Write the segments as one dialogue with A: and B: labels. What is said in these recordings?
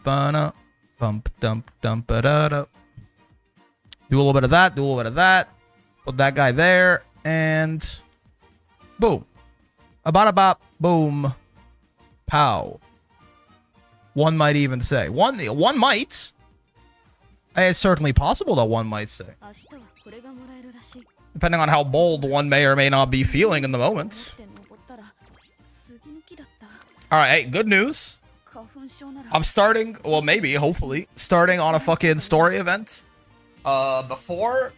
A: ba-na. Bump, dump, dump, ba-da-da. Do a little bit of that, do a little bit of that. Put that guy there, and boom. A-ba-da-bop, boom. Pow. One might even say. One might. It's certainly possible that one might say. Depending on how bold one may or may not be feeling in the moment. Alright, hey, good news. I'm starting, well, maybe, hopefully, starting on a fucking story event before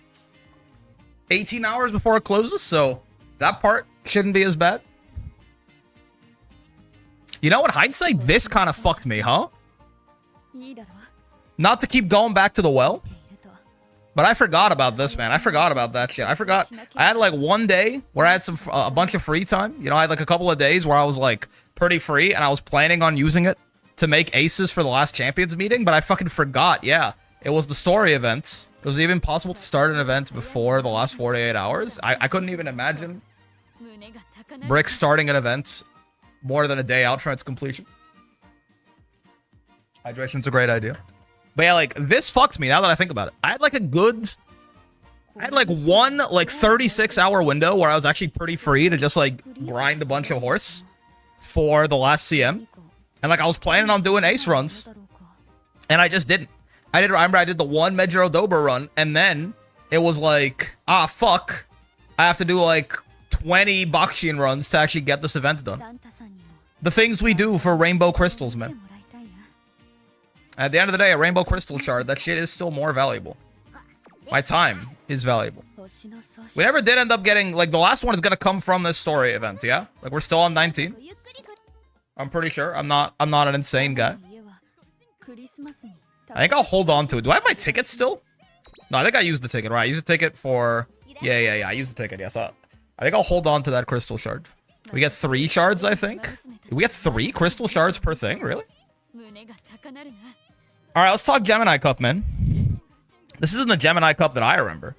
A: 18 hours before it closes, so that part shouldn't be as bad. You know what? Hindsight, this kind of fucked me, huh? Not to keep going back to the well, but I forgot about this, man. I forgot about that shit. I forgot. I had like one day where I had a bunch of free time. You know, I had like a couple of days where I was like pretty free, and I was planning on using it to make aces for the last champions meeting, but I fucking forgot. Yeah, it was the story event. It was even possible to start an event before the last 48 hours. I couldn't even imagine Brick starting an event more than a day out from its completion. Hydration's a great idea. But yeah, like, this fucked me now that I think about it. I had like one, like, 36-hour window where I was actually pretty free to just, like, grind a bunch of horse for the last CM. And, like, I was planning on doing ace runs. And I just didn't. I remember I did the one Mejiro Dober run, and then it was like, ah, fuck. I have to do, like, 20 Bakshin runs to actually get this event done. The things we do for rainbow crystals, man. At the end of the day, a rainbow crystal shard, that shit is still more valuable. My time is valuable. We never did end up getting, like, the last one is gonna come from this story event, yeah? Like, we're still on 19. I'm pretty sure. I'm not an insane guy. I think I'll hold on to it. Do I have my ticket still? No, I think I used the ticket, right? I used the ticket for... Yeah. I used the ticket, yes. I think I'll hold on to that crystal shard. We get 3 shards, I think. We get 3 crystal shards per thing? Really? Alright, let's talk Gemini Cup, man. This isn't the Gemini Cup that I remember.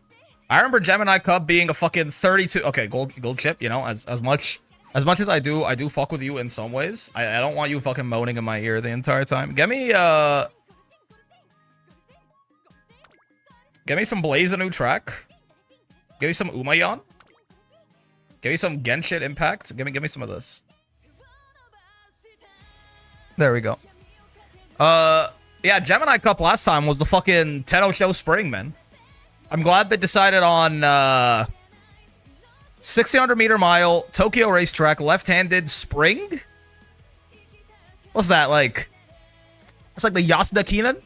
A: I remember Gemini Cup being a fucking 32... Okay, gold chip, you know, as much as I do fuck with you in some ways. I don't want you fucking moaning in my ear the entire time. Get me some Blaze, a new track. Give me some Umayan. Give me some Genshin Impact. Give me some of this. There we go. Yeah, Gemini Cup last time was the fucking Tenno Show Spring, man. I'm glad they decided on 1600 meter mile, Tokyo racetrack, left-handed spring. What's that, like? It's like the Yasuda Kinan?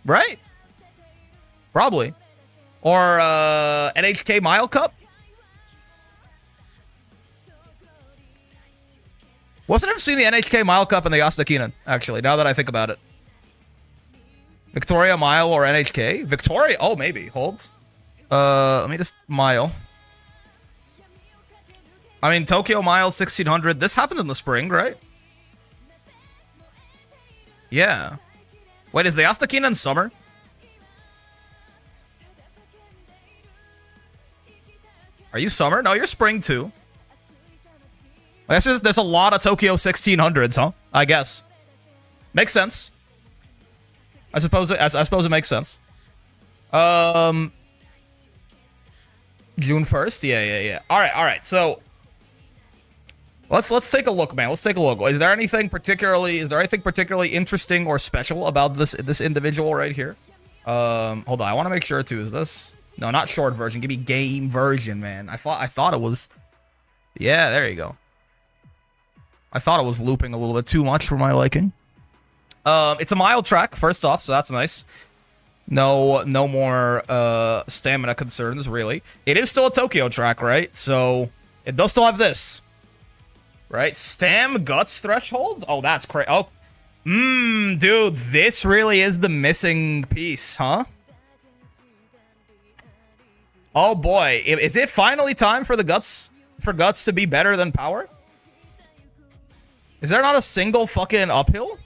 A: Right? Probably. Or NHK Mile Cup? Wasn't it between the NHK Mile Cup and the Yasuda Kinan, actually, now that I think about it. Victoria Mile or NHK? Victoria? Oh, maybe. Hold. Let me just... Mile. I mean, Tokyo Mile 1600. This happened in the spring, right? Yeah. Wait, is the Yasuda Kinan summer? Are you summer? No, you're spring too. I guess there's a lot of Tokyo 1600s, huh? I guess. Makes sense. I suppose it makes sense. June 1st? Yeah. Alright, so let's take a look, man. Let's take a look. Is there anything particularly interesting or special about this individual right here? Hold on, I want to make sure too. Is this? No, not short version. Give me game version, man. I thought it was. Yeah, there you go. I thought it was looping a little bit too much for my liking. It's a mild track, first off, so that's nice. No more stamina concerns, really. It is still a Tokyo track, right? So it does still have this. Right? Stam Guts threshold? Oh, that's crazy. Oh. Dude, this really is the missing piece, huh? Oh boy. Is it finally time for the Guts to be better than Power? Is there not a single fucking uphill?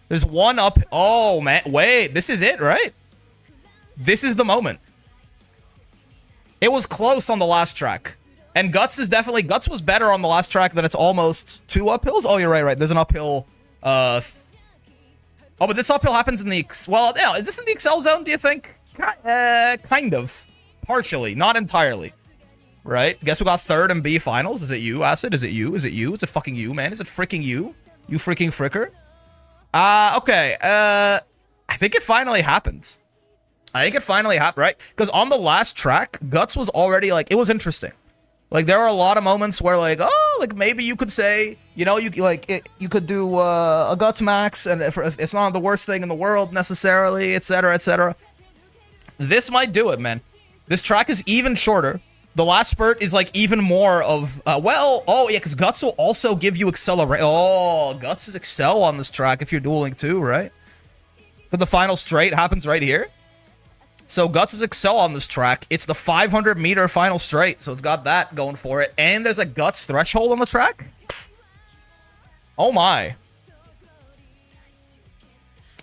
A: There's one up. Oh, man. Wait. This is it, right? This is the moment. It was close on the last track. And Guts is definitely... Guts was better on the last track than it's almost 2 uphills. Oh, you're right. There's an uphill Oh, but this uphill happens in the... Well, yeah, is this in the Excel zone, do you think? Kind of. Partially. Not entirely. Right? Guess who got third in B finals? Is it you, Acid? Is it you? Is it you? Is it fucking you, man? Is it freaking you? You freaking fricker? Okay. I think it finally happened. I think it finally happened, right? Because on the last track, Guts was already, like, it was interesting. Like, there were a lot of moments where, like, oh, like, maybe you could say, you know, you you could do a Guts Max, and it's not the worst thing in the world, necessarily, etc., etc. This might do it, man. This track is even shorter. The last spurt is, like, even more of, oh, yeah, because Guts will also give you accelerate. Oh, Guts is Excel on this track if you're dueling too, right? But the final straight happens right here. So Guts is Excel on this track. It's the 500-meter final straight, so it's got that going for it. And there's a Guts threshold on the track. Oh my.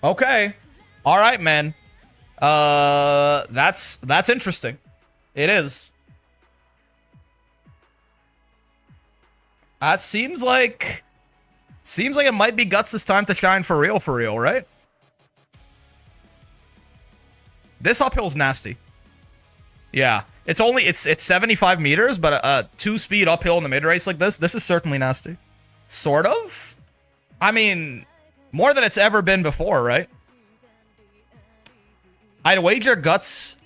A: Okay. All right, man. That's interesting. It is. That seems like it might be Guts' time to shine for real, right? This uphill's nasty. Yeah. It's 75 meters, but a 2-speed uphill in the mid-race like this is certainly nasty. Sort of? I mean, more than it's ever been before, right? I'd wager Guts...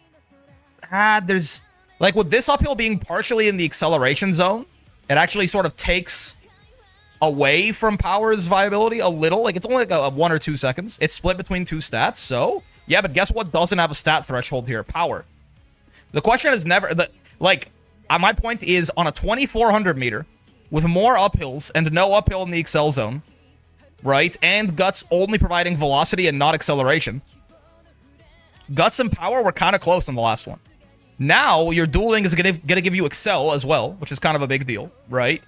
A: there's... Like, with this uphill being partially in the acceleration zone, it actually sort of takes away from Power's viability a little. Like, it's only like a 1 or 2 seconds. It's split between 2 stats, so... Yeah, but guess what doesn't have a stat threshold here? Power. The question is never... my point is, on a 2,400 meter, with more uphills and no uphill in the Excel zone, right? And Guts only providing velocity and not acceleration. Guts and Power were kind of close on the last one. Now, your dueling is going to give you Excel as well, which is kind of a big deal, right?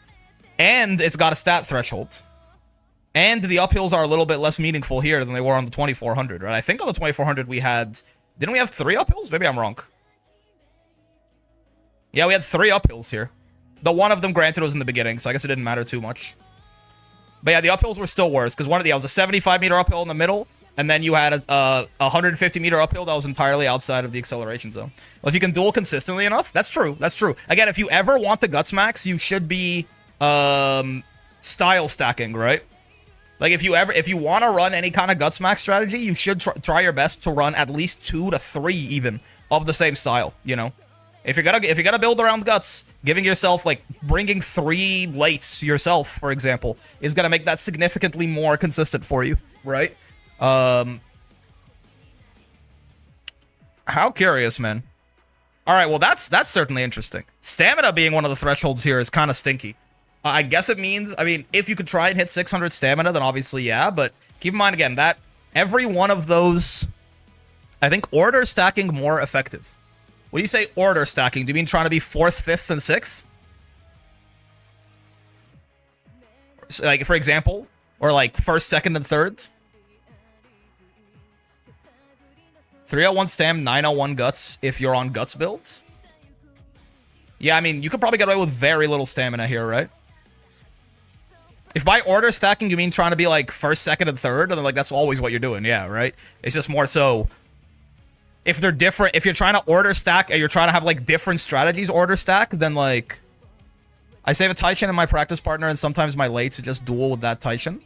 A: And it's got a stat threshold. And the uphills are a little bit less meaningful here than they were on the 2,400, right? I think on the 2,400 we had... Didn't we have 3 uphills? Maybe I'm wrong. Yeah, we had 3 uphills here. The one of them, granted, was in the beginning, so I guess it didn't matter too much. But yeah, the uphills were still worse, because one of the... was a 75-meter uphill in the middle, and then you had a 150-meter uphill that was entirely outside of the acceleration zone. Well, if you can duel consistently enough, that's true. That's true. Again, if you ever want to Guts Max, you should be style stacking, right? Like, if you want to run any kind of Guts Max strategy, you should try your best to run at least 2 to 3 even of the same style, you know? If you're gonna build around Guts, giving yourself, like, bringing 3 lates yourself, for example, is gonna make that significantly more consistent for you, right? How curious, man. Alright, well, that's certainly interesting. Stamina being one of the thresholds here is kind of stinky. I guess it means, I mean, if you could try and hit 600 stamina, then obviously, yeah, but keep in mind, again, that every one of those, I think order stacking more effective. When you say order stacking, do you mean trying to be 4th, 5th, and 6th? So, like, for example, or like 1st, 2nd, and 3rd? 301 stam, 901 guts if you're on Guts build? Yeah, I mean, you could probably get away with very little stamina here, right? If by order stacking you mean trying to be like 1st, 2nd, and 3rd, then like that's always what you're doing, yeah, right? It's just more so if they're different, if you're trying to order stack and you're trying to have like different strategies order stack, then like I save a Taishin in my practice partner and sometimes my lates to just duel with that Taishin.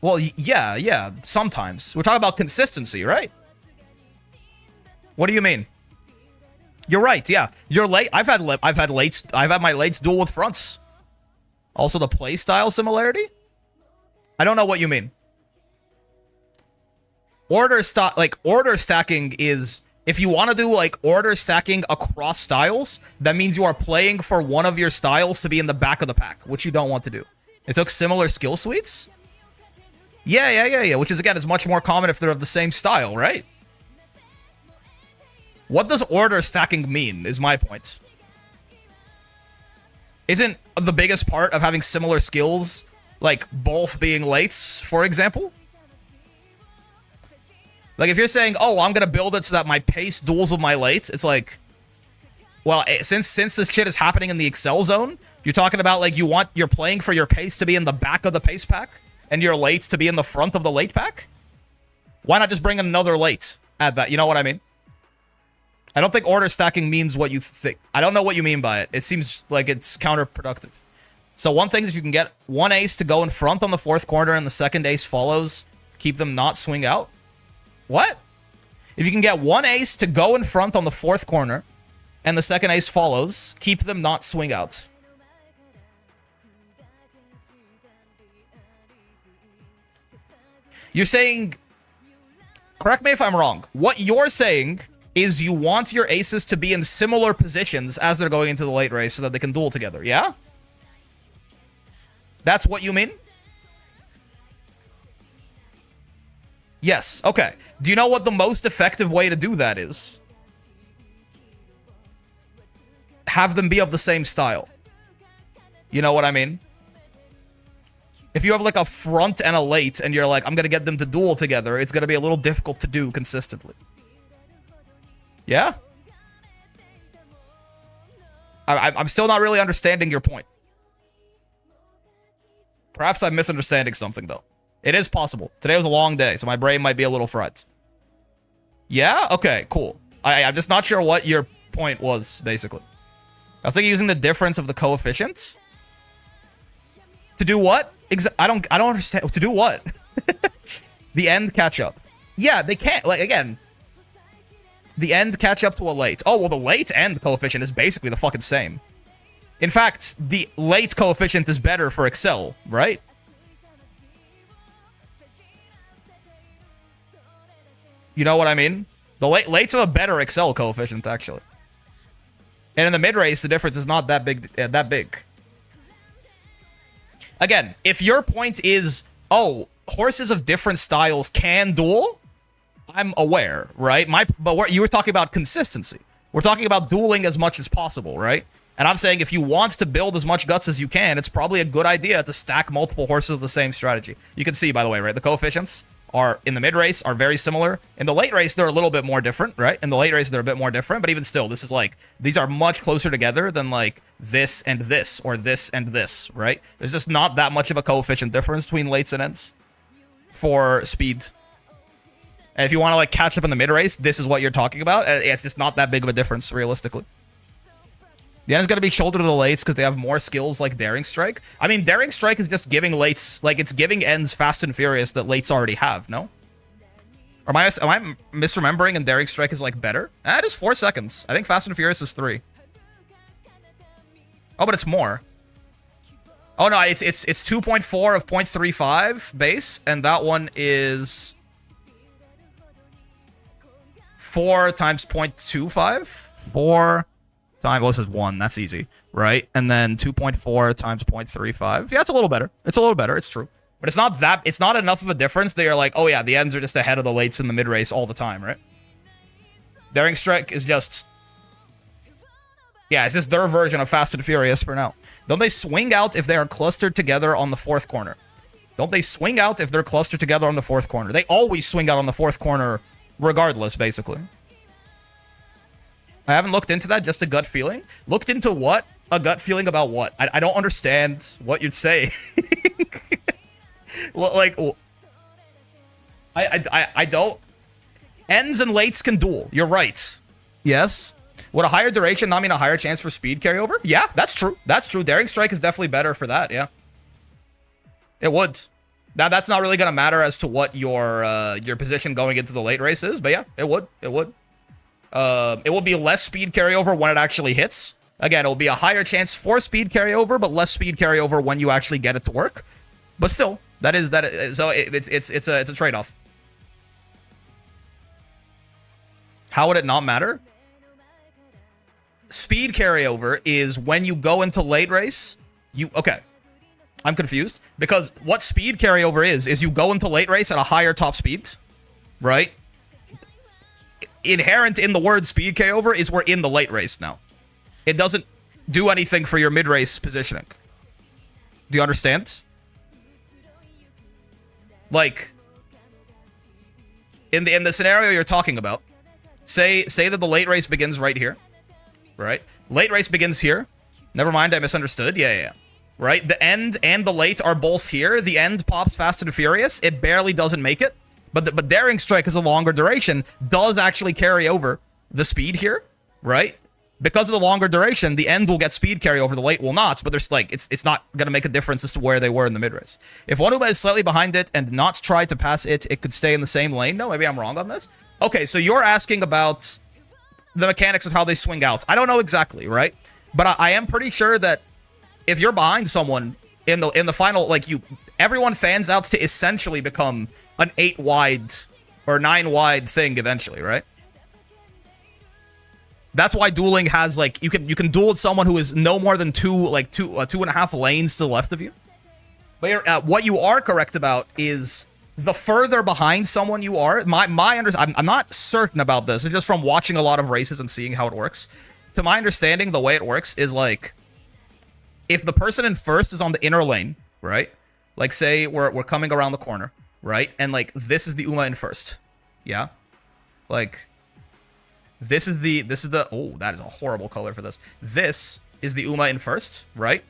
A: Well, yeah, sometimes. We're talking about consistency, right? What do you mean? You're right, yeah. You're late. I've had my lates duel with fronts. Also, the playstyle similarity? I don't know what you mean. Order stacking is, if you want to do like order stacking across styles, that means you are playing for one of your styles to be in the back of the pack, which you don't want to do. It took similar skill suites? Yeah, which is, again, is much more common if they're of the same style, right? What does order stacking mean, is my point. Isn't the biggest part of having similar skills, like, both being lates, for example? Like, if you're saying, oh, I'm gonna build it so that my pace duels with my late, it's like, well, since this shit is happening in the Excel zone, you're talking about, like, you're playing for your pace to be in the back of the pace pack, and your late to be in the front of the late pack? Why not just bring another late at that? You know what I mean? I don't think order stacking means what you think. I don't know what you mean by it. It seems like it's counterproductive. So one thing is if you can get one ace to go in front on the fourth corner and the second ace follows, keep them not swing out. What? If you can get one ace to go in front on the fourth corner and the second ace follows, keep them not swing out. You're saying, correct me if I'm wrong, what you're saying is you want your aces to be in similar positions as they're going into the late race so that they can duel together, yeah? That's what you mean? Yes, okay. Do you know what the most effective way to do that is? Have them be of the same style. You know what I mean? If you have like a front and a late and you're like, I'm gonna get them to duel together, it's gonna be a little difficult to do consistently. Yeah? I'm still not really understanding your point. Perhaps I'm misunderstanding something, though. It is possible. Today was a long day, so my brain might be a little fried. Yeah? Okay, cool. I'm just not sure what your point was, basically. I was thinking using the difference of the coefficients. To do what? I don't understand. To do what? The end catch up. Yeah, they can't. Like, again, the end catch up to a late. Oh, well, the late end coefficient is basically the fucking same. In fact, the late coefficient is better for Excel, right? You know what I mean? The lates are a better Excel coefficient, actually. And in the mid race, the difference is not that big. Again, if your point is, oh, horses of different styles can duel, I'm aware, right? But you were talking about consistency. We're talking about dueling as much as possible, right? And I'm saying if you want to build as much guts as you can, it's probably a good idea to stack multiple horses of the same strategy. You can see, by the way, right? The coefficients are in the mid race are very similar. In the late race, they're a little bit more different, right? In the late race, they're a bit more different, but even still, this is like, these are much closer together than like this and this, or this and this, right? There's just not that much of a coefficient difference between lates and ends for speed. And if you want to like catch up in the mid race, this is what you're talking about. It's just not that big of a difference, realistically. The end is going to be shoulder to the lates because they have more skills like Daring Strike. I mean, Daring Strike is just giving lates, like it's giving ends Fast and Furious that lates already have, no? Or am I misremembering and Daring Strike is like better? It is 4 seconds. I think Fast and Furious is 3. Oh, but it's more. Oh no, it's 2.4 of 0.35 base, and that one is 4 times 0.25? 4 times, well, this is 1, that's easy, right? And then 2.4 times 0.35. Yeah, it's a little better. It's a little better, it's true. But it's not enough of a difference. They are like, oh yeah, the ends are just ahead of the lates in the mid race all the time, right? Daring Strike is just, yeah, it's just their version of Fast and Furious for now. Don't they swing out if they are clustered together on the fourth corner? Don't they swing out if they're clustered together on the fourth corner? They always swing out on the fourth corner regardless, basically. I haven't looked into that, just a gut feeling. Looked into what? A gut feeling about what? I don't understand what you'd say. Like, I don't. Ends and lates can duel. You're right. Yes. Would a higher duration not mean a higher chance for speed carryover? Yeah, that's true. That's true. Daring Strike is definitely better for that, yeah. It would. Now, that's not really going to matter as to what your position going into the late race is, but yeah, it would. It would. It will be less speed carryover when it actually hits. Again, it will be a higher chance for speed carryover, but less speed carryover when you actually get it to work. But still, so it's a trade-off. How would it not matter? Speed carryover is when you go into late race, okay. I'm confused because what speed carryover is you go into late race at a higher top speed, right? Inherent in the word speed carryover is we're in the late race now. It doesn't do anything for your mid-race positioning. Do you understand? Like, in the scenario you're talking about, say that the late race begins right here, right? Late race begins here. Never mind, I misunderstood. Yeah. right? The end and the late are both here. The end pops Fast and Furious. It barely doesn't make it. But Daring Strike is a longer duration, does actually carry over the speed here, right? Because of the longer duration, the end will get speed carry over, the late will not, but there's like, it's not going to make a difference as to where they were in the mid-race. If one Uber is slightly behind it and not try to pass it, it could stay in the same lane. No, maybe I'm wrong on this. Okay, so you're asking about the mechanics of how they swing out. I don't know exactly, right? But I am pretty sure that if you're behind someone in the final, like everyone fans out to essentially become an 8 wide or 9 wide thing eventually, right? That's why dueling has like you can duel with someone who is no more than two and a half lanes to the left of you. But what you are correct about is the further behind someone you are. I'm not certain about this. It's just from watching a lot of races and seeing how it works. To my understanding, the way it works is like if the person in first is on the inner lane, right? Like say we're coming around the corner, right? And like this is the Uma in first, yeah, like. This is the, oh, that is a horrible color for this. This is the Uma in first, right?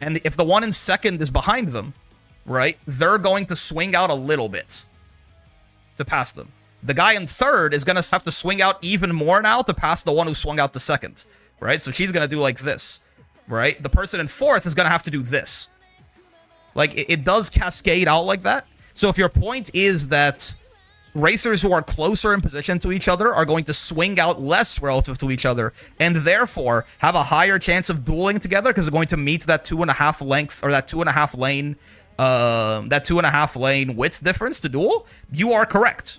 A: And if the one in second is behind them, right, they're going to swing out a little bit to pass them. The guy in third is going to have to swing out even more now to pass the one who swung out to second, right? So she's going to do like this, right? The person in fourth is going to have to do this. Like, it does cascade out like that. So if your point is that racers who are closer in position to each other are going to swing out less relative to each other, and therefore have a higher chance of dueling together because they're going to meet that 2.5 length or that 2.5 lane, that 2.5 lane width difference to duel. You are correct.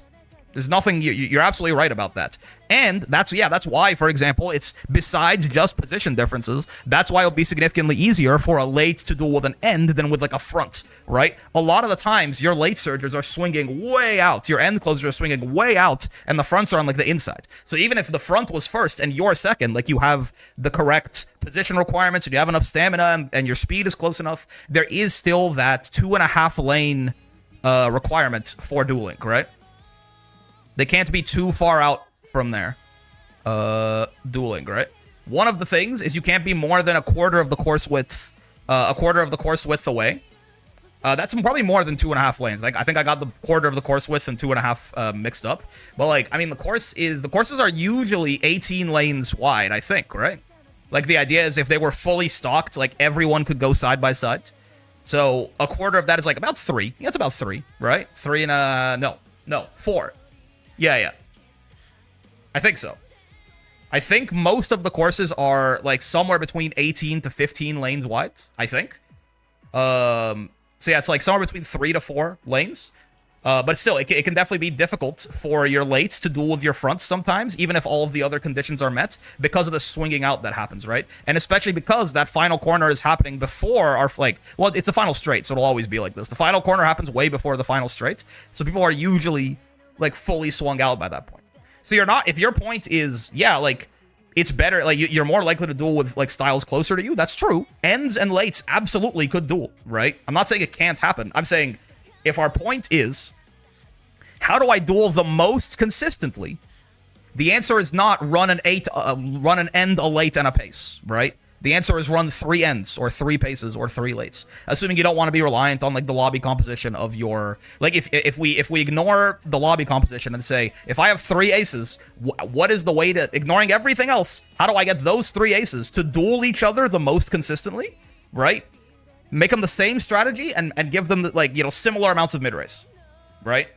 A: There's nothing, you're absolutely right about that. And that's why, for example, it's besides just position differences, that's why it'll be significantly easier for a late to duel with an end than with like a front, right? A lot of the times, your late surgers are swinging way out, your end closers are swinging way out, and the fronts are on like the inside. So even if the front was first and you're second, like you have the correct position requirements and you have enough stamina and your speed is close enough, there is still that 2.5 lane requirement for dueling, right? They can't be too far out from there. Dueling, right? One of the things is you can't be more than a quarter of the course width away. That's probably more than 2.5 lanes. Like I think I got the quarter of the course width and 2.5 mixed up. But like, I mean, the courses are usually 18 lanes wide, I think, right? Like the idea is if they were fully stocked, like everyone could go side by side. So a quarter of that is like about 3. Yeah, it's about 3, right? 3 and no, 4. Yeah. I think so. I think most of the courses are like somewhere between 18 to 15 lanes wide, I think. So yeah, it's like somewhere between 3 to 4 lanes. But still, it can definitely be difficult for your lates to duel with your fronts sometimes, even if all of the other conditions are met, because of the swinging out that happens, right? And especially because that final corner is happening before our, like, well, it's the final straight, so it'll always be like this. The final corner happens way before the final straight, so people are usually like fully swung out by that point. So you're not, if your point is, yeah, like it's better, like you're more likely to duel with like styles closer to you. That's true. Ends and lates absolutely could duel, right? I'm not saying it can't happen. I'm saying if our point is, how do I duel the most consistently? The answer is not run an end, a late, and a pace, right? The answer is run 3 ends, or 3 paces, or 3 lates. Assuming you don't want to be reliant on like the lobby composition of your, like if we ignore the lobby composition and say, if I have 3 aces, what is the way to, ignoring everything else, how do I get those 3 aces to duel each other the most consistently, right? Make them the same strategy and give them like, you know, similar amounts of mid-race, right?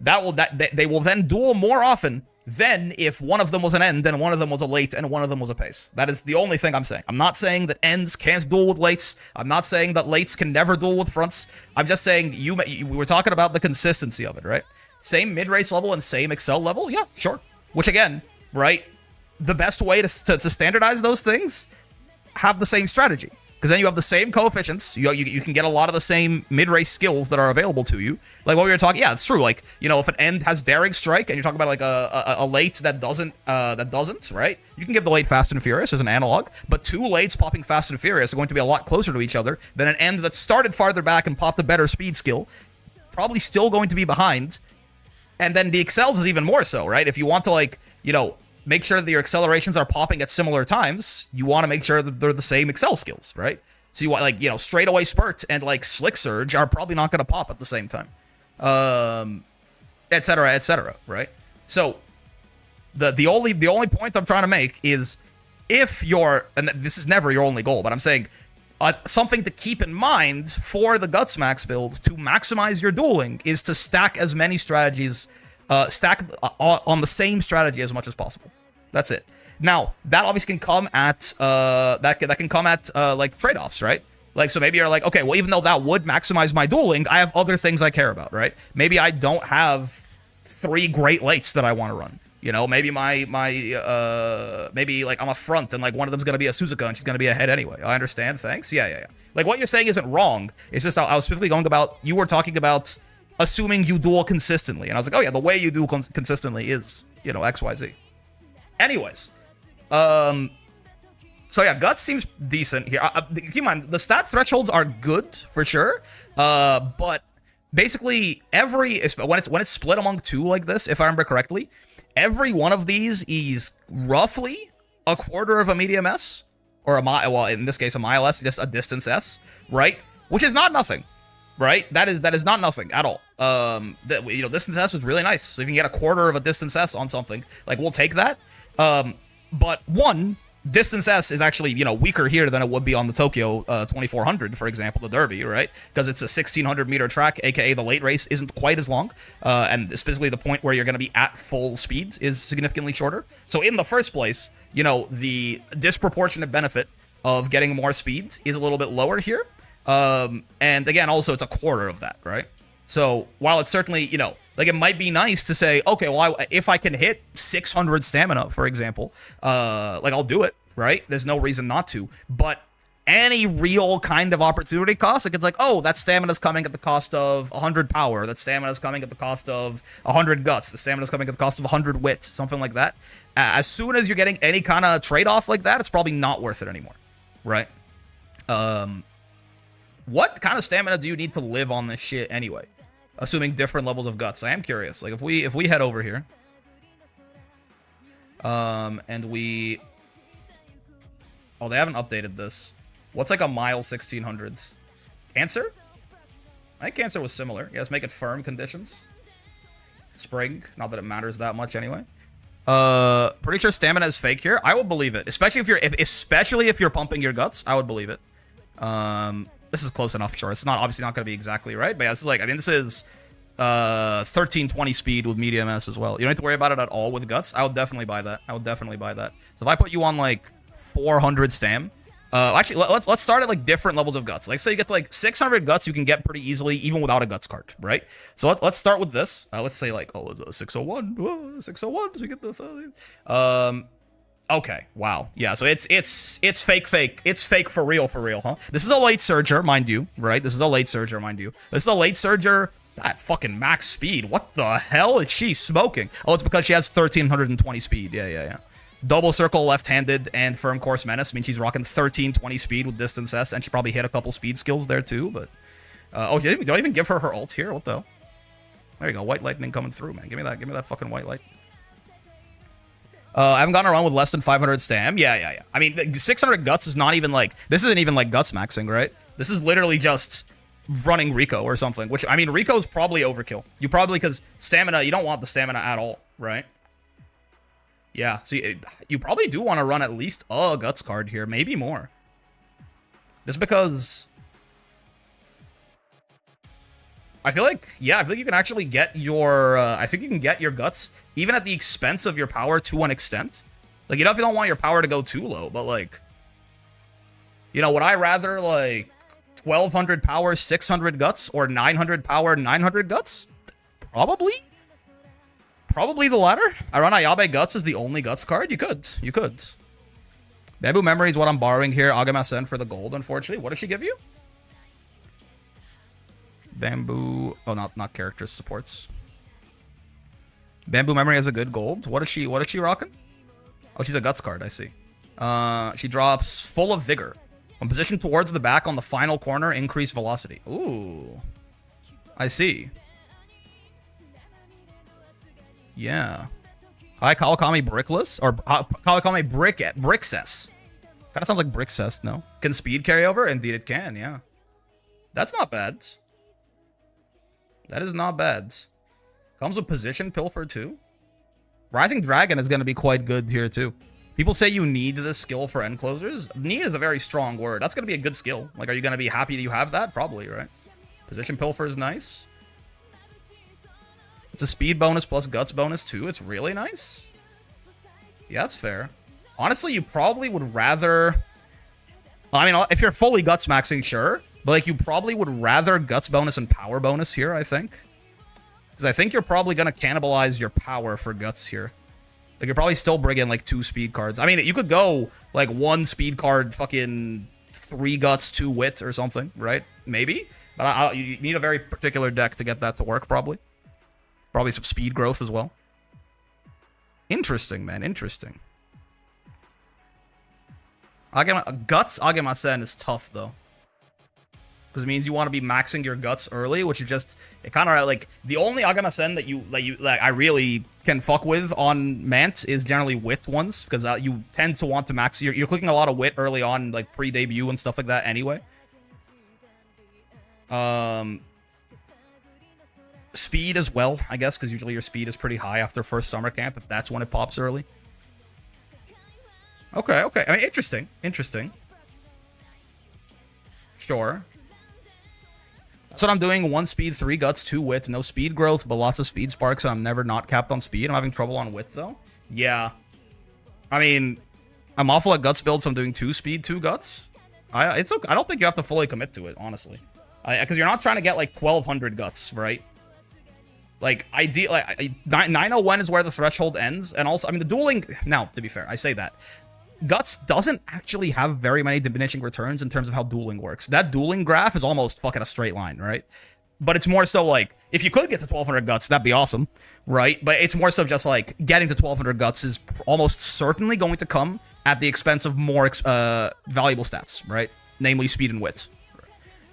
A: They will then duel more often than if one of them was an end and one of them was a late and one of them was a pace. That is the only thing I'm saying. I'm not saying that ends can't duel with lates. I'm not saying that lates can never duel with fronts. I'm just saying we were talking about the consistency of it, right? Same mid-race level and same Excel level? Yeah, sure. Which again, right? The best way to standardize those things, have the same strategy. Because then you have the same coefficients, you can get a lot of the same mid-race skills that are available to you. Like what we were talking, yeah, it's true. Like, you know, if an end has Daring Strike and you're talking about like a late that doesn't, right? You can give the late Fast and Furious as an analog, but 2 lates popping Fast and Furious are going to be a lot closer to each other than an end that started farther back and popped a better speed skill, probably still going to be behind. And then the Excels is even more so, right? If you want to like, you know, make sure that your accelerations are popping at similar times, you want to make sure that they're the same Excel skills, right? So you want, like, you know, straightaway spurt and like slick surge are probably not going to pop at the same time, etc., right? So the only point I'm trying to make is, if you're, and this is never your only goal, but I'm saying something to keep in mind for the Guts Max build to maximize your dueling is to stack as many strategies, stack on the same strategy as much as possible. That's it. Now, that obviously can come at that can come at like trade-offs, right? Like, so maybe you're like, okay, well, even though that would maximize my dueling, I have other things I care about, right? Maybe I don't have 3 Great Lakes that I want to run. You know, maybe maybe like I'm a front and like one of them's gonna be a Suzuka and she's gonna be ahead anyway. I understand, thanks. Yeah. Like, what you're saying isn't wrong. It's just I was specifically going about, you were talking about assuming you duel consistently, and I was like, oh yeah, the way you duel consistently is, you know, XYZ. Anyways, so yeah, Guts seems decent here. Keep in mind, the stat thresholds are good for sure, but basically when it's split among 2 like this, if I remember correctly, every one of these is roughly a quarter of a medium S, or a mile. Well, in this case, a mile S, just a distance S, right? Which is not nothing, right? That is not nothing at all. You know, distance S is really nice. So if you can get a quarter of a distance S on something, like, we'll take that. But one, distance S is actually, you know, weaker here than it would be on the Tokyo 2400, for example, the Derby, right? Because it's a 1600 meter track, aka the late race isn't quite as long, and specifically the point where you're going to be at full speed is significantly shorter. So in the first place, you know, the disproportionate benefit of getting more speed is a little bit lower here, and again, also it's a quarter of that, right? So while it's certainly, you know, like, it might be nice to say, okay, well, if I can hit 600 stamina, for example, like, I'll do it, right? There's no reason not to. But any real kind of opportunity cost, like, it's like, oh, that stamina's coming at the cost of 100 power. That stamina's coming at the cost of 100 guts. The stamina's coming at the cost of 100 wit, something like that. As soon as you're getting any kind of trade-off like that, it's probably not worth it anymore, right? What kind of stamina do you need to live on this shit anyway? Assuming different levels of guts. I am curious. Like, if we head over here, and we, oh, they haven't updated this. What's like a mile 1600s? Cancer? I think Cancer was similar. Yeah, let's make it firm conditions. Spring. Not that it matters that much anyway. Pretty sure stamina is fake here. I would believe it, especially if you're pumping your guts. I would believe it. This is close enough, sure. It's not obviously not going to be exactly right, but yeah, this is like, I mean, this is 1320 speed with medium S as well. You don't have to worry about it at all with guts. I would definitely buy that. I would definitely buy that. So if I put you on like 400 stam, actually let's start at like different levels of guts. Like, say you get to like 600 guts, you can get pretty easily even without a guts card, right? So let's start with this. Let's say like, oh, it's a 601, 601. So we get this. Okay, wow. Yeah, so it's fake. It's fake for real, huh? This is a late surger, mind you, right? This is a late surger, mind you. This is a late surger at fucking max speed. What the hell is she smoking? Oh, it's because she has 1320 speed. Yeah. Double circle left-handed and firm course menace means she's rocking 1320 speed with distance S, and she probably hit a couple speed skills there too, but... oh, don't even give her ult here? What the hell? There you go, white lightning coming through, man. Give me that fucking white light. I haven't gotten around with less than 500 stam. Yeah. I mean, 600 guts is not even like... This isn't even like guts maxing, right? This is literally just running Rico or something, which, I mean, Rico's probably overkill. You probably, because stamina, you don't want the stamina at all, right? Yeah, so you probably do want to run at least a guts card here, maybe more. Just because... I feel like, yeah, I feel like you can actually get your, I think you can get your guts even at the expense of your power to an extent. Like, you definitely don't want your power to go too low, but like, you know, would I rather like 1200 power, 600 guts, or 900 power, 900 guts? Probably the latter. I run Ayabe Guts as the only guts card. You could. Bamboo Memory is what I'm borrowing here. Agama Sen for the gold, unfortunately. What does she give you? Bamboo, oh, not characters, supports. Bamboo Memory has a good gold. What is she rocking? Oh, she's a guts card, I see. She drops Full of Vigor. When positioned towards the back on the final corner, increase velocity. Ooh. I see. Yeah. Hi, Kawakami Brickless? Or Kawakami Brickcess. Kinda sounds like Brickcess, no? Can speed carry over? Indeed it can, yeah. That's not bad. That is not bad. Comes with position pilfer too. Rising Dragon is going to be quite good here too. People say you need this skill for end closers. Need is a very strong word. That's going to be a good skill. Like, are you going to be happy that you have that? Probably, right? Position pilfer is nice. It's a speed bonus plus guts bonus too. It's really nice. Yeah, that's fair. Honestly, you probably would rather... I mean, if you're fully guts maxing, sure. But, like, you probably would rather guts bonus and power bonus here, I think. Because I think you're probably going to cannibalize your power for guts here. Like, you're probably still bringing, like, 2 speed cards. I mean, you could go, like, 1 speed card, fucking 3 guts, 2 wit or something, right? Maybe. But you need a very particular deck to get that to work, probably. Probably some speed growth as well. Interesting, man. Interesting. Guts Agemasen is tough, though. Because it means you want to be maxing your guts early, which is just... It kind of, like... The only Agemasen that I really can fuck with on Mant is generally wit ones. Because you tend to want to max... You're clicking a lot of wit early on, like, pre-debut and stuff like that anyway. Speed as well, I guess, because usually your speed is pretty high after first summer camp, if that's when it pops early. Okay, okay. I mean, interesting. Interesting. Sure. That's what I'm doing. 1 speed, 3 guts, 2 wits. No speed growth, but lots of speed sparks, and I'm never not capped on speed. I'm having trouble on wit, though. Yeah. I mean, I'm awful at guts builds, so I'm doing 2 speed, 2 guts. It's okay. I don't think you have to fully commit to it, honestly. Because you're not trying to get, like, 1,200 guts, right? Like, 901 is where the threshold ends. And also, I mean, the dueling... Now, to be fair, I say that. Guts doesn't actually have very many diminishing returns in terms of how dueling works. That dueling graph is almost fucking a straight line, right? But it's more so like, if you could get to 1,200 guts, that'd be awesome, right? But it's more so just like, getting to 1,200 guts is almost certainly going to come at the expense of more valuable stats, right? Namely speed and wit.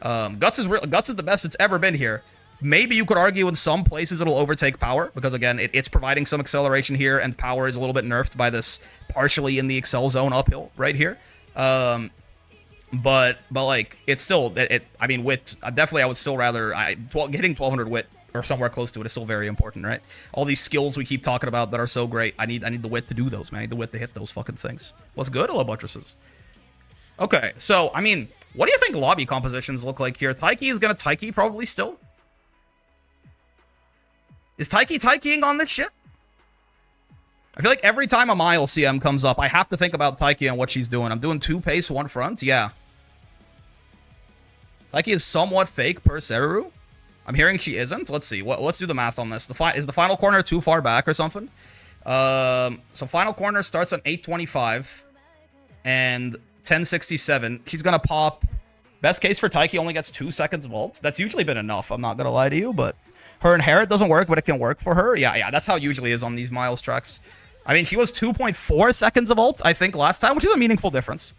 A: Guts is the best it's ever been here. Maybe you could argue in some places it'll overtake power, because again, it's providing some acceleration here, and power is a little bit nerfed by this partially in the excel zone uphill right here. But like, it's still, I mean, wit, definitely I would still rather, getting 1,200 wit, or somewhere close to it, is still very important, right? All these skills we keep talking about that are so great, I need the wit to do those, man. I need the wit to hit those fucking things. What's good? Hello, buttresses. Okay, so, I mean, what do you think lobby compositions look like here? Taiki is gonna Taiki probably still? Is Taiki Taikiing on this shit? I feel like every time a Mile CM comes up, I have to think about Taiki and what she's doing. I'm doing 2 pace, 1 front? Yeah. Taiki is somewhat fake per Seru. I'm hearing she isn't. Let's see. Let's do the math on this. Is the final corner too far back or something? So final corner starts on 825 and 1067. She's going to pop... Best case for Taiki only gets 2 seconds vault. That's usually been enough. I'm not going to lie to you, but... Her inherit doesn't work, but it can work for her. Yeah, that's how it usually is on these Miles tracks. I mean, she was 2.4 seconds of ult, I think, last time, which is a meaningful difference.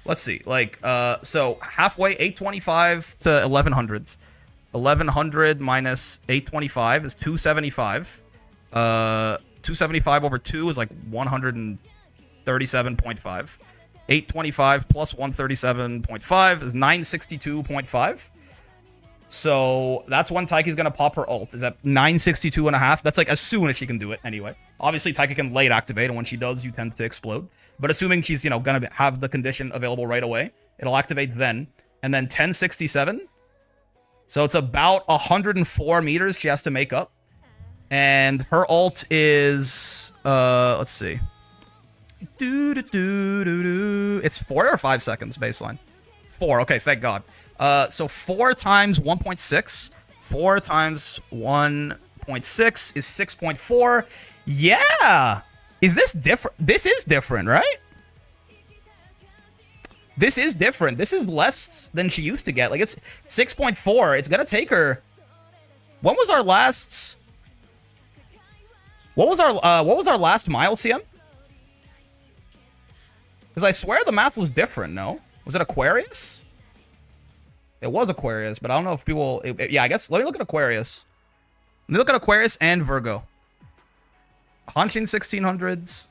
A: Let's see. Like, so halfway, 825 to 1100. 1100 minus 825 is 275. 275 over 2 is like 137.5. 825 plus 137.5 is 962.5. So that's when Taiki's gonna pop her ult. Is at 962.5. That's like as soon as she can do it anyway. Obviously, Taiki can late activate, and when she does, you tend to explode. But assuming she's, you know, gonna have the condition available right away, it'll activate then. And then 1067. So it's about 104 meters she has to make up. And her ult is, let's see. It's 4 or 5 seconds baseline. 4. Okay, thank God. So 4 times 1.6. 4 times 1.6 is 6.4. Yeah! Is this different? This is different, right? This is different. This is less than she used to get. Like, it's 6.4. It's gonna take her... When was our last... What was our last Mile CM? Because I swear the math was different, no? Was it Aquarius? It was Aquarius, but I don't know if people... yeah, I guess... Let me look at Aquarius. Let me look at Aquarius and Virgo. Hanshin 1600s.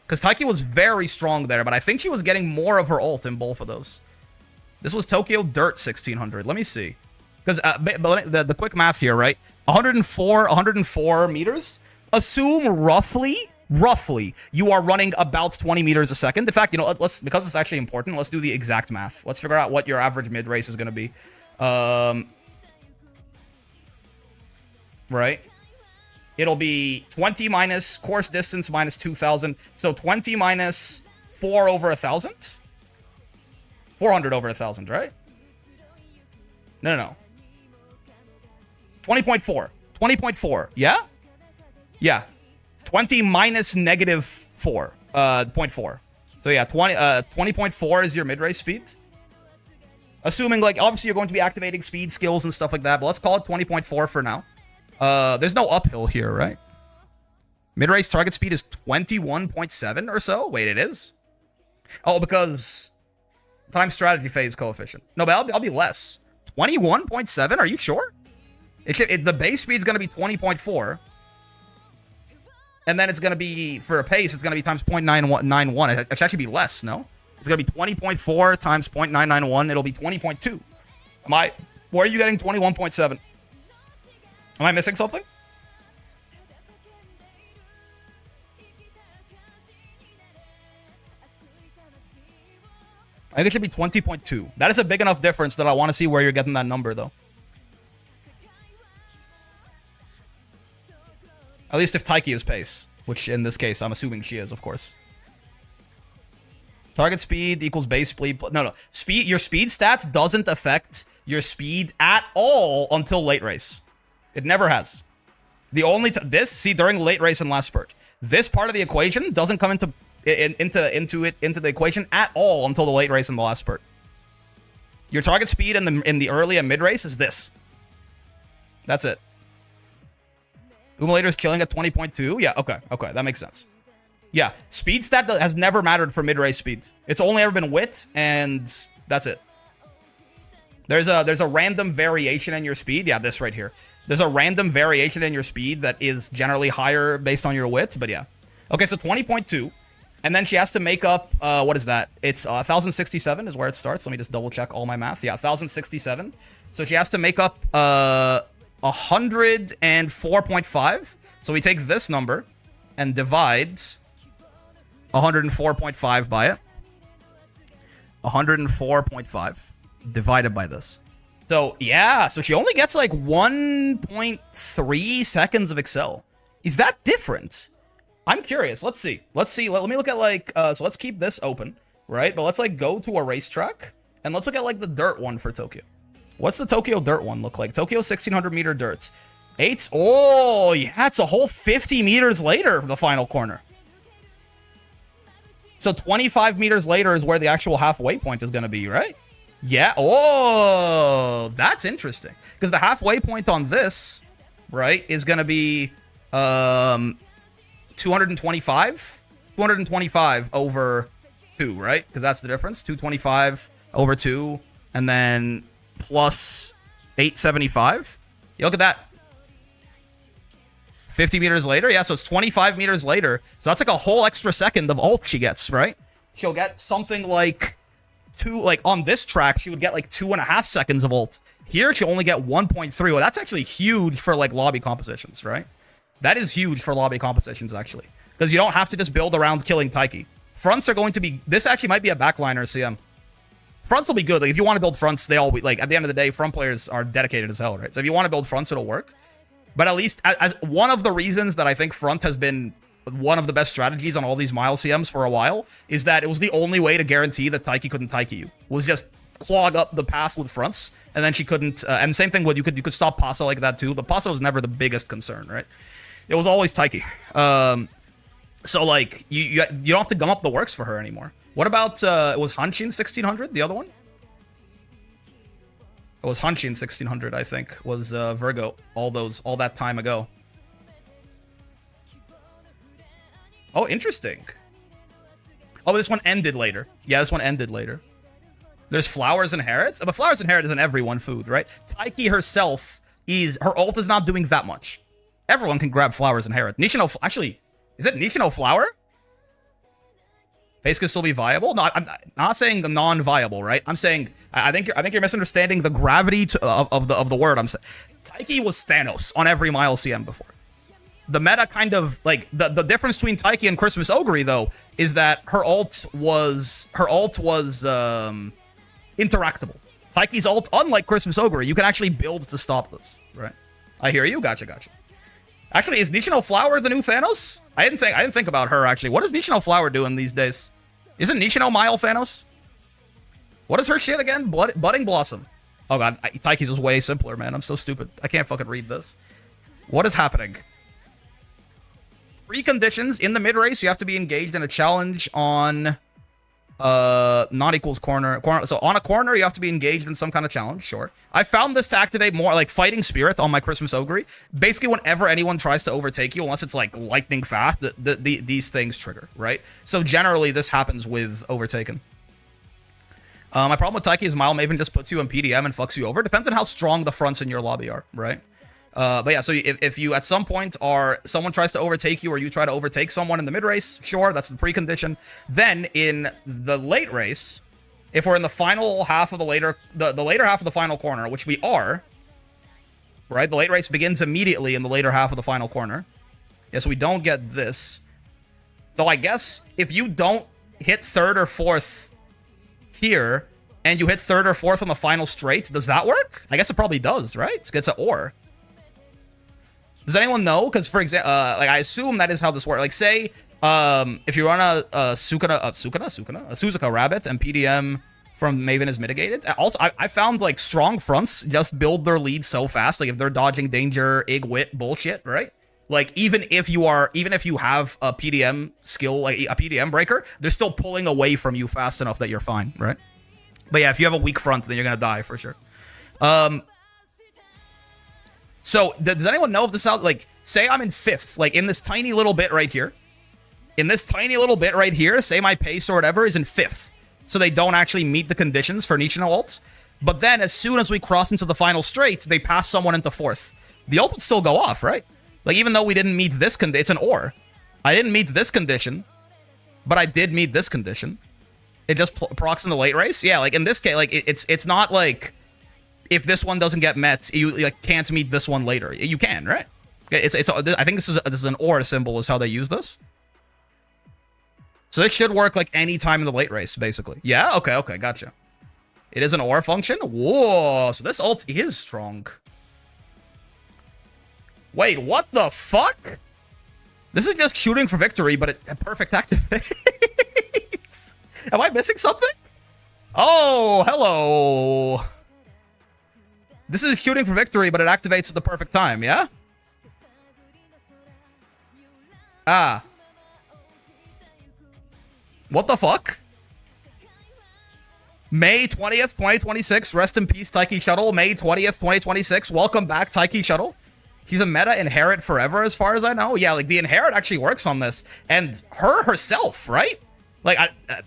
A: Because Taiki was very strong there, but I think she was getting more of her ult in both of those. This was Tokyo Dirt 1600. Let me see. Because the quick math here, right? 104 meters. Assume roughly, you are running about 20 meters a second. In fact, you know, let's because it's actually important, let's do the exact math. Let's figure out what your average mid race is going to be. Right? It'll be 20 minus course distance minus 2,000. So 20 minus 4 over 1,000? 400 over 1,000, right? No. 20.4. 20.4. Yeah? Yeah. 20 minus negative 4. 0.4. So yeah, 20.4 is your mid-race speed. Assuming, like, obviously you're going to be activating speed skills and stuff like that, but let's call it 20.4 for now. There's no uphill here, right? Mid-race target speed is 21.7 or so? Wait, it is? Oh, because time strategy phase coefficient. No, but I'll be less. 21.7? Are you sure? The base speed is going to be 20.4. And then it's going to be, for a pace, it's going to be times 0.991. It should actually be less, no? It's going to be 20.4 times 0.991. It'll be 20.2. Where are you getting 21.7? Am I missing something? I think it should be 20.2. That is a big enough difference that I want to see where you're getting that number, though. At least if Taiki is pace, which in this case, I'm assuming she is, of course. Target speed equals base speed. No. Your speed stats doesn't affect your speed at all until late race. It never has. The only during late race and last spurt, this part of the equation doesn't come into the equation at all until the late race and the last spurt. Your target speed in the early and mid race is this. That's it. Umulator is chilling at 20.2. Yeah, okay, that makes sense. Yeah, speed stat has never mattered for mid race speed. It's only ever been wit, and that's it. There's a random variation in your speed. Yeah, this right here. There's a random variation in your speed that is generally higher based on your wit, but yeah. Okay, so 20.2. And then she has to make up, what is that? It's 1,067 is where it starts. Let me just double check all my math. Yeah, 1,067. So she has to make up 104.5. So we take this number and divide 104.5 by it. 104.5 divided by this. So, yeah, so she only gets like 1.3 seconds of Excel. Is that different? I'm curious. Let's see. Let me look at like, so let's keep this open, right? But let's like go to a racetrack and let's look at like the dirt one for Tokyo. What's the Tokyo dirt one look like? Tokyo 1,600 meter dirt. Oh, yeah, it's a whole 50 meters later for the final corner. So 25 meters later is where the actual halfway point is going to be, right? Yeah. Oh, that's interesting. Because the halfway point on this, right, is going to be 225? 225 over 2, right? Because that's the difference. 225 over 2, and then plus 875. Yeah, look at that. 50 meters later. Yeah, so it's 25 meters later. So that's like a whole extra second of ult she gets, right? She'll get something like on this track, she would get like 2.5 seconds of ult. Here, she'll only get 1.3. Well, that's actually huge for like lobby compositions, right? That is huge for lobby compositions, actually. Because you don't have to just build around killing Taiki. Fronts are going to be... This actually might be a backliner CM. Fronts will be good. Like, if you want to build fronts, they all... Like, at the end of the day, front players are dedicated as hell, right? So if you want to build fronts, it'll work. But at least, as one of the reasons that I think front has been one of the best strategies on all these mile CMs for a while is that it was the only way to guarantee that Taiki couldn't Taiki you. Was just clog up the path with fronts, and then she couldn't... and same thing with... You could stop Pasa like that, too. But Pasa was never the biggest concern, right? It was always Taiki. So, like, you don't have to gum up the works for her anymore. What about, it was Hanshin 1600, the other one? It was Hanshin 1600, I think, was Virgo all that time ago. Oh, interesting. Oh, this one ended later. Yeah, this one ended later. There's Flowers and Harrods? But Flowers and Harrods isn't everyone food, right? Taiki herself her ult is not doing that much. Everyone can grab Flowers and Harrod. Nishino, actually, is it Nishino Flower? Pace could still be viable. No, I'm not saying non-viable, right? I'm saying I think you're misunderstanding the gravity of the word. I'm saying Taiki was Thanos on every Mile CM before. The meta kind of like the difference between Taiki and Christmas Ogre though is that her ult was interactable. Taiki's ult, unlike Christmas Ogre, you can actually build to stop this, right? I hear you. Gotcha. Actually, is Nishino Flower the new Thanos? I didn't think about her actually. What is Nishino Flower doing these days? Isn't Nishino Mile Thanos? What is her shit again? Budding Blossom. Oh god, Taiki's was way simpler, man. I'm so stupid. I can't fucking read this. What is happening? Preconditions in the mid race, you have to be engaged in a challenge on not equals corner. So on a corner, you have to be engaged in some kind of challenge, sure. I found this to activate more like Fighting Spirit on my Christmas Ogre. Basically, whenever anyone tries to overtake you, unless it's like lightning fast, these things trigger, right? So generally, this happens with Overtaken. My problem with Taiki is Mile Maven just puts you in PDM and fucks you over. Depends on how strong the fronts in your lobby are, right? But yeah, so if you at some point someone tries to overtake you or you try to overtake someone in the mid race, sure, that's the precondition. Then in the late race, if we're in the final half of the later half of the final corner, which we are, right? The late race begins immediately in the later half of the final corner. Yeah, so we don't get this. Though I guess if you don't hit third or fourth here and you hit third or fourth on the final straight, does that work? I guess it probably does, right? It's an or. Does anyone know? Because for example, like I assume that is how this works. Like say, if you run a Suzuka Rabbit and PDM from Maven is mitigated. Also, I found like strong fronts just build their lead so fast. Like if they're dodging danger, wit bullshit, right? Like even if you have a PDM skill, like a PDM breaker, they're still pulling away from you fast enough that you're fine, right? But yeah, if you have a weak front, then you're gonna die for sure. So, does anyone know if this out, like, say I'm in 5th, like, in this tiny little bit right here. In this tiny little bit right here, say my pace or whatever is in 5th. So they don't actually meet the conditions for Nishino ult. But then, as soon as we cross into the final straight, they pass someone into 4th. The ult would still go off, right? Like, even though we didn't meet this condition, it's an or. I didn't meet this condition, but I did meet this condition. It just procs in the late race? Yeah, like, in this case, like, it's not like... If this one doesn't get met, you like can't meet this one later. You can, right? I think this is an or symbol is how they use this. So this should work like any time in the late race, basically. Yeah. Okay. Gotcha. It is an or function. Whoa. So this ult is strong. Wait, what the fuck? This is just shooting for victory, but it perfect activates. Am I missing something? Oh, hello. This is shooting for victory, but it activates at the perfect time, yeah? Ah. What the fuck? May 20th, 2026. Rest in peace, Taiki Shuttle. May 20th, 2026. Welcome back, Taiki Shuttle. She's a meta inherit forever, as far as I know. Yeah, like, the inherit actually works on this. And her herself, right? Like,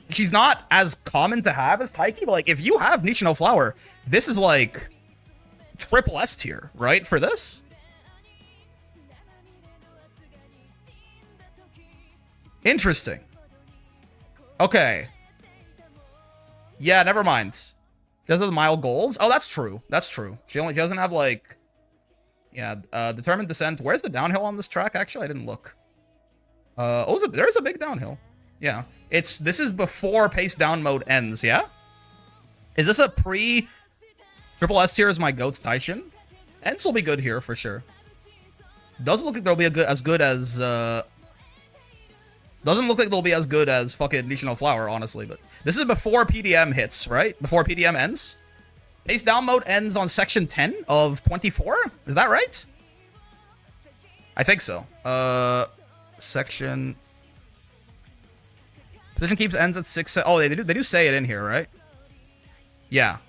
A: she's not as common to have as Taiki, but, like, if you have Nishino Flower, this is, like... triple S tier, right, for this? Interesting. Okay. Yeah, never mind. She does have Mile goals. Oh, that's true. That's true. She doesn't have, like... Yeah, Determined Descent. Where's the downhill on this track, actually? I didn't look. There's a big downhill. Yeah. This is before pace down mode ends, yeah? Is this a pre... Triple S tier is my goat's Taishin. Ents will be good here for sure. Doesn't look like they'll be as good as doesn't look like they'll be as good as fucking Nishino Flower, honestly. But this is before PDM hits, right? Before PDM ends. Pace down mode ends on section 10 of 24. Is that right? I think so. Section. Position keeps ends at 6. Oh, they do say it in here, right? Yeah.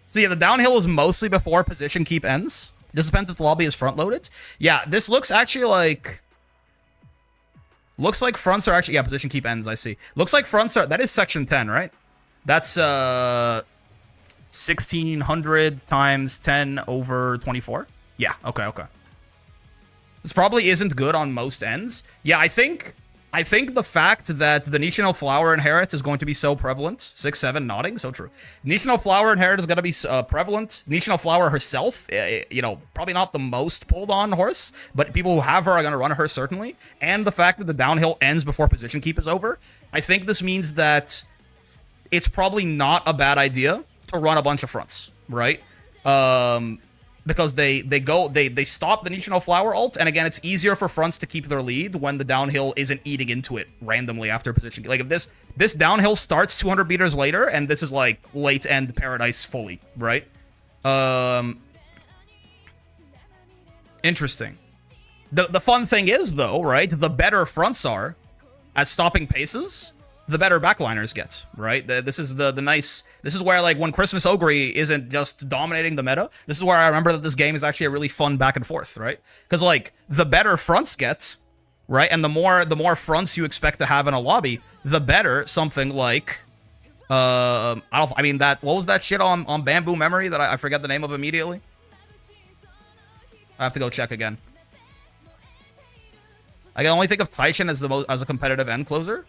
A: So yeah, the downhill is mostly before position keep ends. Just depends if the lobby is front loaded. Yeah, this looks actually like... Looks like fronts are actually... Yeah, position keep ends, I see. Looks like fronts are... That is section 10, right? That's 1600 times 10 over 24. Yeah, okay. This probably isn't good on most ends. Yeah, I think I think the fact that the Nishino Flower Inherit is going to be so prevalent, 6-7 nodding, so true. Nishino Flower Inherit is going to be prevalent. Nishino Flower herself, you know, probably not the most pulled on horse, but people who have her are going to run her certainly. And the fact that the downhill ends before position keep is over, I think this means that it's probably not a bad idea to run a bunch of fronts, right? Because they stop the Nishino Flower ult, and again, it's easier for fronts to keep their lead when the downhill isn't eating into it randomly after position. Like, if this downhill starts 200 meters later, and this is like late end Paradise fully, right? Interesting. The fun thing is, though, right, the better fronts are at stopping paces, the better backliners get, right? This is the nice... This is where, like, when Christmas Ogre isn't just dominating the meta, this is where I remember that this game is actually a really fun back and forth, right? Because, like, the better fronts get, right? And the more fronts you expect to have in a lobby, the better something like... what was that shit on Bamboo Memory that I forget the name of immediately? I have to go check again. I can only think of Taishin as a competitive end closer.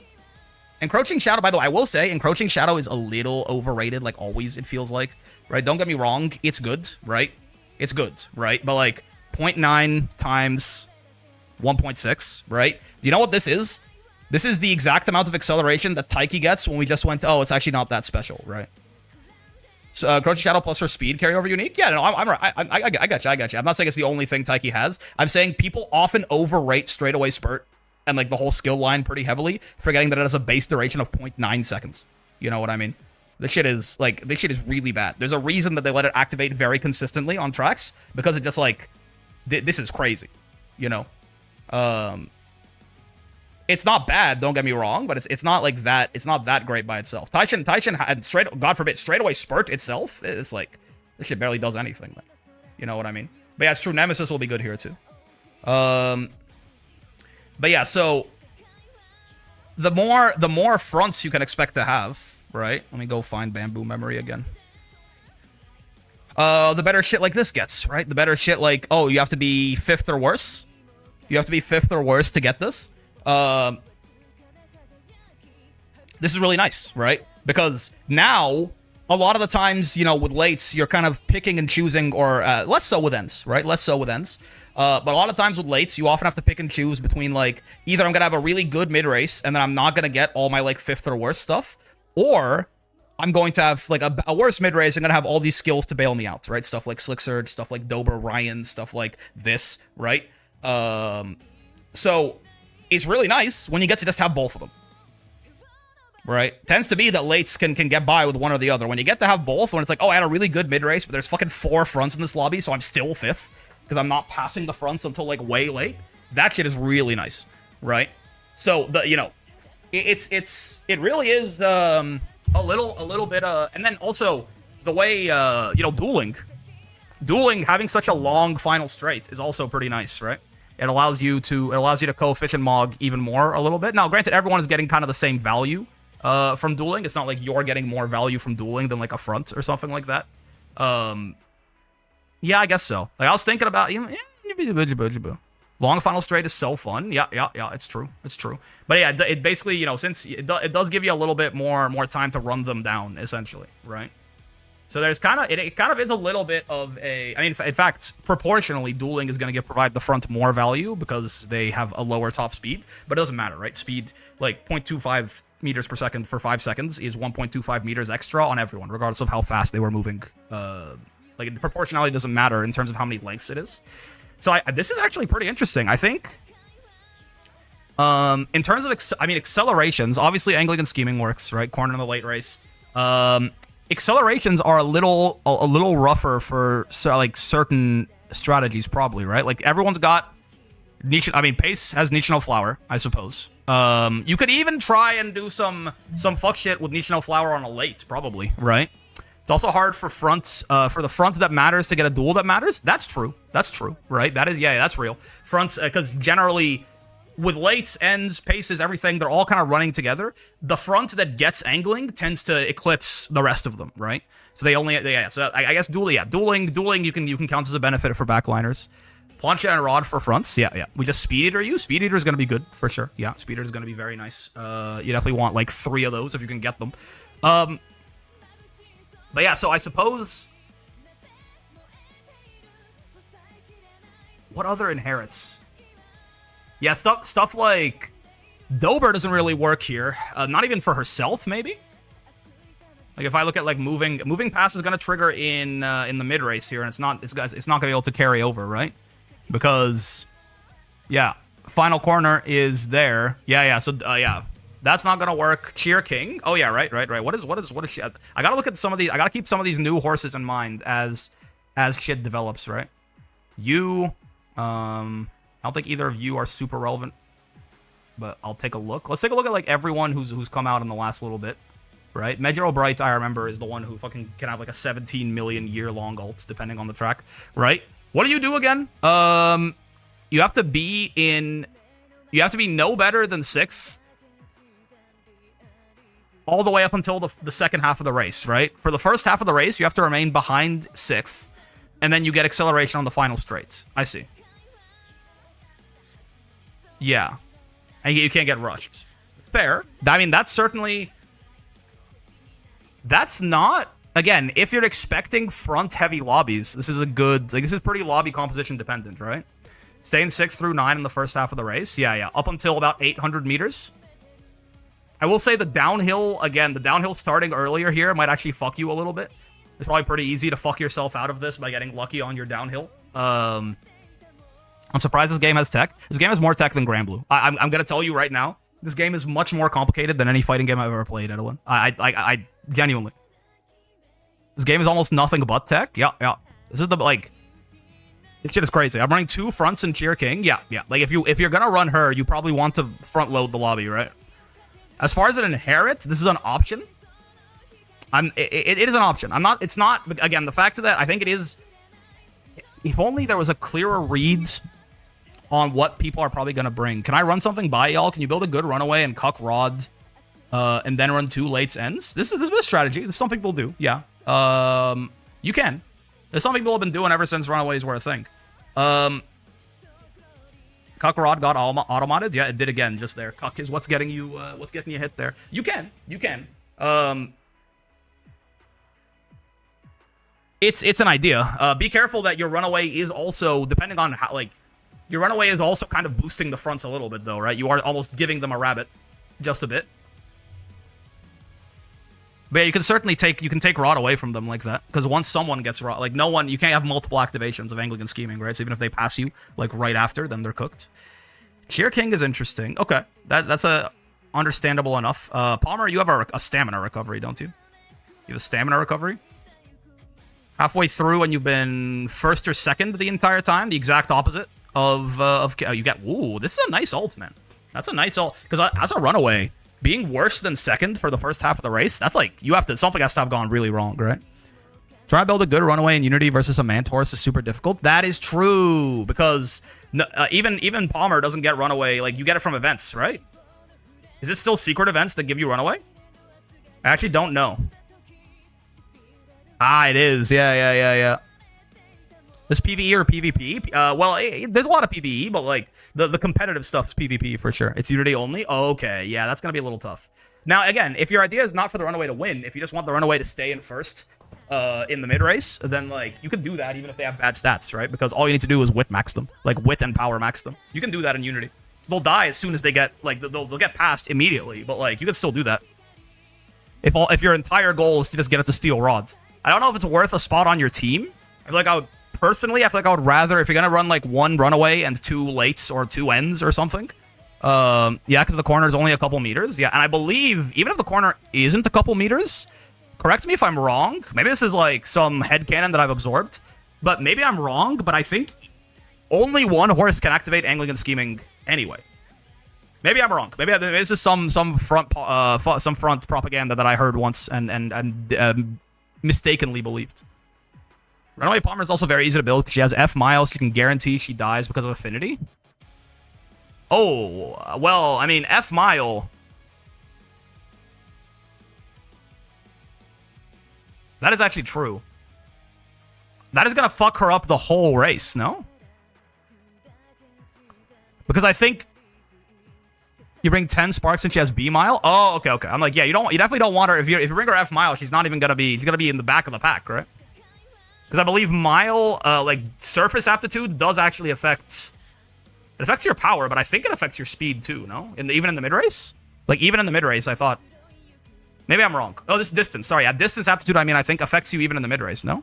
A: Encroaching Shadow, by the way, I will say, Encroaching Shadow is a little overrated, like always, it feels like, right? Don't get me wrong, it's good, right? It's good, right? But, like, 0.9 times 1.6, right? Do you know what this is? This is the exact amount of acceleration that Taiki gets when we just went, oh, it's actually not that special, right? So, Encroaching Shadow plus her speed carryover unique? Yeah, no, I got you. I'm not saying it's the only thing Taiki has. I'm saying people often overrate straightaway spurt and, like, the whole skill line pretty heavily, forgetting that it has a base duration of 0.9 seconds. You know what I mean? This shit is really bad. There's a reason that they let it activate very consistently on tracks, because it just, like, this is crazy, you know? It's not bad, don't get me wrong, but it's not like that, it's not that great by itself. Taishin had, God forbid, straightaway spurt itself, it's like, this shit barely does anything, man. You know what I mean? But yeah, it's true, Nemesis will be good here, too. But yeah, so the more fronts you can expect to have, right? Let me go find Bamboo Memory again. The better shit like this gets, right? The better shit like, oh, you have to be 5th or worse. You have to be 5th or worse to get this. This is really nice, right? Because now, a lot of the times, you know, with lates, you're kind of picking and choosing, or less so with ends, right? Less so with ends. But a lot of times with lates, you often have to pick and choose between, like, either I'm going to have a really good mid-race, and then I'm not going to get all my, like, 5th or worse stuff, or I'm going to have, like, a worse mid-race, I'm going to have all these skills to bail me out, right? Stuff like Slick Surge, stuff like Dober Ryan, stuff like this, right? So, it's really nice when you get to just have both of them. Right? Tends to be that lates can get by with one or the other. When you get to have both, when it's like, oh, I had a really good mid-race, but there's fucking 4 fronts in this lobby, so I'm still 5th, because I'm not passing the fronts until, like, way late. That shit is really nice, right? So, you know, it really is, a little bit, and then also, the way, you know, dueling, having such a long final straight is also pretty nice, right? It allows you to coefficient mog even more a little bit. Now, granted, everyone is getting kind of the same value from dueling. It's not like you're getting more value from dueling than, like, a front or something like that. Yeah, I guess so. Like, I was thinking about, you know, long final straight is so fun. Yeah, it's true. But yeah, it basically, you know, since it does give you a little bit more time to run them down, essentially, right? So there's kind of, it kind of is a little bit of a, I mean, in fact, proportionally, dueling is going to provide the front more value because they have a lower top speed, but it doesn't matter, right? Speed, like 0.25 meters per second for 5 seconds is 1.25 meters extra on everyone, regardless of how fast they were moving. Like, the proportionality doesn't matter in terms of how many lengths it is. So this is actually pretty interesting, I think. In terms of, accelerations, obviously angling and scheming works, right? Corner in the late race. Accelerations are a little rougher for, like, certain strategies, probably, right? Like, everyone's got Pace has Nishino Flower, I suppose. You could even try and do some fuck shit with Nishino Flower on a late, probably, right? It's also hard for fronts, for the front that matters to get a duel that matters. That's true, right? That is, yeah, that's real. Fronts, because generally, with lates, ends, paces, everything, they're all kind of running together. The front that gets angling tends to eclipse the rest of them, right? So they only, yeah. So I guess dueling you can count as a benefit for backliners. Plancha and Rod for fronts. Yeah, yeah. We just Speed Eater you. Speed Eater is going to be good for sure. Yeah, Speed Eater is going to be very nice. You definitely want like 3 of those if you can get them. But yeah, so I suppose... What other inherits? Yeah, stuff like... Dober doesn't really work here. Not even for herself, maybe? Like if I look at like moving pass is gonna trigger in the mid race here, and it's not gonna be able to carry over, right? Because yeah, final corner is there. Yeah. So yeah, that's not gonna work. Cheer King. Oh yeah, right. What is shit? I gotta look at some of these. I gotta keep some of these new horses in mind as shit develops, right? I don't think either of you are super relevant, but I'll take a look. Let's take a look at like everyone who's come out in the last little bit. Right? Medjaro Bright, I remember, is the one who fucking can have like a 17 million year long ult, depending on the track. Right? What do you do again? You have to be no better than 6th all the way up until the second half of the race, right? For the first half of the race, you have to remain behind 6th, and then you get acceleration on the final straight. I see. Yeah. And you can't get rushed. Fair. I mean, that's certainly... That's not... Again, if you're expecting front-heavy lobbies, this is a good... Like, this is pretty lobby composition dependent, right? Staying 6 through 9 in the first half of the race. Yeah. Up until about 800 meters. I will say the downhill, again, the downhill starting earlier here might actually fuck you a little bit. It's probably pretty easy to fuck yourself out of this by getting lucky on your downhill. I'm surprised this game has tech. This game has more tech than Granblue. I'm going to tell you right now, this game is much more complicated than any fighting game I've ever played, Edwin. I genuinely. This game is almost nothing but tech. Yeah. This is the, like... This shit is crazy. I'm running 2 fronts in Cheer King. Yeah. Like, if you're gonna run her, you probably want to front load the lobby, right? As far as an inherit, this is an option. It is an option. It's not, again, the fact that I think it is... If only there was a clearer read on what people are probably going to bring. Can I run something by y'all? Can you build a good runaway and cuck Rod and then run 2 lates ends? This is a strategy. This is something people do. Yeah. You can. There's something people have been doing ever since runaways were a thing. Cuck Rod got automated. Yeah, it did again just there. Cuck is what's getting you hit there. You can. It's an idea. Be careful that your runaway is also, depending on how, like, your runaway is also kind of boosting the fronts a little bit, though, right? You are almost giving them a rabbit, just a bit. But yeah, you can certainly take Rod away from them like that, because once someone gets Rod, like you can't have multiple activations of Anglican Scheming, right? So even if they pass you, like right after, then they're cooked. Cheer King is interesting. Okay, that's understandable enough. Palmer, you have a stamina recovery, don't you? You have a stamina recovery? Halfway through and you've been 1st or 2nd the entire time, the exact opposite of you get. Ooh, this is a nice ult, man. That's a nice ult, because as a runaway, being worse than 2nd for the first half of the race, that's like, something has to have gone really wrong, right? Try to build a good runaway in Unity versus a Mantaurus is super difficult. That is true, because even Palmer doesn't get runaway. Like, you get it from events, right? Is it still secret events that give you runaway? I actually don't know. Ah, it is. Yeah. This PvE or PvP? Well, there's a lot of PvE, but like the competitive stuff is PvP for sure. It's Unity only? Okay, yeah, that's gonna be a little tough. Now, again, if your idea is not for the runaway to win, if you just want the runaway to stay in 1st in the mid race, then like you can do that even if they have bad stats, right? Because all you need to do is wit max them, like wit and power max them. You can do that in Unity. They'll die as soon as they get like they'll get passed immediately, but like you can still do that. If your entire goal is to just get it to steal Rods. I don't know if it's worth a spot on your team. I feel like I would rather, if you're gonna run like 1 runaway and 2 lates or 2 ends or something. Yeah, because the corner is only a couple meters. Yeah, and I believe even if the corner isn't a couple meters, correct me if I'm wrong. Maybe this is like some headcanon that I've absorbed, but maybe I'm wrong. But I think only 1 horse can activate Anglican Scheming anyway. Maybe I'm wrong. Maybe this is some front propaganda that I heard once and mistakenly believed. Runaway Palmer is also very easy to build because she has F miles. You can guarantee she dies because of affinity. Oh, well, I mean, F mile. That is actually true. That is going to fuck her up the whole race, no? Because I think you bring 10 sparks and she has B mile. Oh, okay, okay. I'm like, yeah, you definitely don't want her. If you bring her F mile, she's not even gonna be. She's gonna be in the back of the pack, right? Because I believe mile, like surface aptitude, does actually affect. It affects your power, but I think it affects your speed too. No, even in the mid race, like even in the mid race, I thought. Maybe I'm wrong. Oh, this distance. Sorry, at distance aptitude, I mean I think affects you even in the mid race. No.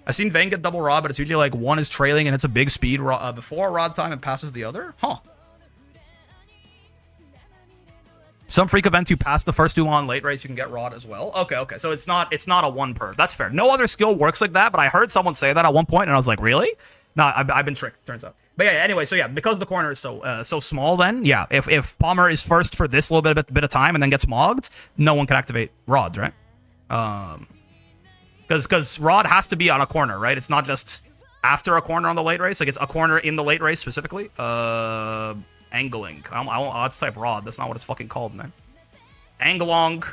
A: I've seen Vayne get double rod, but it's usually like one is trailing and it's a big speed before rod time and passes the other. Huh. Some freak event you pass the first two on late race, you can get rod as well. Okay, okay. So it's not a one per. That's fair. No other skill works like that, but I heard someone say that at one point and I was like, really? No, I've been tricked, turns out. But yeah, anyway, so yeah, because the corner is so small then, yeah, if Palmer is first for this little bit of time and then gets mogged, no one can activate rods, right? Because rod has to be on a corner, right? It's not just after a corner on the late race. Like, it's a corner in the late race specifically. Angling. I'll just type rod. That's not what it's fucking called, man. Anglong.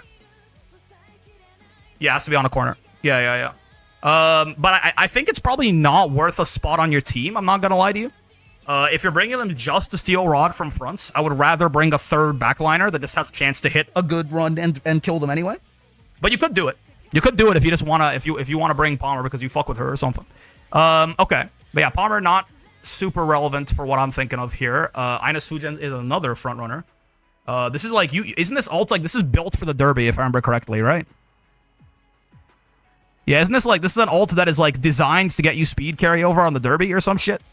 A: Yeah, it has to be on a corner. Yeah. But I think it's probably not worth a spot on your team. I'm not going to lie to you. If you're bringing them just to steal rod from fronts, I would rather bring a third backliner that just has a chance to hit a good run and kill them anyway. But you could do it. You could do it if you just wanna if you wanna bring Palmer because you fuck with her or something. Okay. But yeah, Palmer not super relevant for what I'm thinking of here. Ines Fujian is another front runner. This is like isn't this ult like this is built for the Derby if I remember correctly, right? Yeah, isn't this like this is an ult that is like designed to get you speed carryover on the Derby or some shit?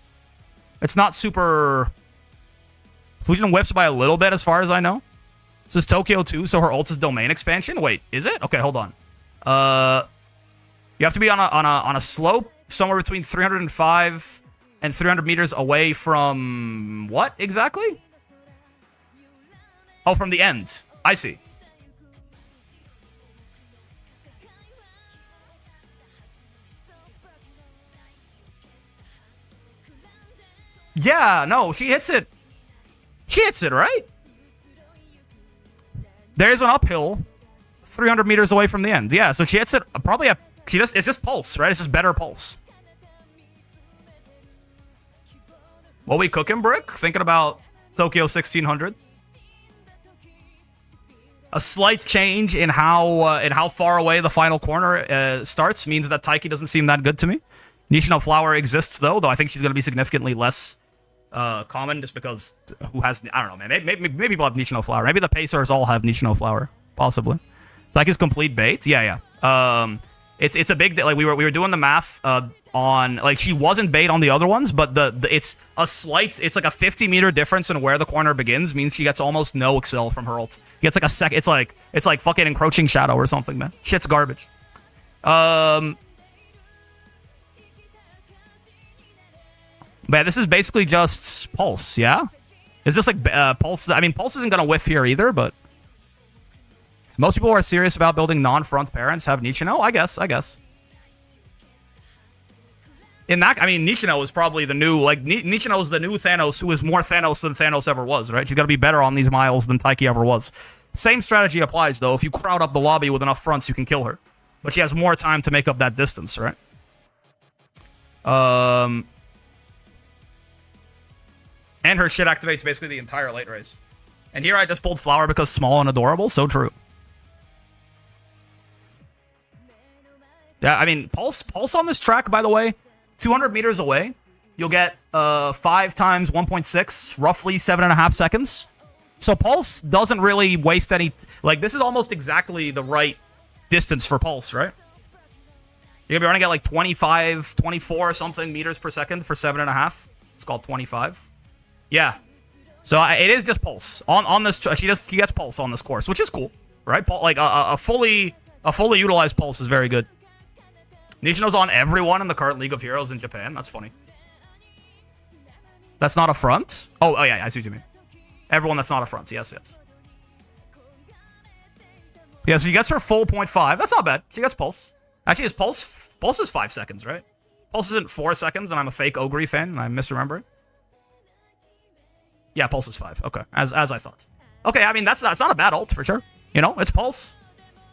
A: It's not super. Fujian whiffs by a little bit as far as I know. This is Tokyo 2, so her ult is domain expansion. Wait, is it? Okay, hold on. You have to be on a slope somewhere between 305 and 300 meters away from what exactly? Oh, from the end. I see. Yeah, no, she hits it. She hits it, right? There's an uphill 300 meters away from the end. Yeah, so she hits it probably it's just pulse, right? It's just better pulse. What we cooking, Brick? Thinking about Tokyo 1600. A slight change in how far away the final corner starts means that Taiki doesn't seem that good to me. Nishino Flower exists though I think she's going to be significantly less common just because who has I don't know, man. Maybe people have Nishino Flower. Maybe the Pacers all have Nishino Flower, possibly. Taiki's complete bait. Yeah. It's a big like we were doing the math on like she wasn't bait on the other ones, but it's like a 50 meter difference in where the corner begins means she gets almost no excel from her ult. She gets like a sec. It's like fucking encroaching shadow or something, man. Shit's garbage. But this is basically just pulse, yeah. Is this like pulse? I mean, pulse isn't gonna whiff here either, but. Most people who are serious about building non-front parents have Nishino, I guess. In that, I mean, Nishino is probably the new, like, Nishino is the new Thanos who is more Thanos than Thanos ever was, right? She's got to be better on these miles than Taiki ever was. Same strategy applies, though. If you crowd up the lobby with enough fronts, you can kill her. But she has more time to make up that distance, right? And her shit activates basically the entire late race. And here I just pulled Flower because small and adorable, so true. Yeah, I mean, Pulse on this track, by the way, 200 meters away, you'll get 5 times 1.6, roughly 7.5 seconds. So Pulse doesn't really waste any... Like, this is almost exactly the right distance for Pulse, right? You're going to get like 25, 24 or something meters per second for 7.5. It's called 25. Yeah. So it is just Pulse. On this... She gets Pulse on this course, which is cool, right? Like, a fully utilized Pulse is very good. Nishino's on everyone in the current League of Heroes in Japan. That's funny. That's not a front? Oh yeah, I see what you mean. Everyone that's not a front. Yes. Yeah, so she gets her full 0.5. That's not bad. She gets Pulse. Actually, is Pulse is 5 seconds, right? Pulse isn't 4 seconds, and I'm a fake Ogre fan, and I'm misremembering. Yeah, Pulse is 5. Okay, as I thought. Okay, I mean, that's not a bad ult, for sure. You know, it's Pulse.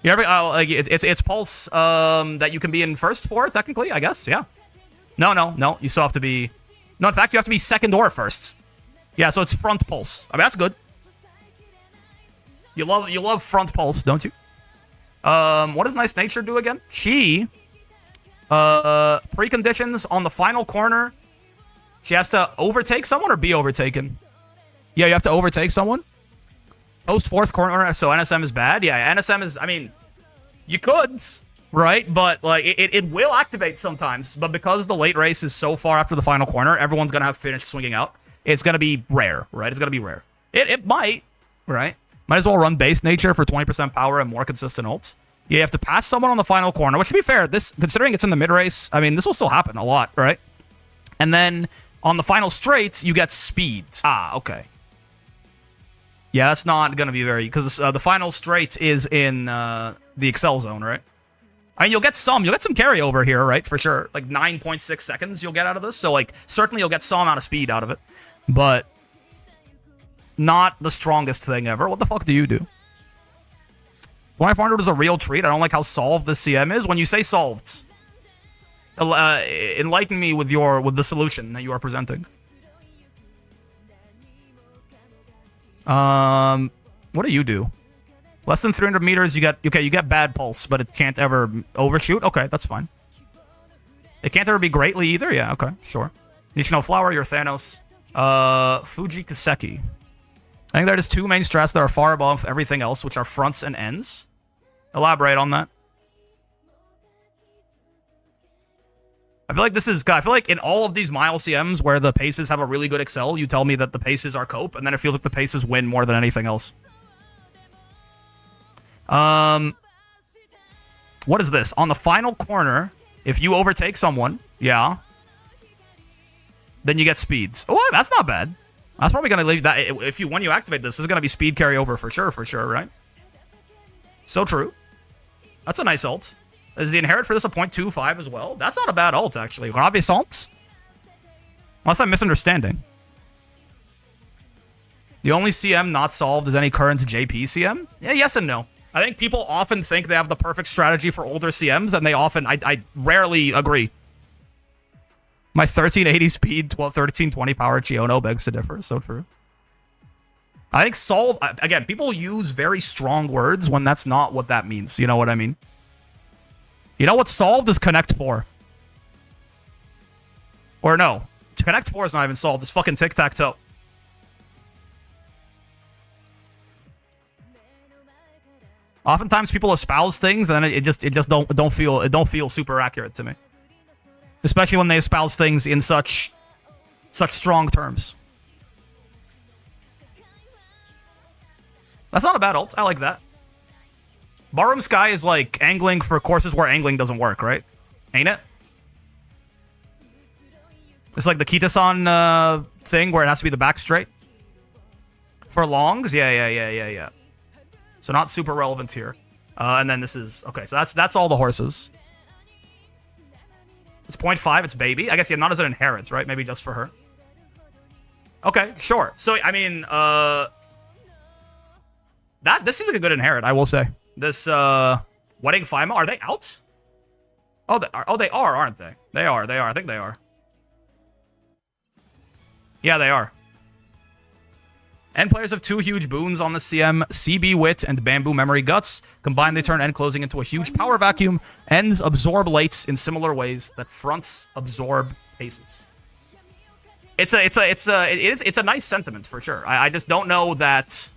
A: You never, like it's Pulse that you can be in first for, technically, I guess, yeah. No, you still have to be... No, in fact, you have to be second or first. Yeah, so it's front pulse. I mean, that's good. You love front pulse, don't you? What does Nice Nature do again? She, preconditions on the final corner. She has to overtake someone or be overtaken? Yeah, you have to overtake someone. Post fourth corner, so NSM is bad. Yeah, NSM is, I mean, you could, right? But, like, it will activate sometimes. But because the late race is so far after the final corner, everyone's going to have finished swinging out. It's going to be rare, right? It's going to be rare. It might, right? Might as well run base nature for 20% power and more consistent ults. You have to pass someone on the final corner, which, to be fair, this, considering it's in the mid-race, I mean, this will still happen a lot, right? And then on the final straight, you get speed. Ah, okay. Yeah, that's not going to be very... Because the final straight is in the Excel zone, right? I mean, you'll get some carryover here, right? For sure. Like 9.6 seconds you'll get out of this. So, like, certainly you'll get some amount of speed out of it. But not the strongest thing ever. What the fuck do you do? 2400 is a real treat. I don't like how solved this CM is. When you say solved, enlighten me with the solution that you are presenting. What do you do? Less than 300 meters, you get bad pulse, but it can't ever overshoot. Okay, that's fine. It can't ever be greatly either. Yeah, okay, sure. Nishino Flower, you're Thanos. Fuji Kaseki. I think there are just two main strats that are far above everything else, which are fronts and ends. Elaborate on that. I feel like in all of these mile CMs where the paces have a really good excel, you tell me that the paces are cope, and then it feels like the paces win more than anything else. What is this? On the final corner, if you overtake someone, yeah, then you get speeds. Oh, that's not bad. That's probably gonna leave that. When you activate this is gonna be speed carryover for sure, right? So true. That's a nice ult. Is the inherit for this a 0.25 as well? That's not a bad ult, actually. Obvious ult? Unless I'm misunderstanding. The only CM not solved is any current JP CM? Yeah, yes and no. I think people often think they have the perfect strategy for older CMs, and I rarely agree. My 1380 speed, 1320 power Chiono begs to differ. So true. I think solve... Again, people use very strong words when that's not what that means. You know what I mean? You know what solved is Connect 4. Or no. Connect 4 is not even solved. It's fucking tic-tac-toe. Oftentimes people espouse things and it just don't feel super accurate to me. Especially when they espouse things in such strong terms. That's not a bad ult. I like that. Barroom Sky is like angling for courses where angling doesn't work, right? Ain't it? It's like the Kitasan thing where it has to be the back straight. For longs? Yeah. So not super relevant here. And then this is... Okay, so that's all the horses. It's 0.5, it's baby. I guess, yeah, not as an inherit, right? Maybe just for her. Okay, sure. So, I mean, this seems like a good inherit, I will say. This, Wedding Fima, are they out? Oh, they are, aren't they? They are. I think they are. Yeah, they are. End players have two huge boons on the CM, CB Wit and Bamboo Memory Guts. Combined, they turn end closing into a huge power vacuum. Ends absorb lates in similar ways that fronts absorb paces. It's a nice sentiment for sure. I just don't know that...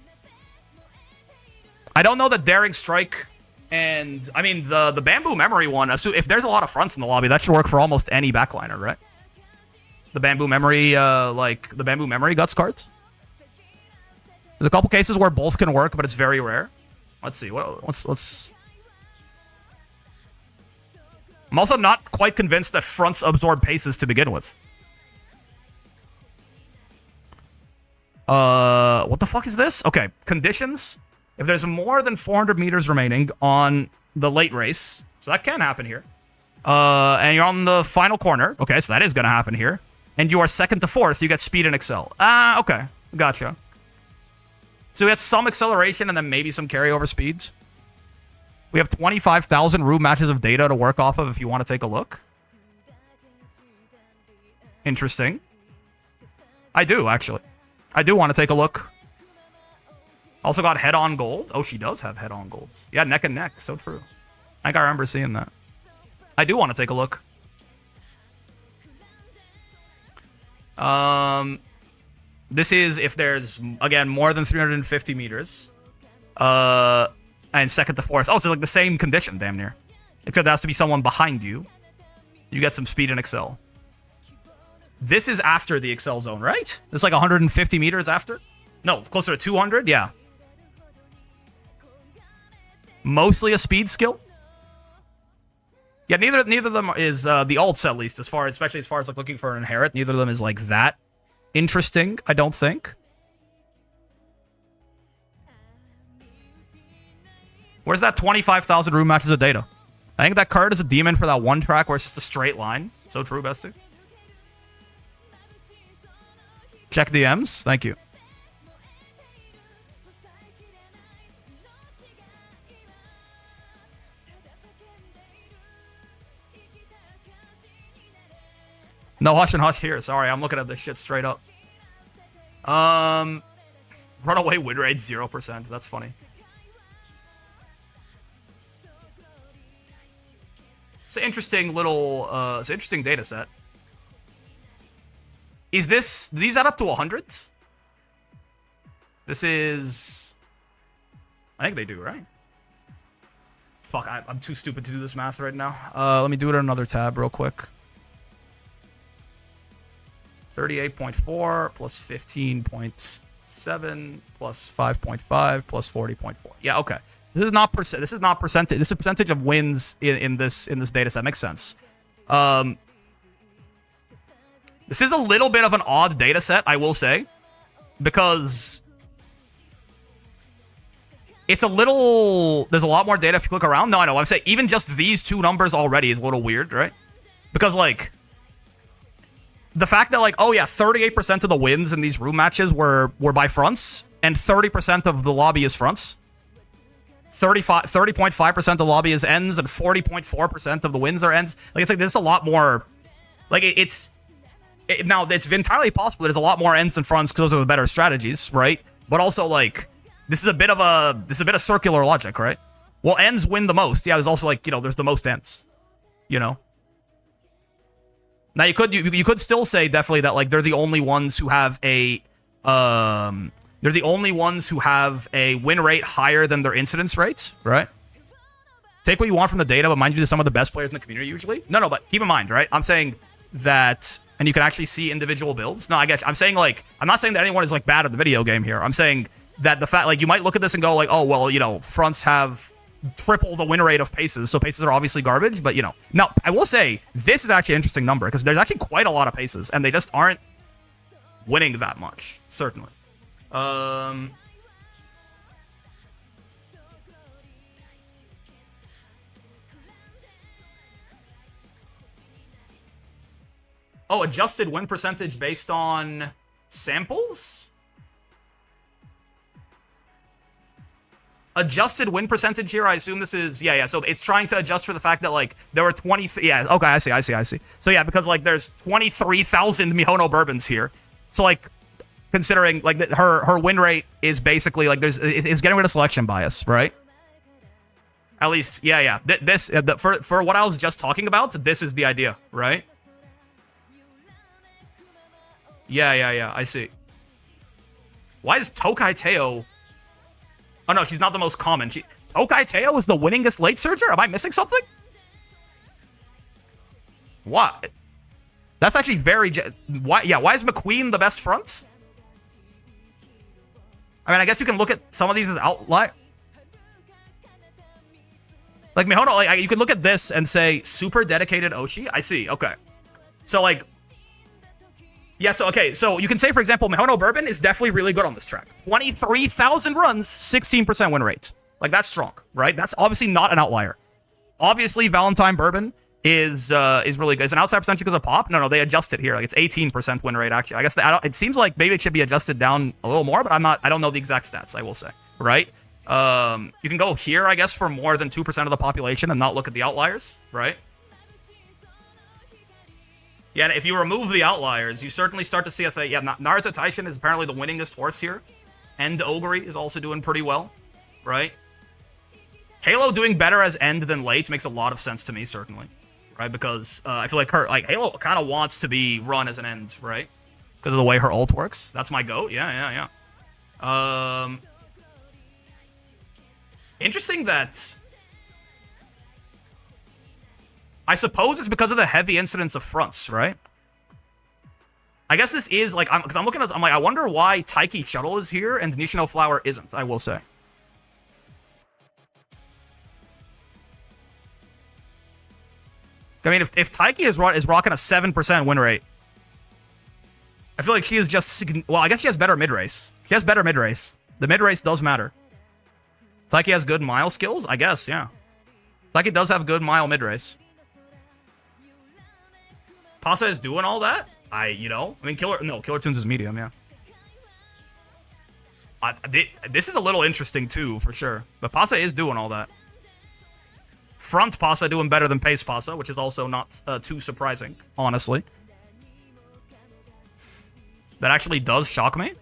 A: I don't know that Daring Strike and... I mean, the Bamboo Memory one, if there's a lot of fronts in the lobby, that should work for almost any backliner, right? The Bamboo Memory, the Bamboo Memory Guts cards. There's a couple cases where both can work, but it's very rare. Let's see. Let's... I'm also not quite convinced that fronts absorb paces to begin with. What the fuck is this? Okay, conditions. If there's more than 400 meters remaining on the late race, so that can happen here, and you're on the final corner, okay, so that is going to happen here, and you are second to fourth, you get speed and excel. Okay, gotcha. So we had some acceleration and then maybe some carryover speeds. We have 25,000 room matches of data to work off of if you want to take a look. Interesting. I do, actually. I do want to take a look. Also got head-on gold. Oh, she does have head-on gold. Yeah, neck and neck. So true. I think I remember seeing that. I do want to take a look. This is if there's, again, more than 350 meters. And second to fourth. Oh, so like the same condition, damn near. Except there has to be someone behind you. You get some speed and excel. This is after the excel zone, right? It's like 150 meters after? No, closer to 200? Yeah. Mostly a speed skill. Yeah, neither of them is the alts, at least, especially as far as like looking for an inherit. Neither of them is like that interesting, I don't think. Where's that 25,000 room matches of data? I think that card is a demon for that one track where it's just a straight line. So true, Bestie. Check DMs. Thank you. No hush and hush here. Sorry, I'm looking at this shit straight up. Runaway win rate 0%. That's funny. It's an interesting little, it's an interesting data set. Is this, do these add up to 100? This is, I think they do, right? Fuck, I'm too stupid to do this math right now. Let me do it on another tab real quick. 38.4 plus 15.7 plus 5.5 plus 40.4. Yeah, okay. This is not percentage. This is not percentage. This is percentage of wins in this data set. Makes sense. This is a little bit of an odd data set, I will say, because it's a little. There's a lot more data if you click around. No, I know. I'm saying even just these two numbers already is a little weird, right? Because like the fact that like, oh yeah, 38% of the wins in these room matches were by fronts, and 30% of the lobby is fronts. 30.5% of the lobby is ends, and 40.4% of the wins are ends. Like, it's like there's a lot more. Like, now it's entirely possible there's a lot more ends than fronts because those are the better strategies, right? But also like this is a bit of circular logic, right? Well, ends win the most. Yeah, there's also like, you know, there's the most ends. You know. Now you could still say definitely that like they're the only ones who have a they're the only ones who have a win rate higher than their incidence rate, right? Take what you want from the data, but mind you, they're some of the best players in the community usually. No, but keep in mind, right? I'm saying that, and you can actually see individual builds. No, I get you. I'm saying like, I'm not saying that anyone is like bad at the video game here. I'm saying that the fact, like, you might look at this and go like, oh, well, you know, fronts have triple the win rate of paces, so paces are obviously garbage, but you know. Now, I will say, this is actually an interesting number, because there's actually quite a lot of paces, and they just aren't winning that much, certainly. Oh, adjusted win percentage based on samples? Adjusted win percentage here, I assume this is, yeah, so it's trying to adjust for the fact that, like, there were 20, yeah, okay, I see. So, yeah, because, like, there's 23,000 Mihono Bourbons here. So, like, considering, like, her win rate is basically, like, it's getting rid of selection bias, right? At least, yeah. For what I was just talking about, this is the idea, right? Yeah, I see. Why is Tokai Teo... Oh, no, she's not the most common. Tokai Teo is the winningest late surger? Am I missing something? What? That's actually very... Why is McQueen the best front? I mean, I guess you can look at some of these as outlier. Like, Mihono, like, you can look at this and say, super dedicated Oshi? I see, okay. So, like... Yeah, so you can say, for example, Mihono Bourbon is definitely really good on this track. 23,000 runs, 16% win rate. Like, that's strong, right? That's obviously not an outlier. Obviously, Valentine Bourbon is really good. Is an outside percentage because of pop? No, they adjust it here. Like, it's 18% win rate, actually. I guess it seems like maybe it should be adjusted down a little more, but I don't know the exact stats, I will say, right? You can go here, I guess, for more than 2% of the population and not look at the outliers, right? Yeah, if you remove the outliers, you certainly start to see us say, yeah, Naruto Taishin is apparently the winningest horse here. End Ogre is also doing pretty well, right? Halo doing better as end than late makes a lot of sense to me, certainly, right? Because I feel like Halo kind of wants to be run as an end, right? Because of the way her ult works. That's my goat. Yeah. Interesting that... I suppose it's because of the heavy incidence of fronts, right? I guess this is, like, because I'm looking at... I'm like, I wonder why Taiki Shuttle is here and Nishino Flower isn't, I will say. I mean, if Taiki is rocking a 7% win rate, I feel like she is just... Well, I guess she has better mid-race. She has better mid-race. The mid-race does matter. Taiki has good mile skills? I guess, yeah. Taiki does have good mile mid-race. Pasa is doing all that? I mean, Killer Tunes is medium, yeah. This is a little interesting, too, for sure. But Pasa is doing all that. Front Pasa doing better than pace Pasa, which is also not too surprising, honestly. That actually does shock me.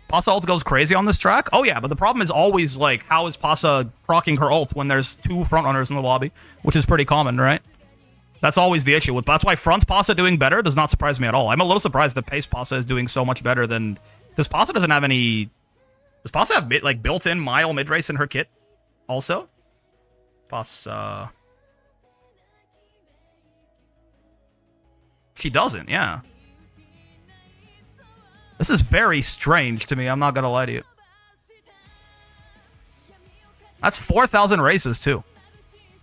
A: Pasa ult goes crazy on this track? Oh yeah, but the problem is always, like, how is Pasa proccing her ult when there's two frontrunners in the lobby? Which is pretty common, right? That's always the issue. That's why front Pasa doing better does not surprise me at all. I'm a little surprised that pace Pasa is doing so much better than... Because Pasa doesn't have any... Does Pasa have, like, built-in mile mid-race in her kit also? Pasa... She doesn't, yeah. This is very strange to me, I'm not gonna lie to you. That's 4,000 races, too.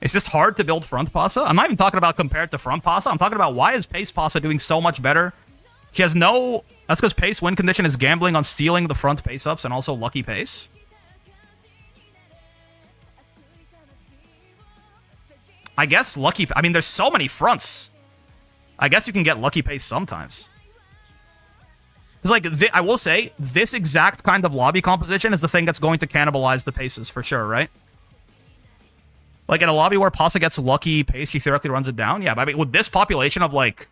A: It's just hard to build front Pasa. I'm not even talking about compared to front Pasa. I'm talking about why is pace Pasa doing so much better? She has no... That's because pace win condition is gambling on stealing the front pace ups and also lucky pace. I guess lucky... I mean, there's so many fronts. I guess you can get lucky pace sometimes. It's like, I will say, this exact kind of lobby composition is the thing that's going to cannibalize the paces for sure, right? Like, in a lobby where Pasa gets lucky pace, she theoretically runs it down. Yeah, but I mean, with this population of, like,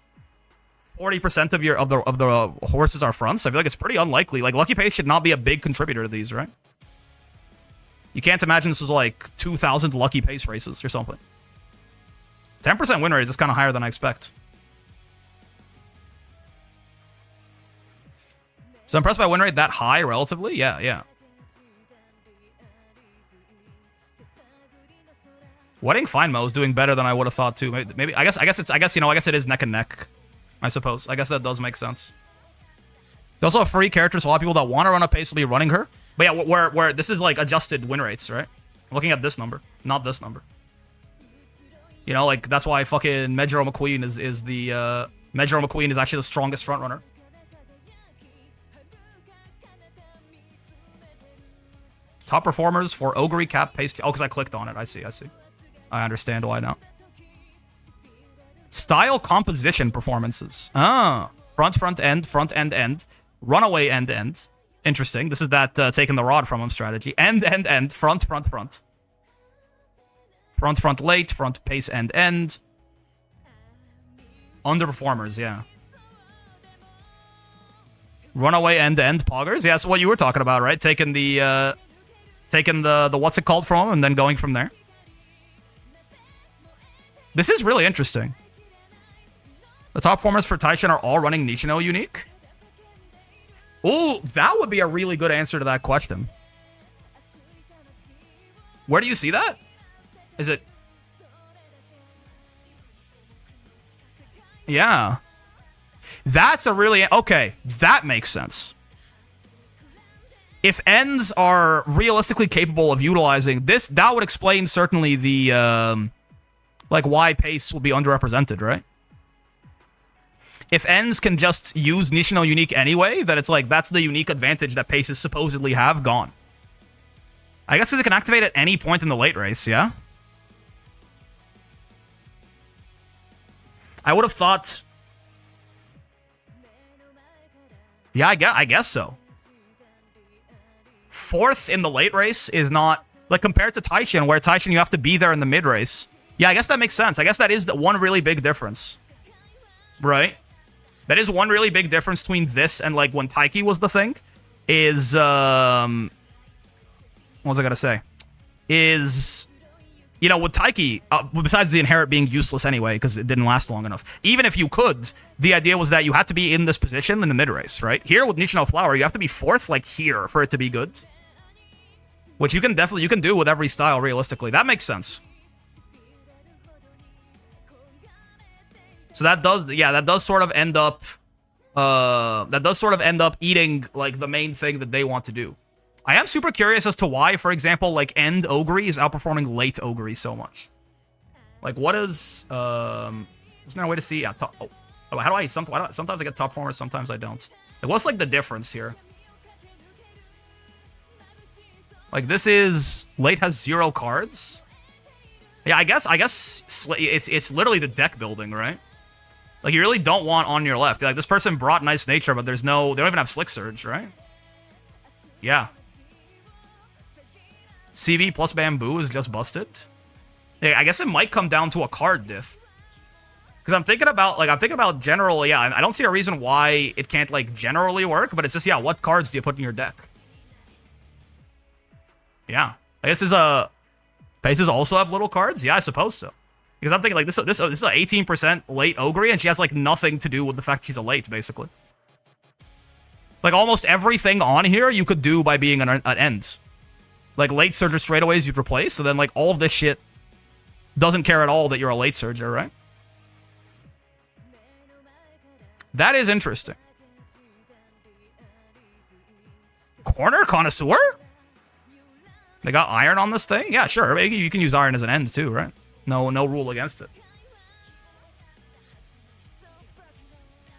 A: 40% of the horses are fronts, I feel like it's pretty unlikely. Like, lucky pace should not be a big contributor to these, right? You can't imagine this was, like, 2,000 lucky pace races or something. 10% win rate is kind of higher than I expect. So impressed by win rate that high relatively? Yeah. Wedding Fine Mo is doing better than I would have thought too. Maybe I guess it is neck and neck. I suppose. I guess that does make sense. There's also a free character, so a lot of people that want to run a pace will be running her. But yeah, where this is like adjusted win rates, right? I'm looking at this number, not this number. You know, like that's why fucking Medjaro McQueen is the Medjaro McQueen is actually the strongest front runner. Top performers for Ogre, Cap, Pace... Oh, because I clicked on it. I see. I understand why now. Style composition performances. Ah. Front, end. Runaway, end. Interesting. This is that taking the rod from him strategy. End. Front. Front, late. Front, pace, end. Underperformers, yeah. Runaway, end, poggers. Yeah, that's what you were talking about, right? Taking the what's it called from him and then going from there. This is really interesting. The top performers for Taishin are all running Nishino unique. Ooh, that would be a really good answer to that question. Where do you see that? Is it... Yeah. That's a really... Okay, that makes sense. If ends are realistically capable of utilizing this, that would explain certainly the, like, why pace will be underrepresented, right? If ends can just use Nishino unique anyway, then it's like, that's the unique advantage that paces supposedly have gone. I guess because it can activate at any point in the late race, yeah? I would have thought... Yeah, I guess so. Fourth in the late race is not... Like, compared to Taishin, where Taishin you have to be there in the mid race. Yeah, I guess that makes sense. I guess that is the one really big difference. right? That is one really big difference between this and like when Taiki was the thing. Is what was I gonna say? Is, you know, with Taiki, besides the inherit being useless anyway because it didn't last long enough. Even if you could, the idea was that you had to be in this position in the mid race, right? Here with Nishino Flower, you have to be fourth, like here, for it to be good. Which you can do with every style realistically. That makes sense. So that does sort of end up eating like the main thing that they want to do. I am super curious as to why, for example, like End Ogre is outperforming late Ogre so much. Like, what is isn't there a way to see? Yeah, top, how do I sometimes I get top formers, sometimes I don't. Like, what's like the difference here? Like, this is late has 0 cards. Yeah, I guess it's literally the deck building, right? Like, you really don't want on your left. Like, this person brought Nice Nature, but they don't even have Slick Surge, right? Yeah. CV plus Bamboo is just busted. Yeah, I guess it might come down to a card diff. Because I'm thinking about general, yeah, I don't see a reason why it can't, like, generally work, but it's just, yeah, what cards do you put in your deck? Yeah. I guess Paces also have little cards? Yeah, I suppose so. Because I'm thinking, like, this is an 18% late Ogre, and she has, like, nothing to do with the fact she's a late, basically. Like, almost everything on here you could do by being an end. Like, late Surger straightaways you'd replace, so then, like, all of this shit doesn't care at all that you're a late Surger, right? That is interesting. Corner Connoisseur? They got Iron on this thing? Yeah, sure. Maybe you can use Iron as an end, too, right? No rule against it.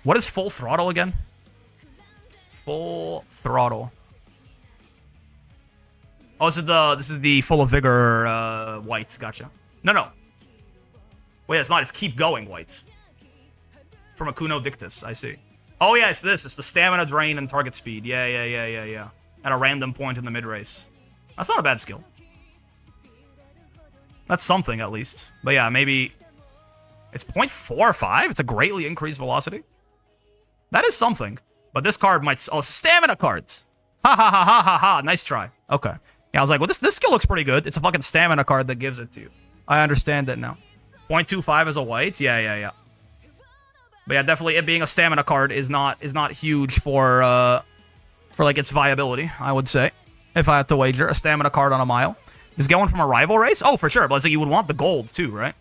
A: What is Full Throttle again? Full Throttle. Oh, this is the Full of Vigor white. Gotcha. No. Wait, it's not. It's Keep Going white. From Akuno Dictus, I see. Oh, yeah, it's this. It's the Stamina Drain and Target Speed. Yeah. At a random point in the mid-race. That's not a bad skill. That's something, at least. But yeah, maybe... It's 0.45? It's a greatly increased velocity? That is something. But this card might... Oh, stamina cards! Ha. Nice try. Okay. Yeah, I was like, well, this skill looks pretty good. It's a fucking stamina card that gives it to you. I understand it now. 0.25 as a white? Yeah. But yeah, definitely it being a stamina card is not huge for like its viability, I would say. If I had to wager a stamina card on a mile. Is going from a rival race? Oh, for sure. But it's like you would want the gold too, right?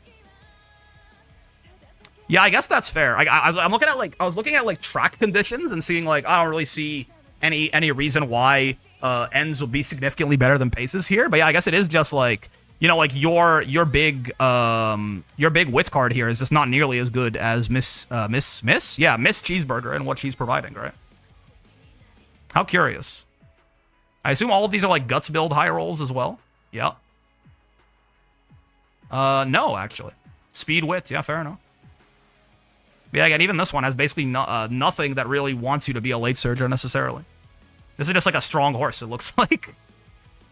A: Yeah, I guess that's fair. I'm looking at I was looking at track conditions and seeing like I don't really see any reason why ends would be significantly better than paces here. But yeah, I guess it is just like, you know, like your big wit card here is just not nearly as good as Miss Cheeseburger and what she's providing, right? How curious. I assume all of these are like guts build high rolls as well. Yeah. No, actually. Speed wit, yeah, fair enough. But yeah, again, even this one has basically nothing that really wants you to be a late surger necessarily. This is just like a strong horse, it looks like.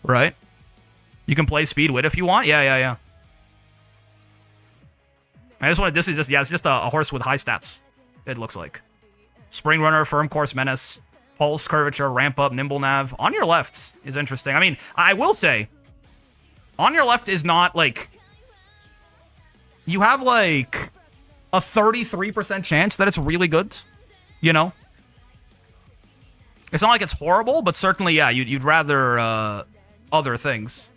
A: Right? You can play speed wit if you want. Yeah. This is just a horse with high stats, it looks like. Spring Runner, Firm Course Menace, Pulse, Curvature, Ramp Up, Nimble Nav. On your left is interesting. I mean, I will say, on your left is not like... You have like a 33% chance that it's really good, you know? It's not like it's horrible, but certainly, yeah, you'd rather other things.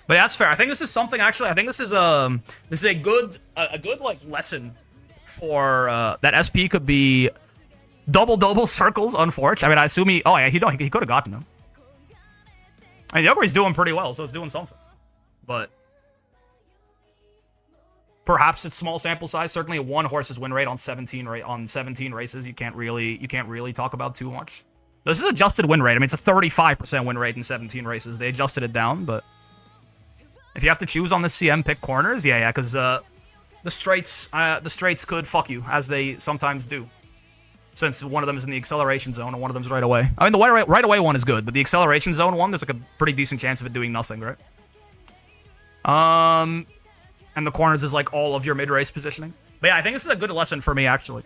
A: But yeah, that's fair. I think this is something, actually, I think this is a good like lesson for that SP could be double circles, unfortunately. I mean, I assume he could have gotten them. I mean, the Ogre's doing pretty well, so it's doing something. But perhaps it's small sample size. Certainly, one horse's win rate on 17 races, you can't really talk about too much. This is adjusted win rate. I mean, it's a 35% win rate in 17 races. They adjusted it down, but if you have to choose on the CM, pick corners. Yeah, because the straights could fuck you, as they sometimes do. Since one of them is in the acceleration zone and one of them is right away. I mean, the right away one is good, but the acceleration zone one, there's like a pretty decent chance of it doing nothing, right? and the corners is like all of your mid-race positioning. But yeah, I think this is a good lesson for me, actually.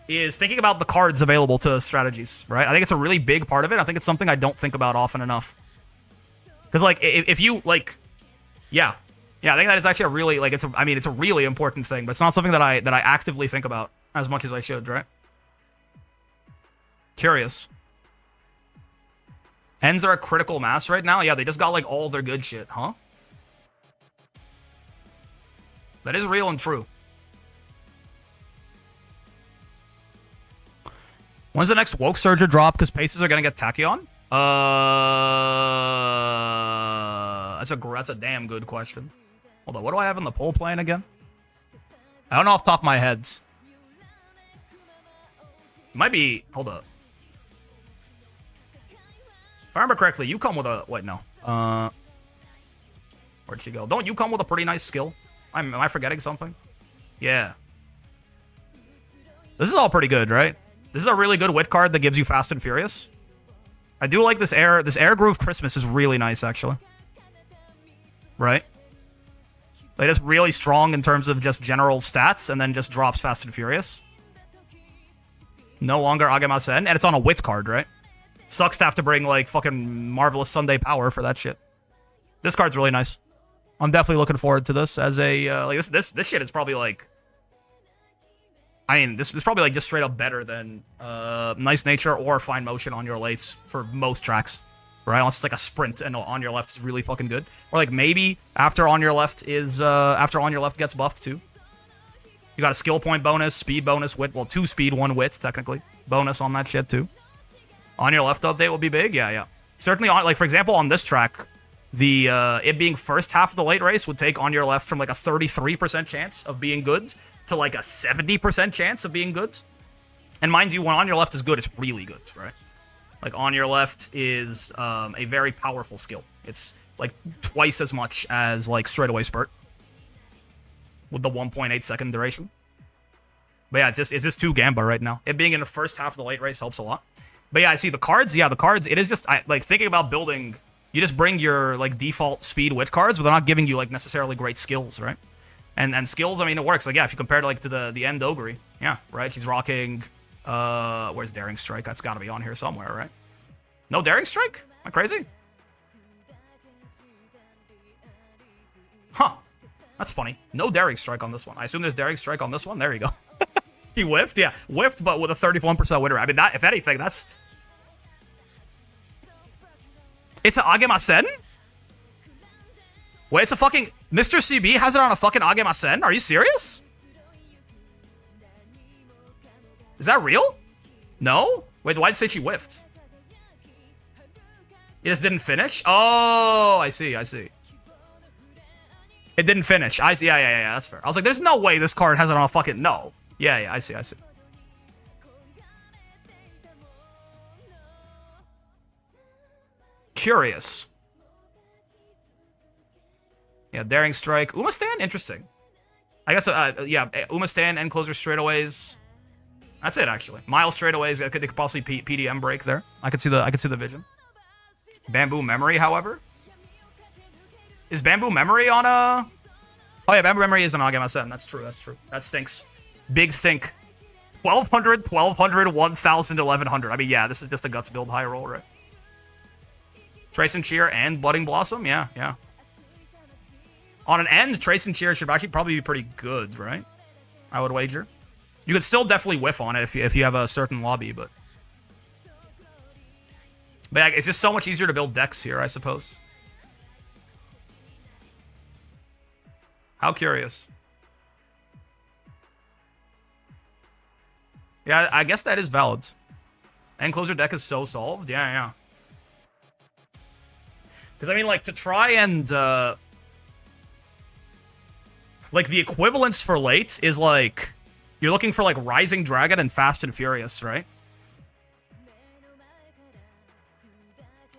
A: Is thinking about the cards available to strategies, right? I think it's a really big part of it. I think it's something I don't think about often enough. Because, like, if you, like, yeah, I think that is actually a really, like, it's a really important thing, but it's not something that I actively think about as much as I should, right? Curious. Ends are a critical mass right now? Yeah, they just got, like, all their good shit, huh? That is real and true. When's the next Woke Surger drop? Because paces are going to get Tachyon? That's a damn good question. Hold on, what do I have in the poll plan again? I don't know off the top of my head. It might be... Hold up. If I remember correctly, you come with a... Wait, no. Where'd she go? Don't you come with a pretty nice skill? Am I forgetting something? Yeah. This is all pretty good, right? This is a really good wit card that gives you Fast and Furious. I do like this Air Groove Christmas is really nice, actually. Right? Like, it's really strong in terms of just general stats, and then just drops Fast and Furious. No longer Agemasen, and it's on a wit card, right? Sucks to have to bring, like, fucking Marvelous Sunday Power for that shit. This card's really nice. I'm definitely looking forward to this as a, like, this shit is probably, like... I mean, this is probably, like, just straight up better than Nice Nature or Fine Motion on your lates for most tracks, right? Unless it's, like, a sprint and On Your Left is really fucking good. Or, like, maybe after On Your Left gets buffed, too. You got a skill point bonus, speed bonus, wit. Well, 2 speed, 1 wit, technically. Bonus on that shit, too. On Your Left update will be big? Yeah. Certainly, on, like, for example, on this track, the it being first half of the late race would take On Your Left from, like, a 33% chance of being good to, like, a 70% chance of being good. And mind you, when On Your Left is good, it's really good, right? Like, On Your Left is a very powerful skill. It's, like, twice as much as, like, Straightaway Spurt. With the 1.8 second duration. But yeah, it's just 2 Gamba right now. It being in the first half of the late race helps a lot. But yeah, I see the cards. Yeah, the cards, it is just, like, thinking about building, you just bring your, like, default speed wit cards, but they're not giving you, like, necessarily great skills, right? And skills, I mean, it works. Like, yeah, if you compare it, like, to the End Ogre, yeah, right? She's rocking, where's Daring Strike? That's gotta be on here somewhere, right? No Daring Strike? Am I crazy? Huh. That's funny. No Daring Strike on this one. I assume there's Daring Strike on this one. There you go. He whiffed? Yeah, whiffed, but with a 31% win rate. I mean, that, if anything, that's... It's an Agemasen? Wait, it's a fucking... Mr. CB has it on a fucking Agemasen? Are you serious? Is that real? No? Wait, why'd it say she whiffed? It just didn't finish? Oh, I see. It didn't finish. I see. Yeah, that's fair. I was like, there's no way this card has it on a fucking... No. Yeah, I see. Curious. Yeah, Daring Strike. Umastan? Interesting. I guess, yeah, Umastan, End Closer straightaways. That's it, actually. Mile straightaways. They could possibly PDM break there. I could see the vision. Bamboo Memory, however. Is Bamboo Memory on a... Oh yeah, Bamboo Memory is an Agemasen. That's true. That stinks. Big stink. 1200, 1200, 1000, 1100. I mean, yeah, this is just a Guts build high roll, right? Trace and Cheer and Budding Blossom? Yeah. On an end, Trace and Cheer should actually probably be pretty good, right? I would wager. You could still definitely whiff on it if you have a certain lobby, but yeah, it's just so much easier to build decks here, I suppose. How curious. Yeah, I guess that is valid. End Closer deck is so solved. Yeah. Because, I mean, like, to try and, like, the equivalence for late is, like, you're looking for, like, Rising Dragon and Fast and Furious, right?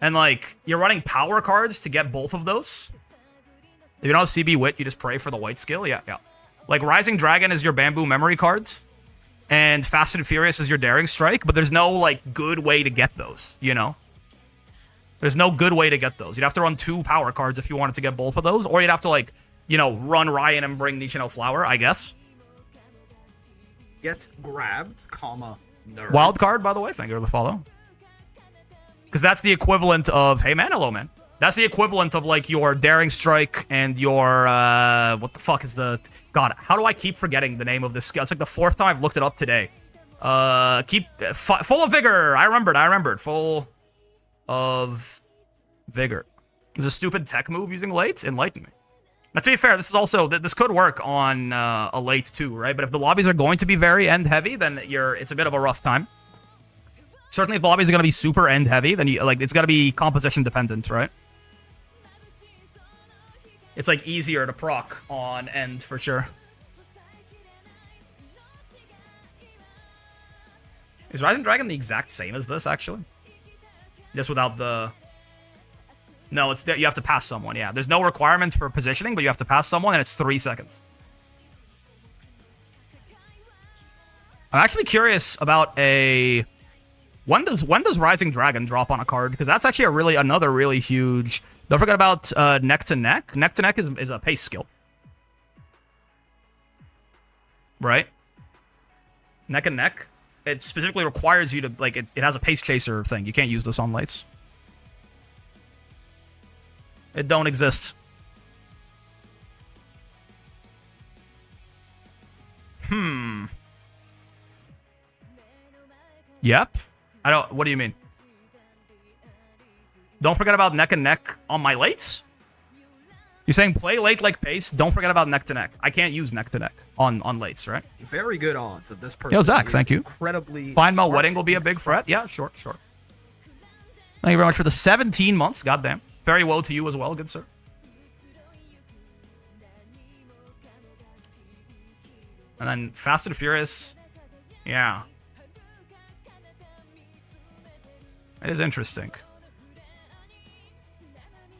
A: And, like, you're running power cards to get both of those. If you don't have CB Wit, you just pray for the white skill. Yeah. Like, Rising Dragon is your Bamboo Memory card, and Fast and Furious is your Daring Strike, but there's no, like, good way to get those, you know? There's no good way to get those. You'd have to run 2 power cards if you wanted to get both of those, or you'd have to, like, you know, run Ryan and bring Nichino Flower, I guess.
B: Get grabbed, comma, nerd.
A: Wild card, by the way. Thank you for the follow. Because that's the equivalent of, hey man, hello man. That's the equivalent of like your Daring Strike and your, what the fuck is the, God, how do I keep forgetting the name of this skill? It's like the 4th time I've looked it up today. Full of Vigor. I remembered. Full of Vigor. It's a stupid tech move using late. Enlighten me. Now, to be fair, this is also, this could work on a late too, right? But if the lobbies are going to be very end heavy, then it's a bit of a rough time. Certainly if the lobbies are going to be super end heavy, then it's got to be composition dependent, right? It's like easier to proc on end for sure. Is Rising Dragon the exact same as this, actually? Just without the... No, it's you have to pass someone, yeah. There's no requirement for positioning, but you have to pass someone, and it's 3 seconds. I'm actually curious about a... When does Rising Dragon drop on a card? Because that's actually another really huge... Don't forget about Neck to Neck. Neck to Neck is a pace skill. Right? Neck and Neck. It specifically requires you to, like, it has a pace chaser thing. You can't use this on lights. It don't exist. Yep. What do you mean? Don't forget about Neck and Neck on my lates? You're saying play late like pace, don't forget about Neck to Neck. I can't use Neck to Neck on lates, right?
B: Very good odds that this person.
A: Yo, Zach, thank you.
B: Incredibly.
A: Find my wedding will be a big threat. Yeah, sure. Thank you very much for the 17 months. Goddamn. Very well to you as well, good sir. And then Fast and Furious. Yeah. It is interesting.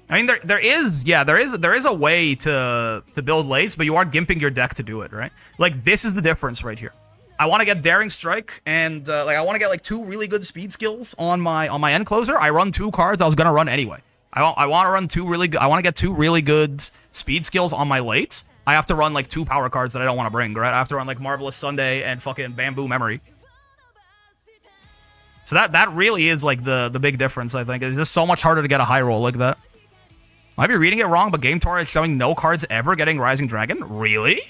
A: I mean, there is a way to build lates, but you are gimping your deck to do it, right? Like, this is the difference right here. I want to get Daring Strike, and I want to get like 2 really good speed skills on my end closer. I run 2 cards I was gonna run anyway. I want to run 2 really good. I want to get 2 really good speed skills on my lates. I have to run like 2 power cards that I don't want to bring, right? I have to run like Marvelous Sunday and fucking Bamboo Memory. So that really is like the big difference, I think. It's just so much harder to get a high roll like that. Might be reading it wrong, but Game Tour is showing no cards ever getting Rising Dragon. Really?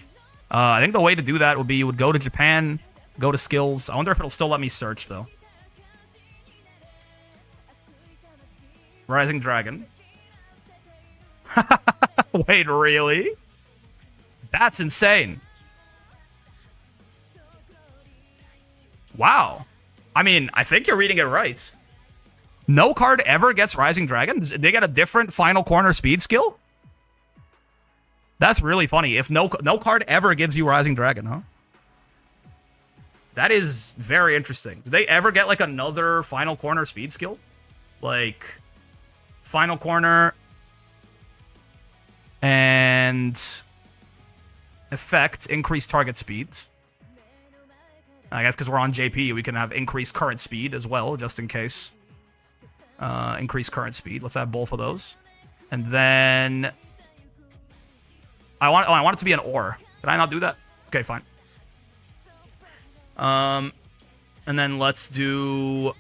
A: I think the way to do that would be you would go to Japan, go to skills. I wonder if it'll still let me search, though. Rising Dragon. Wait, really? That's insane. Wow. I mean, I think you're reading it right. No card ever gets Rising Dragon? They get a different final corner speed skill? That's really funny. If no card ever gives you Rising Dragon, huh? That is very interesting. Do they ever get like another final corner speed skill? Like final corner and effect, increase target speed. I guess because we're on JP, we can have increased current speed as well, just in case. Increase current speed. Let's have both of those. And then I want it to be an ore. Did I not do that? Okay, fine. And then let's do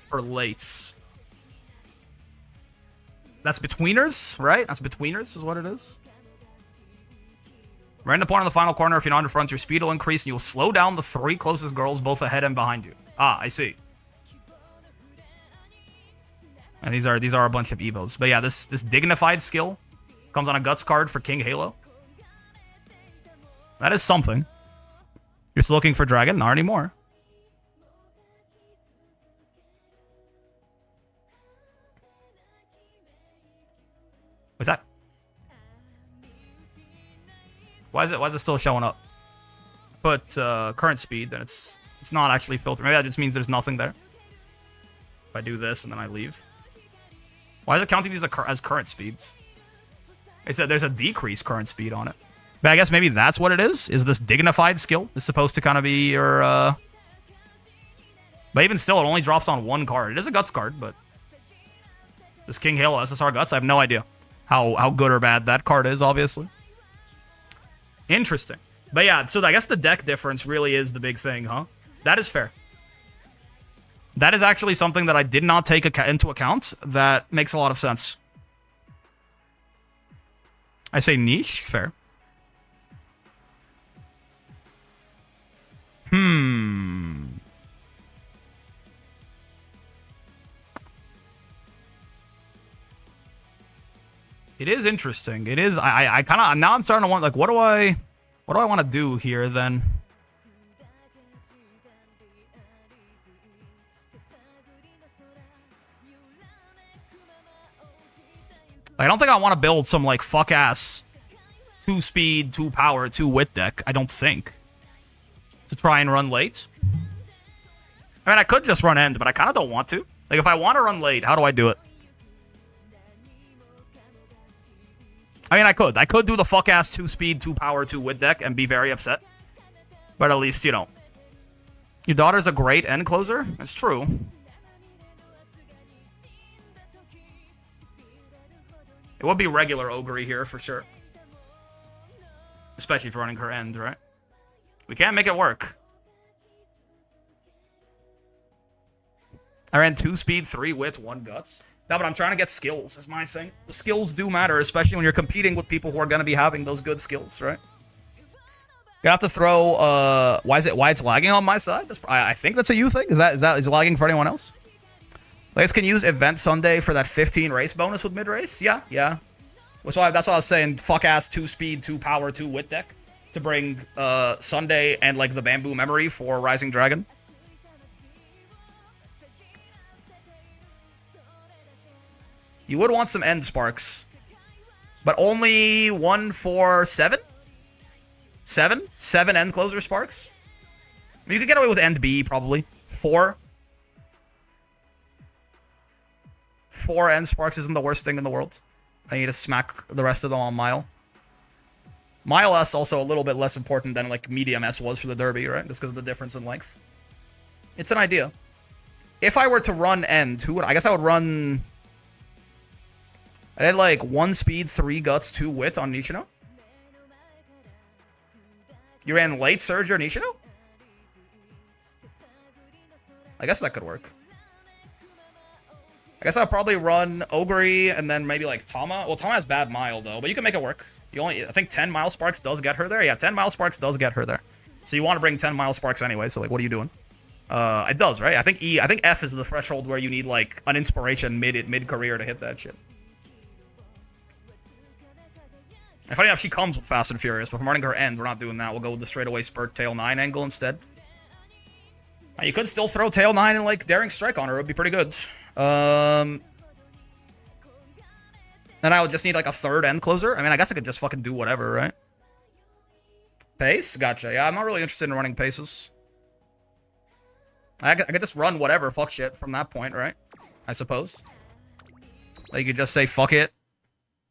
A: for lates. That's betweeners, right? That's betweeners is what it is. Random point on the final corner. If you're not in front, your speed will increase and you'll slow down the 3 closest girls both ahead and behind you. Ah, I see. And these are a bunch of evos. But yeah, this dignified skill comes on a guts card for King Halo. That is something. You're still looking for Dragon? Not anymore. What's that? Why is it still showing up? Put current speed, then it's not actually filtered. Maybe that just means there's nothing there. If I do this and then I leave. Why is it counting these as current speeds? There's a decreased current speed on it. But I guess maybe that's what it is. Is this dignified skill is supposed to kind of be your... But even still, it only drops on 1 card. It is a guts card, but... This King Halo SSR Guts, I have no idea how good or bad that card is, obviously. Interesting. But yeah, so I guess the deck difference really is the big thing, huh? That is fair. That is actually something that I did not take into account. That makes a lot of sense. I say niche? Fair. It is interesting. It is. I kind of now I'm starting to want like what do I want to do here then? Like, I don't think I want to build some like fuck ass 2 speed, 2 power, 2 wit deck. I don't think to try and run late. I mean, I could just run end, but I kind of don't want to. Like, if I want to run late, how do I do it? I mean, I could. I could do the fuck-ass 2 speed, 2 power, 2 wit deck and be very upset. But at least, you know. Your daughter's a great end closer. It's true. It would be regular Ogre here for sure. Especially for running her end, right? We can't make it work. I ran 2 speed, 3 wit, 1 guts. No, but I'm trying to get skills is my thing. The skills do matter, especially when you're competing with people who are going to be having those good skills, right? You have to throw, why it's lagging on my side? I think that's a you thing. Is it lagging for anyone else? Players can use Event Sunday for that 15 race bonus with mid-race? Yeah. That's why I was saying fuck-ass 2 speed, 2 power, 2 wit deck to bring Sunday and like the Bamboo Memory for Rising Dragon. You would want some end sparks. But only 1 for 7? 7? 7 end closer sparks? I mean, you could get away with end B, probably. 4. 4 end sparks isn't the worst thing in the world. I need to smack the rest of them on Mile. Mile S also a little bit less important than like medium S was for the Derby, right? Just because of the difference in length. It's an idea. If I were to run end, who would I guess I would run... I did like 1 speed, 3 guts, 2 wit on Nishino. You ran late Surge or Nishino? I guess that could work. I guess I'll probably run Ogre and then maybe like Tama. Well, Tama has bad Mile though, but you can make it work. I think 10 Mile Sparks does get her there. Yeah, 10 Mile Sparks does get her there. So you want to bring 10 Mile Sparks anyway, so like what are you doing? It does, right? I think F is the threshold where you need like an inspiration mid-career to hit that shit. And funny enough, she comes with Fast and Furious, but from running her end, we're not doing that. We'll go with the straightaway Spurt Tail 9 angle instead. Now, you could still throw Tail 9 and, like, Daring Strike on her. It would be pretty good. Then I would just need, like, a 3rd end closer. I mean, I guess I could just fucking do whatever, right? Pace? Gotcha. Yeah, I'm not really interested in running paces. I could just run whatever, fuck shit, from that point, right? I suppose. Like, you could just say, fuck it.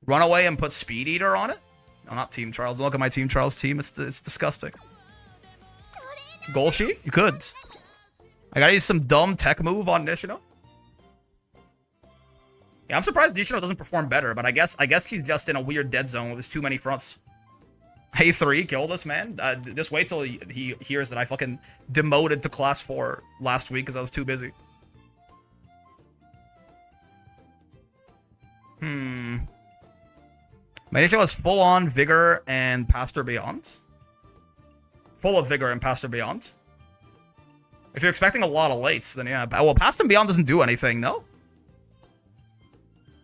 A: Run away and put Speed Eater on it? No, not Team Charles. Don't look at my Team Charles team. It's disgusting. Goal sheet? You could. I gotta use some dumb tech move on Nishino. Yeah, I'm surprised Nishino doesn't perform better, but I guess she's just in a weird dead zone with too many fronts. Hey 3, kill this man. Just wait till he hears that I fucking demoted to class 4 last week because I was too busy. My Nishino is full on Vigor and Pastor Beyond. Full of Vigor and Pastor Beyond. If you're expecting a lot of lates, then yeah. Well, Pastor Beyond doesn't do anything, no?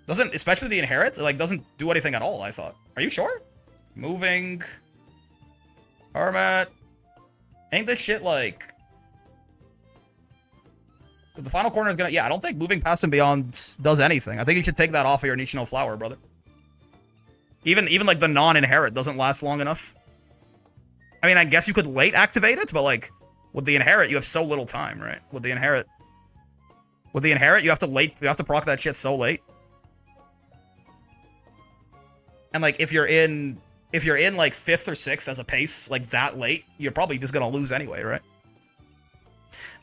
A: Doesn't, especially the Inherit, like, doesn't do anything at all, I thought. Are you sure? Moving. Hermit. Ain't this shit like... The final corner is gonna... Yeah, I don't think moving Past and Beyond does anything. I think you should take that off of your Nishino Flower, brother. Even like the non-Inherit doesn't last long enough. I mean, I guess you could late activate it, but like, with the Inherit, you have so little time, right? With the Inherit, you have to proc that shit so late. And like, if you're in like 5th or 6th as a pace, like that late, you're probably just gonna lose anyway, right?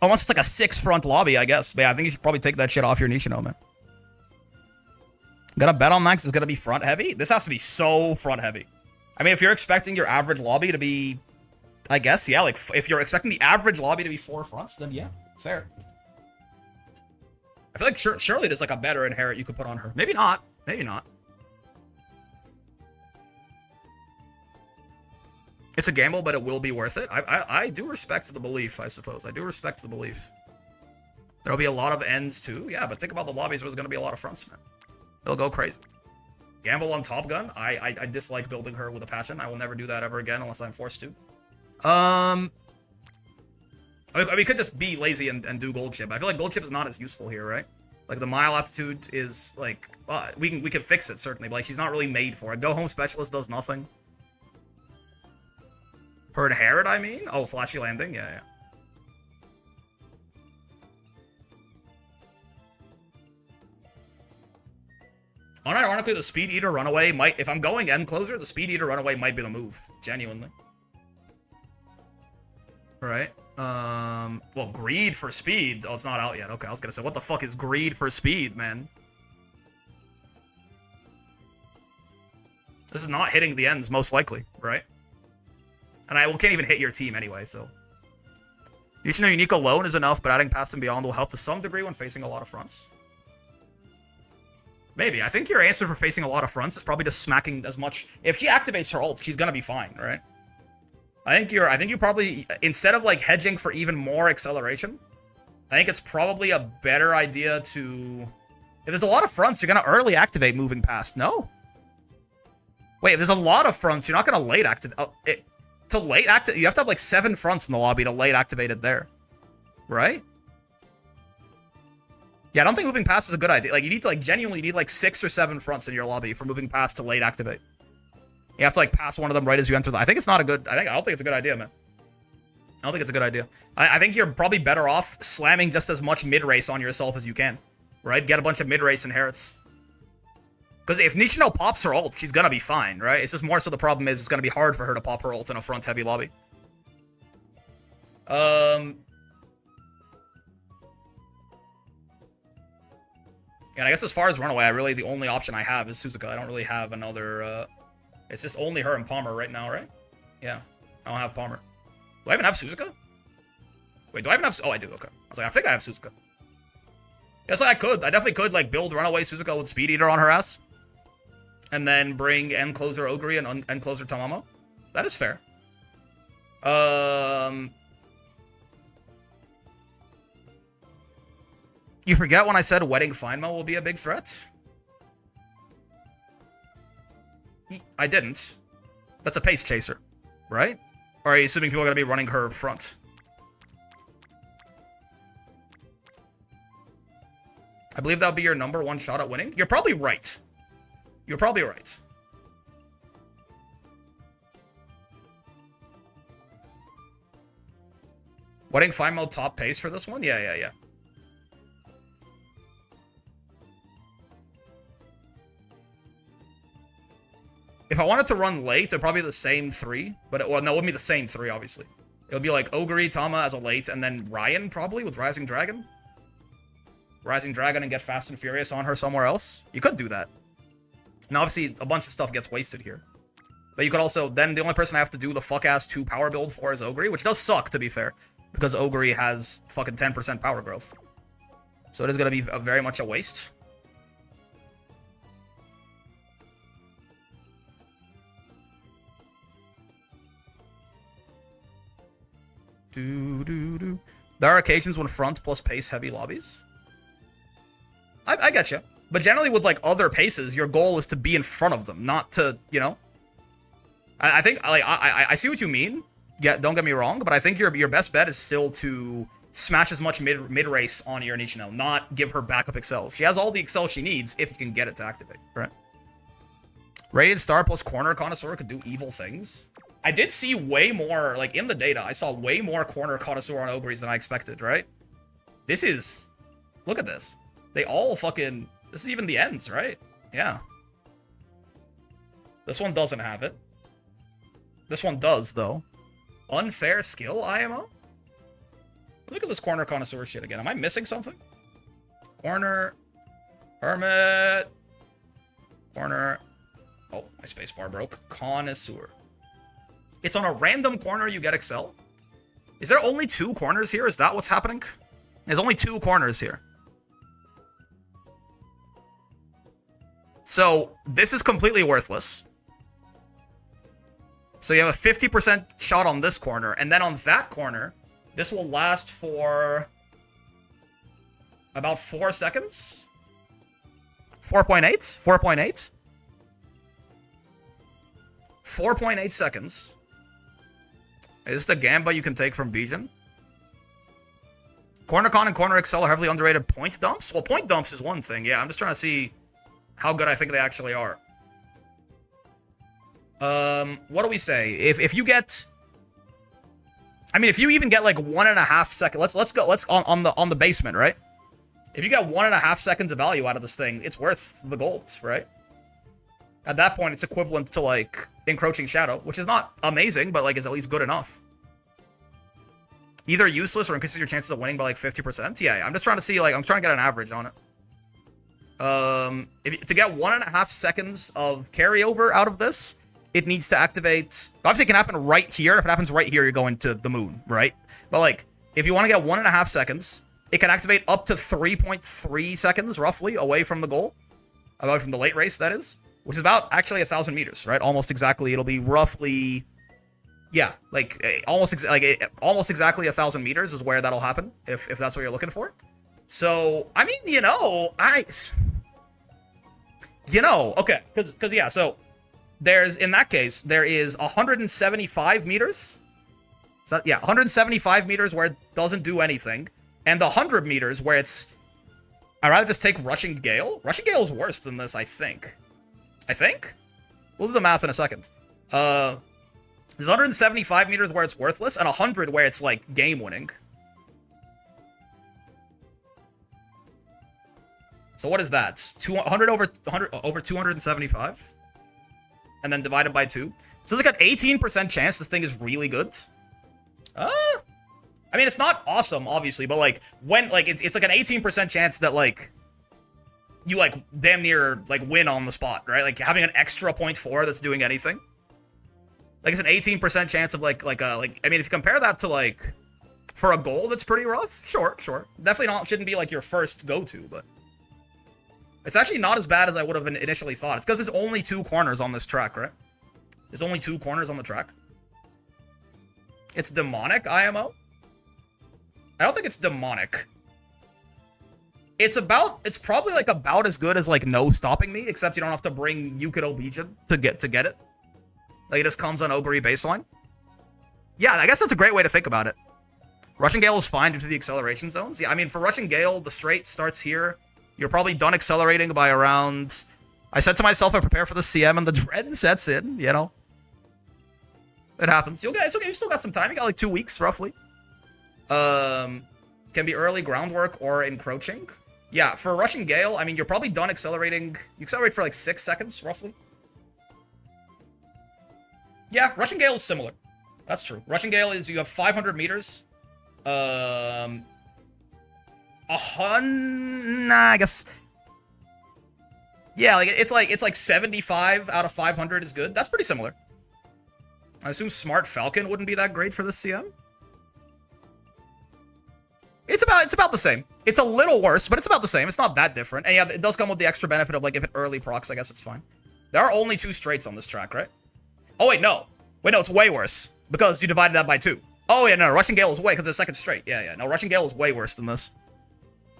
A: Unless it's like a 6-front lobby, I guess. But yeah, I think you should probably take that shit off your Nishino, man. Gonna bet on Max is gonna be front heavy? This has to be so front heavy. I mean, if you're expecting your average lobby to be, I guess, yeah, like, if you're expecting the average lobby to be 4 fronts, then yeah, fair. I feel like surely there's like a better inherit you could put on her. Maybe not. Maybe not. It's a gamble, but it will be worth it. I do respect the belief, I suppose. I do respect the belief. There'll be a lot of ends too. Yeah, but think about the lobbies where there's going to be a lot of fronts, man. They'll go crazy. Gamble on Top Gun. I dislike building her with a passion. I will never do that ever again unless I'm forced to. I mean, we could just be lazy and do gold chip. I feel like gold chip is not as useful here, right? Like the mile altitude is like, we can fix it certainly, but like she's not really made for it. Go home specialist does nothing. Her inherit, I mean? Oh, flashy landing, yeah. Unironically, the Speed Eater Runaway might, if I'm going end closer, the Speed Eater Runaway might be the move, genuinely. Right? Well, greed for speed. Oh, it's not out yet. Okay, I was gonna say, what the fuck is greed for speed, man? This is not hitting the ends, most likely, right? And I can't even hit your team anyway, so. Nishino Unique alone is enough, but adding Past and Beyond will help to some degree when facing a lot of fronts. Maybe. I think your answer for facing a lot of fronts is probably just smacking as much. If she activates her ult, she's gonna be fine, right? I think you probably, instead of like hedging for even more acceleration, I think it's probably a better idea to, if there's a lot of fronts, you're gonna early activate moving past. No? Wait, if there's a lot of fronts, you're not gonna late activate. To late activate, you have to have like 7 fronts in the lobby to late activate it there, right? Yeah, I don't think moving past is a good idea. Like, you need to like genuinely need like 6 or 7 fronts in your lobby for moving past to late activate. You have to like pass one of them right as you enter the. I think it's not a good. I don't think it's a good idea, man. I don't think it's a good idea. I think you're probably better off slamming just as much mid race on yourself as you can, right? Get a bunch of mid race inherits. Because if Nishino pops her ult, she's gonna be fine, right? It's just more so the problem is it's gonna be hard for her to pop her ult in a front heavy lobby. And I guess as far as runaway, really the only option I have is Suzuka. I don't really have another. It's just only her and Palmer right now, right? Yeah, I don't have Palmer. Do I even have Suzuka? Wait, do I even have? Oh, I do. Okay. I was like, I think I have Suzuka. Yes, I could. I definitely could like build runaway Suzuka with Speed Eater on her ass, and then bring end closer Ogre and end closer Tamamo. That is fair. You forget when I said Wedding Feinmo will be a big threat? I didn't. That's a pace chaser, right? Or are you assuming people are going to be running her front? I believe that would be your number 1 shot at winning. You're probably right. You're probably right. Wedding Feinmo top pace for this one? Yeah. If I wanted to run late, it'd probably be the same 3. But, well, no, it wouldn't be the same 3, obviously. It would be like Ogre, Tama as a late, and then Ryan, probably, with Rising Dragon. Rising Dragon and get Fast and Furious on her somewhere else. You could do that. Now, obviously, a bunch of stuff gets wasted here. But you could also, then the only person I have to do the fuck-ass 2 power build for is Ogre, which does suck, to be fair. Because Ogre has fucking 10% power growth. So it is going to be very much a waste. There are occasions when front plus pace heavy lobbies. I get you. But generally with like other paces, your goal is to be in front of them, not to, you know. I think like I see what you mean. Yeah, don't get me wrong, but I think your best bet is still to smash as much mid race on your Nishino, not give her backup excels. She has all the excel she needs if you can get it to activate, right? Rated Star plus Corner Connoisseur could do evil things. I did see way more, like in the data, I saw way more Corner Connoisseur on Ogres than I expected, right? This is, look at this. They all fucking, this is even the ends, right? Yeah. This one doesn't have it. This one does, though. Unfair skill, IMO? Look at this Corner Connoisseur shit again. Am I missing something? Corner. Hermit. Corner. Oh, my spacebar broke. Connoisseur. It's on a random corner you get Excel? Is there only 2 corners here? Is that what's happening? There's only 2 corners here. So, this is completely worthless. So you have a 50% shot on this corner, and then on that corner, this will last for about 4 seconds? 4.8? 4.8? 4.8 seconds. Is this the gamba you can take from Bijan? Corner con and corner Excel are heavily underrated point dumps? Well, point dumps is one thing, yeah. I'm just trying to see how good I think they actually are. What do we say? If you get... I mean, if you even get like 1.5 seconds... Let's go on the basement, right? If you get 1.5 seconds of value out of this thing, it's worth the gold, right? At that point, it's equivalent to, like, Encroaching Shadow, which is not amazing, but, like, is at least good enough. Either useless or increases your chances of winning by, like, 50%. Yeah, I'm just trying to see, like, I'm trying to get an average on it. To get 1.5 seconds of carryover out of this, it needs to activate... Obviously, it can happen right here. If it happens right here, you're going to the moon, right? But, like, if you want to get 1.5 seconds, it can activate up to 3.3 seconds, roughly, away from the goal. Away from the late race, that is. Which is about, actually, 1,000 meters, right? Almost exactly. It'll be roughly... Yeah, like, almost exactly 1,000 meters is where that'll happen, if that's what you're looking for. So, I mean, you know, okay, because yeah, so... There's, in that case, there is 175 meters. So that, yeah, 175 meters where it doesn't do anything. And 100 meters where it's... I'd rather just take Rushing Gale. Rushing Gale is worse than this, I think. We'll do the math in a second. There's 175 meters where it's worthless, and 100 where it's, like, game-winning. So what is that? 200 over 275? And then divided by 2. So it's like an 18% chance this thing is really good. I mean, it's not awesome, obviously, but, like, when, like, it's like an 18% chance that, like, you, like, damn near, like, win on the spot, right? Like, having an extra 0.4 that's doing anything. Like, it's an 18% chance of, like, I mean, if you compare that to, like, for a goal that's pretty rough, sure. Definitely shouldn't be, like, your first go-to, but... It's actually not as bad as I would have initially thought. It's because there's only 2 corners on this track, right? There's only 2 corners on the track. It's demonic, IMO? I don't think it's demonic. It's probably, like, about as good as, like, no stopping me, except you don't have to bring Yukito Bijin to get it. Like, it just comes on Ogre baseline. Yeah, I guess that's a great way to think about it. Rushing Gale is fine due to the acceleration zones. Yeah, I mean, for Rushing Gale, the straight starts here. You're probably done accelerating by around... I said to myself, I prepare for the CM, and the dread sets in, you know? It happens. It's okay, you still got some time. You got, like, 2 weeks, roughly. Can be early groundwork or encroaching. Yeah, for Rushing Gale, I mean, you're probably done accelerating... You accelerate for, like, 6 seconds, roughly. Yeah, Rushing Gale is similar. That's true. Rushing Gale is, you have 500 meters. I guess. Yeah, like it's like 75 out of 500 is good. That's pretty similar. I assume Smart Falcon wouldn't be that great for this CM. It's about the same. It's a little worse, but it's about the same. It's not that different. And yeah, it does come with the extra benefit of, like, if it early procs, I guess it's fine. There are only 2 straights on this track, right? Oh wait, no. Wait, no, it's way worse because you divided that by 2. Oh yeah, no, Rushing Gale is way because it's second straight. Yeah, no, Rushing Gale is way worse than this.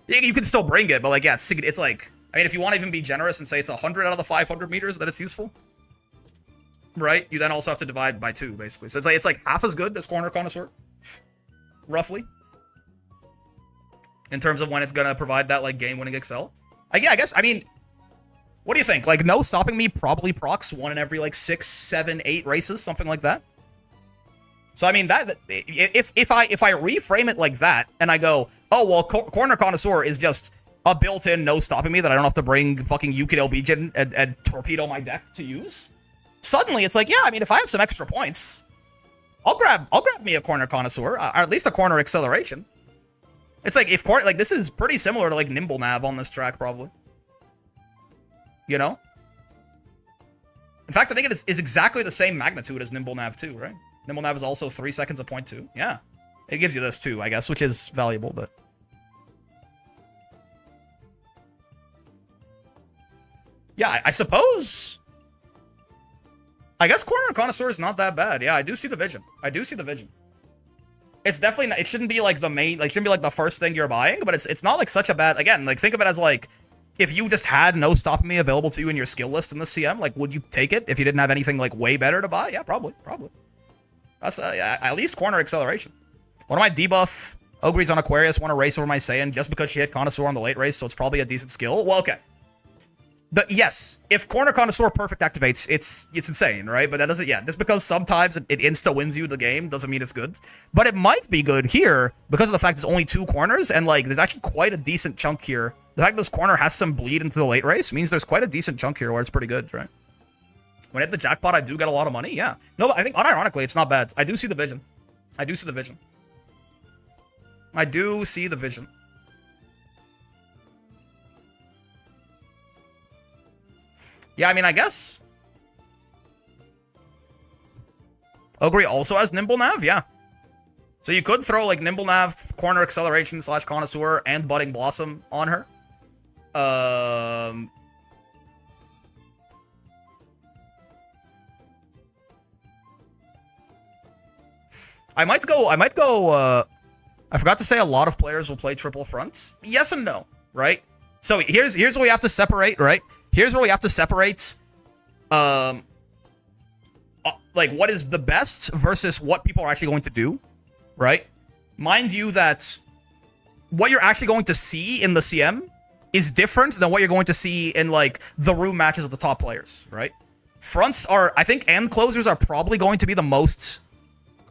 A: You can still bring it, but, like, yeah, it's like, I mean, if you want to even be generous and say it's 100 out of the 500 meters that it's useful, right? You then also have to divide by 2, basically. So it's like half as good as Corner Connoisseur, roughly, in terms of when it's gonna provide that, like, game-winning Excel. Yeah, I guess, I mean, what do you think? Like, no stopping me probably procs 1 in every, like, 6, 7, 8 races, something like that. So, I mean, that if I reframe it like that, and I go, oh, well, Corner Connoisseur is just a built-in no stopping me that I don't have to bring fucking Yukito Bijin and torpedo my deck to use, suddenly it's like, yeah, I mean, if I have some extra points, I'll grab me a Corner Connoisseur, or at least a Corner Acceleration. It's like, like, this is pretty similar to, like, Nimble Nav on this track, probably. You know? In fact, I think it is exactly the same magnitude as Nimble Nav 2, right? Nimble Nav is also 3 seconds of point 2. Yeah. It gives you this too, I guess, which is valuable, but... Yeah, I suppose... I guess Corner Connoisseur is not that bad. Yeah, I do see the vision. I do see the vision. It's definitely not, it shouldn't be like the main, like, shouldn't be like the first thing you're buying, but it's not like such a bad, again, like, think of it as like, if you just had no Stop Me available to you in your skill list in the CM, like, would you take it if you didn't have anything, like, way better to buy? Yeah, probably. That's, at least Corner Acceleration. One of my debuff Ogres on Aquarius want to race over my Saiyan just because she hit Connoisseur on the late race, so it's probably a decent skill. Well, okay. Yes, if Corner Connoisseur perfect activates, it's insane, right? But that doesn't, just because sometimes it insta wins you the game doesn't mean it's good. But it might be good here because of the fact there's only 2 corners and like there's actually quite a decent chunk here. The fact this corner has some bleed into the late race means there's quite a decent chunk here where it's pretty good, right? When I hit the jackpot, I do get a lot of money, yeah. No, but I think unironically it's not bad. I do see the vision. I do see the vision. I do see the vision. Yeah, I mean, I guess. Ogre also has Nimble Nav, yeah. So you could throw, like, Nimble Nav, Corner Acceleration / Connoisseur, and Budding Blossom on her. I might go, I forgot to say a lot of players will play triple fronts. Yes and no, right? So here's what we have to separate, right? Here's where we have to separate, like, what is the best versus what people are actually going to do, right? Mind you that what you're actually going to see in the CM is different than what you're going to see in, like, the room matches of the top players, right? Fronts are, I think, end closers are probably going to be the most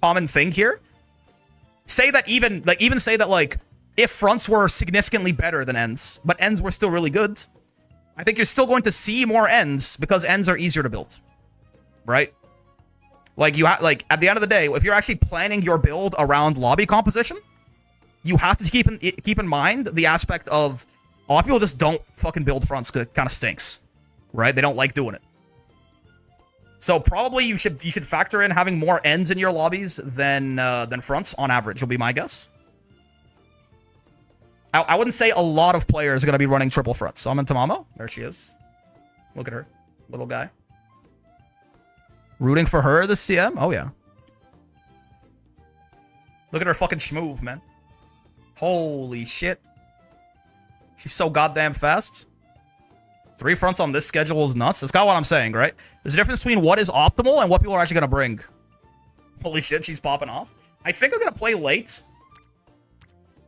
A: common thing here. Say that even say that, like, if fronts were significantly better than ends, but ends were still really good, I think you're still going to see more ends because ends are easier to build, right? Like, like, at the end of the day, if you're actually planning your build around lobby composition, you have to keep in mind the aspect of a lot of people just don't fucking build fronts because it kind of stinks, right? They don't like doing it. So probably you should factor in having more ends in your lobbies than fronts on average, will be my guess. I wouldn't say a lot of players are going to be running triple fronts. Summon Tamamo. There she is. Look at her. Little guy. Rooting for her this CM? Oh, yeah. Look at her fucking schmoove, man. Holy shit. She's so goddamn fast. 3 fronts on this schedule is nuts. That's kind of what I'm saying, right? There's a difference between what is optimal and what people are actually going to bring. Holy shit, she's popping off. I think I'm going to play late.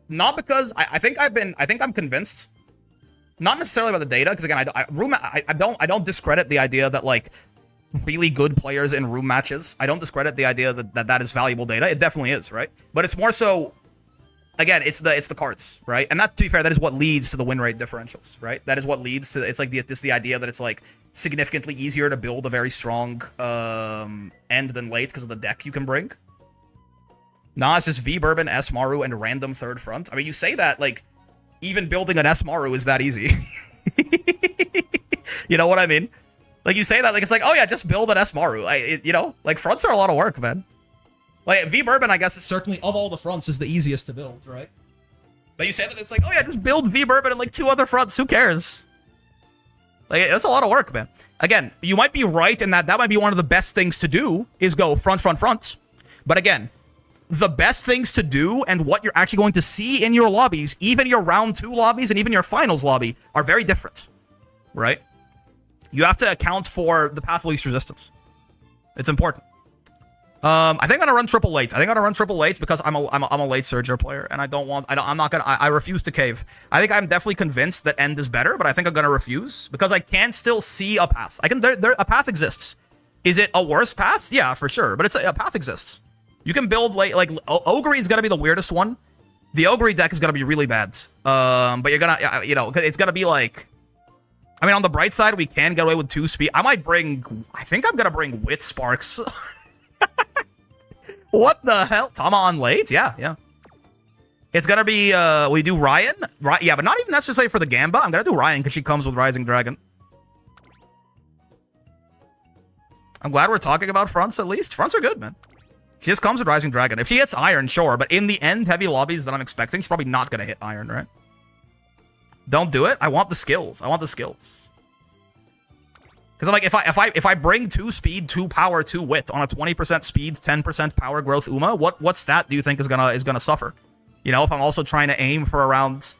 A: Not because I think I'm convinced. Not necessarily about the data, because again, I don't discredit the idea that, like, really good players in room matches. I don't discredit the idea that is valuable data. It definitely is, right? But it's more so, again, it's the cards, right? And that, to be fair, that is what leads to the win rate differentials, right? That is what leads to, it's like the idea that it's like significantly easier to build a very strong end than late because of the deck you can bring. Nah, it's just V Bourbon, S Maru, and random third front. I mean, you say that, like, even building an S Maru is that easy. You know what I mean? Like, you say that, like, it's like, oh yeah, just build an S Maru. You know, like, fronts are a lot of work, man. Like, V Bourbon, I guess, is certainly, of all the fronts, is the easiest to build, right? But you say that, it's like, oh yeah, just build V Bourbon and, like, 2 other fronts. Who cares? Like, that's a lot of work, man. Again, you might be right in that might be one of the best things to do, is go front, front, front. But again, the best things to do and what you're actually going to see in your lobbies, even your round 2 lobbies and even your finals lobby, are very different, right? You have to account for the path of least resistance. It's important. I think I'm gonna run triple late. I think I'm gonna run triple late because I'm a late Surger player, and I refuse to cave. I think I'm definitely convinced that end is better, but I think I'm gonna refuse because I can still see a path. A path exists. Is it a worse path? Yeah, for sure, but a path exists. You can build late, like, Ogre is gonna be the weirdest one. The Ogre deck is gonna be really bad. But you're gonna, you know, it's gonna be like, I mean, on the bright side, we can get away with 2 speed. I think I'm gonna bring Wit Sparks. What the hell? Tama on late? Yeah. It's gonna be, we do Ryan? Yeah, but not even necessarily for the Gamba. I'm gonna do Ryan because she comes with Rising Dragon. I'm glad we're talking about fronts at least. Fronts are good, man. She just comes with Rising Dragon. If she hits Iron, sure, but in the end, heavy lobbies that I'm expecting, she's probably not gonna hit Iron, right? Don't do it. I want the skills. I want the skills. Because I'm like, if I bring 2 speed, 2 power, 2 wit on a 20% speed, 10% power growth Uma, what stat do you think is gonna suffer? You know, if I'm also trying to aim for around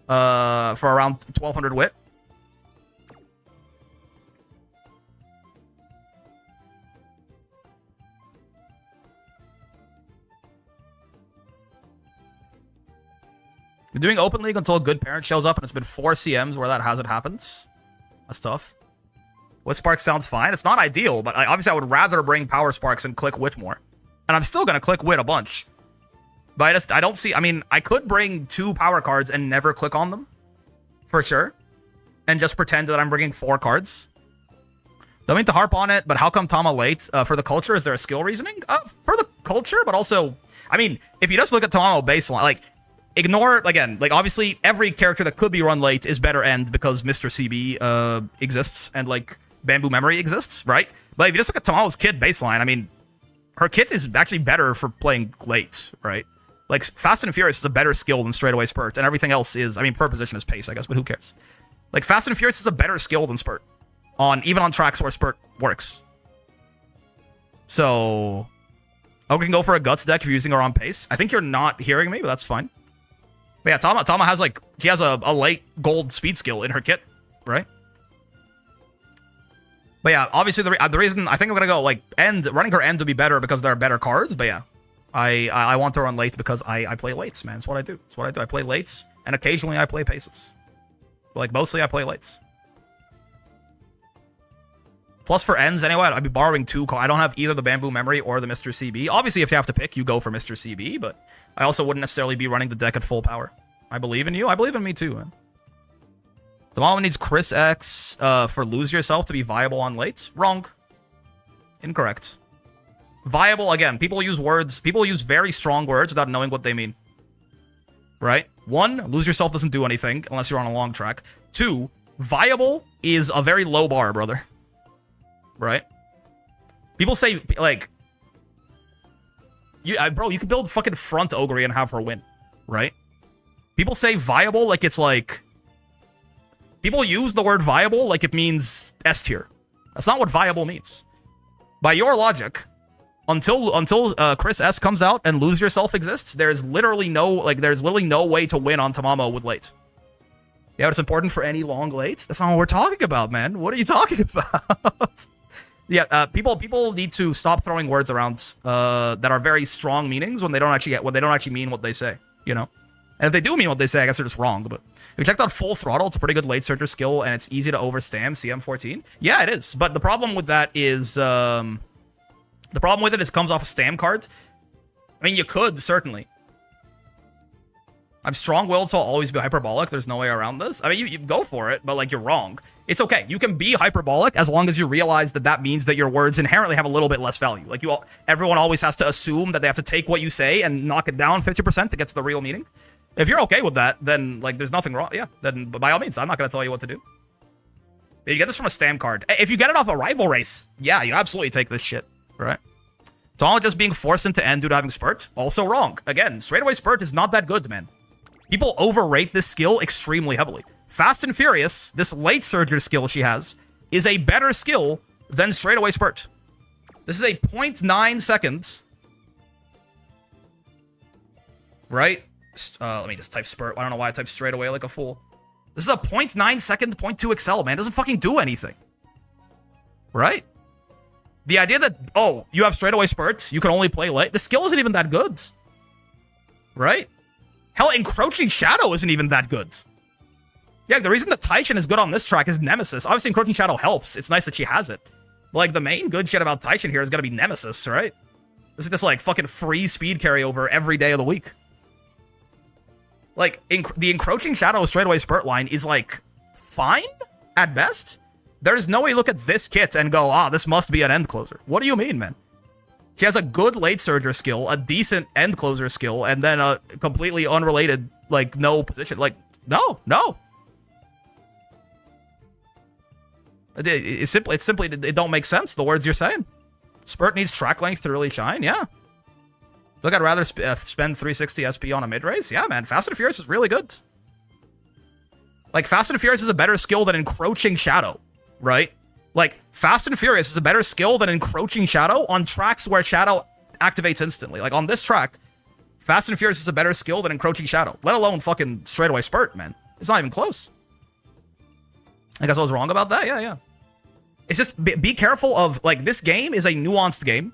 A: 1200 wit. You're doing Open League until a good parent shows up, and it's been 4 CMs where that hasn't happened. That's tough. Wit Sparks sounds fine. It's not ideal, but obviously I would rather bring Power Sparks and click Wit more. And I'm still going to click Wit a bunch. But I don't see... I mean, I could bring 2 power cards and never click on them. For sure. And just pretend that I'm bringing 4 cards. Don't mean to harp on it, but how come Tama late? For the culture, is there a skill reasoning? For the culture, but also... I mean, if you just look at Tama baseline, like... Ignore, again, like, obviously, every character that could be run late is better end because Mr. CB exists and, like, Bamboo Memory exists, right? But if you just look at Tamalo's kit baseline, I mean, her kit is actually better for playing late, right? Like, Fast and Furious is a better skill than Straightaway Spurt, and everything else is, I mean, per position is pace, I guess, but who cares? Like, Fast and Furious is a better skill than Spurt, even on tracks where Spurt works. So, we can go for a Guts deck if you're using her on pace. I think you're not hearing me, but that's fine. But yeah, Tama has, like, she has a late gold speed skill in her kit, right? But yeah, obviously the reason I think I'm gonna go, like, running her end would be better because there are better cards, but yeah. I want to run late because I play lates, man. That's what I do. That's what I do. I play lates, and occasionally I play paces. But, like, mostly I play lates. Plus for ends, anyway, I'd be borrowing 2 cards. I don't have either the Bamboo Memory or the Mr. CB. Obviously, if you have to pick, you go for Mr. CB, but I also wouldn't necessarily be running the deck at full power. I believe in you. I believe in me too, man. The mom needs Chris X for Lose Yourself to be viable on late. Wrong. Incorrect. Viable, again, people use very strong words without knowing what they mean. Right? 1, Lose Yourself doesn't do anything unless you're on a long track. 2, viable is a very low bar, brother. Right? People say, like... bro, you could build fucking front Ogre and have her win. Right? People say viable like it's like... People use the word viable like it means S tier. That's not what viable means. By your logic, until Chris S comes out and Lose Yourself exists, there's literally no way to win on Tamamo with late. Yeah, but it's important for any long late? That's not what we're talking about, man. What are you talking about? Yeah, people need to stop throwing words around that are very strong meanings when they don't actually mean what they say, you know? And if they do mean what they say, I guess they're just wrong. But if you checked out Full Throttle, it's a pretty good late surger skill, and it's easy to overstam CM14. Yeah, it is. But the problem with that is it comes off a stam card. I mean, you could, certainly. I'm strong-willed, so I'll always be hyperbolic. There's no way around this. I mean, you go for it, but, like, you're wrong. It's okay. You can be hyperbolic as long as you realize that that means that your words inherently have a little bit less value. Like, everyone always has to assume that they have to take what you say and knock it down 50% to get to the real meaning. If you're okay with that, then, like, there's nothing wrong. Yeah, then by all means, I'm not going to tell you what to do. You get this from a stam card. If you get it off a rival race, yeah, you absolutely take this shit, right? Donald just being forced into end due to having Spurt, also wrong. Again, straightaway Spurt is not that good, man. People overrate this skill extremely heavily. Fast and Furious, this late surger skill she has, is a better skill than straightaway Spurt. This is a 0.9 seconds. Right? Let me just type Spurt. I don't know why I typed straightaway like a fool. This is a 0.9 second, 0.2 excel, man. It doesn't fucking do anything. Right? The idea that, oh, you have straightaway Spurts, you can only play late. The skill isn't even that good. Right? Hell, Encroaching Shadow isn't even that good. Yeah, the reason that Taishin is good on this track is Nemesis. Obviously, Encroaching Shadow helps. It's nice that she has it. But, like, the main good shit about Taishin here is gonna be Nemesis, right? This is just, like, fucking free speed carryover every day of the week. Like, the Encroaching Shadow straightaway Spurt line is, like, fine at best. There's no way you look at this kit and go, ah, this must be an end closer. What do you mean, man? She has a good late surger skill, a decent end closer skill, and then a completely unrelated, like, no position. Like, no. It's simply it don't make sense, the words you're saying. Spurt needs track length to really shine, yeah. Look, I'd rather spend 360 SP on a mid-race. Yeah, man, Fast and Furious is really good. Like, Fast and Furious is a better skill than Encroaching Shadow, right? Like, Fast and Furious is a better skill than Encroaching Shadow on tracks where Shadow activates instantly. Like, on this track, Fast and Furious is a better skill than Encroaching Shadow, let alone fucking straightaway Spurt, man. It's not even close. I guess I was wrong about that, yeah. It's just, be careful of, like, this game is a nuanced game,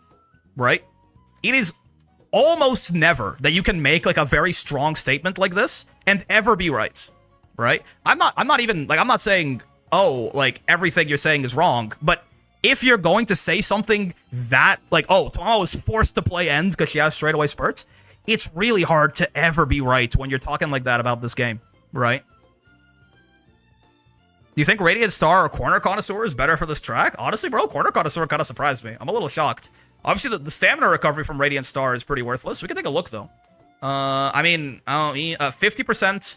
A: right? It is almost never that you can make, like, a very strong statement like this and ever be right, right? I'm not even, like, I'm not saying, oh, like, everything you're saying is wrong, but if you're going to say something that, like, oh, Tomo is forced to play end because she has straightaway spurts, it's really hard to ever be right when you're talking like that about this game, right? Do you think Radiant Star or Corner Connoisseur is better for this track? Honestly, bro, Corner Connoisseur kind of surprised me. I'm a little shocked. Obviously, the stamina recovery from Radiant Star is pretty worthless. We can take a look, though. I mean, 50%.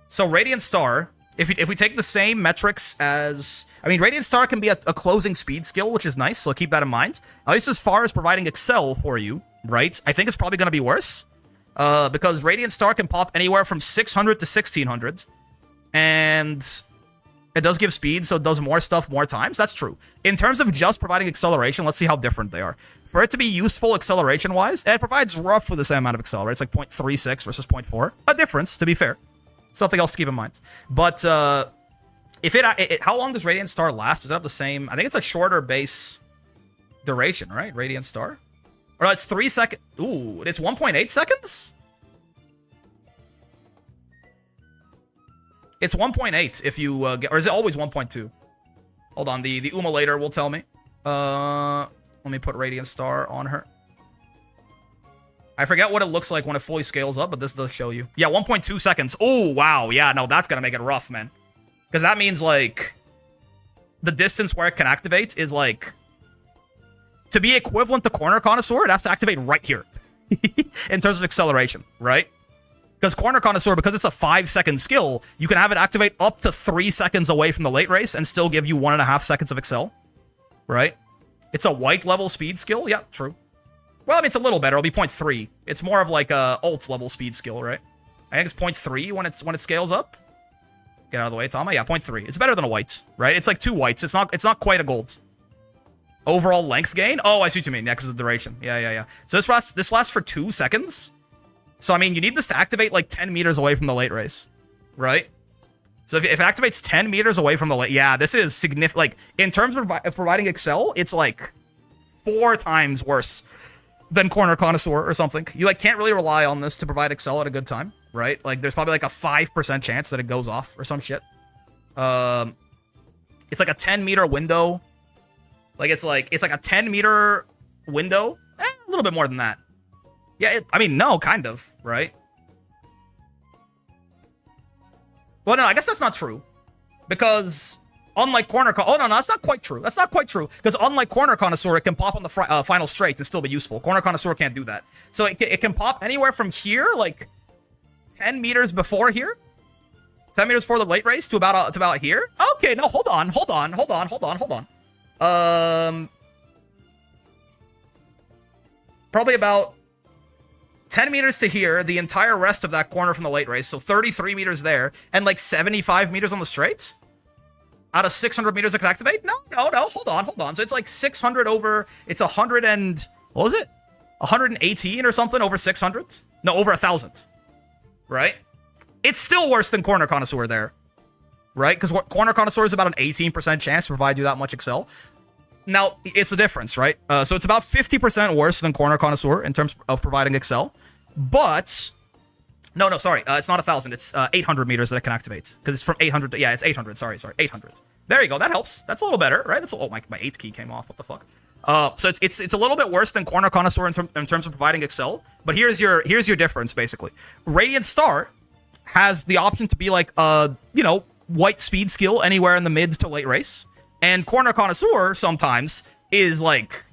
A: So Radiant Star, if we take the same metrics as... I mean, Radiant Star can be a closing speed skill, which is nice, so keep that in mind. At least as far as providing Excel for you, right? I think it's probably going to be worse. Because Radiant Star can pop anywhere from 600 to 1600. And it does give speed, so it does more stuff more times. That's true. In terms of just providing acceleration, let's see how different they are. For it to be useful acceleration-wise, it provides roughly the same amount of acceleration. It's like 0.36 versus 0.4. A difference, to be fair. Something else to keep in mind. But if how long does Radiant Star last? Does it have the same? I think it's a shorter base duration, right? Radiant Star? Or it's 3 seconds. Ooh, it's 1.8 seconds? It's 1.8 if you get, or is it always 1.2? Hold on, the Umulator will tell me. Let me put Radiant Star on her. I forget what it looks like when it fully scales up, but this does show you. Yeah, 1.2 seconds. Oh, wow. Yeah, no, that's gonna make it rough, man. Because that means, like, the distance where it can activate is, like, to be equivalent to Corner Connoisseur, it has to activate right here. In terms of acceleration, right? Because Corner Connoisseur, because it's a 5-second skill, you can have it activate up to 3 seconds away from the late race and still give you 1.5 seconds of Excel. Right? It's a white level speed skill. Yeah, true. Well, I mean, it's a little better. It'll be 0.3. It's more of like a alt level speed skill, right? I think it's 0.3 when it scales up. Get out of the way, Tama. Yeah, 0.3. It's better than a white, right? It's like 2 whites. It's not quite a gold. Overall length gain? Oh, I see what you mean. Yeah, because of the duration. Yeah. So this lasts for 2 seconds. So, I mean, you need this to activate, like, 10 meters away from the late race, right? So, if it activates 10 meters away from the late... Yeah, this is significant. Like, in terms of providing Excel, it's, like, 4 times worse than Corner Connoisseur or something. You, like, can't really rely on this to provide Excel at a good time, right? Like, there's probably, like, a 5% chance that it goes off or some shit. It's, like, a 10-meter window. Like, it's like a 10-meter window. A little bit more than that. Yeah, I mean, no, kind of, right? Well, no, I guess that's not true. Because unlike Corner Connoisseur... Oh, no, that's not quite true. That's not quite true. Because unlike Corner Connoisseur, it can pop on the final straight and still be useful. Corner Connoisseur can't do that. So it can pop anywhere from here, like 10 meters before here. 10 meters before the late race to about here. Okay, no, hold on. Probably about 10 meters to here, the entire rest of that corner from the late race, so 33 meters there, and like 75 meters on the straight? Out of 600 meters it can activate? No, hold on. So it's like 600 over, it's 100 and, what was it? 118 or something over 600? No, over 1,000, right? It's still worse than Corner Connoisseur there, right? Because Corner Connoisseur is about an 18% chance to provide you that much Excel. Now, it's a difference, right? So it's about 50% worse than Corner Connoisseur in terms of providing Excel. But, no, sorry. It's not 1,000. It's 800 meters that it can activate. Because it's from 800 to, yeah, it's 800. Sorry, 800. There you go. That helps. That's a little better, right? That's my 8 key came off. What the fuck? So it's a little bit worse than Corner Connoisseur in terms of providing Excel. But here's your difference, basically. Radiant Star has the option to be like a, white speed skill anywhere in the mid to late race. And Corner Connoisseur sometimes is like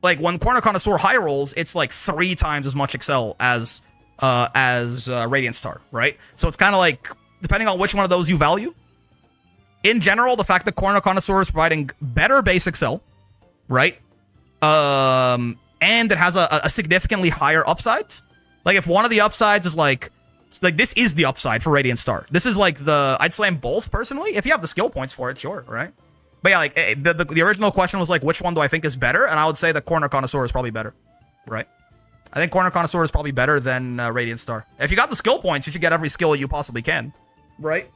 A: when Corner Connoisseur high rolls, it's like 3 times as much Excel as Radiant Star, right? So it's kind of like, depending on which one of those you value, in general, the fact that Corner Connoisseur is providing better base excel, right? And it has a significantly higher upside. Like, if one of the upsides is like this is the upside for Radiant Star. This is like I'd slam both personally. If you have the skill points for it, sure, right? But yeah, like the original question was like, which one do I think is better? And I would say the Corner Connoisseur is probably better, right? I think Corner Connoisseur is probably better than Radiant Star. If you got the skill points, you should get every skill you possibly can, right?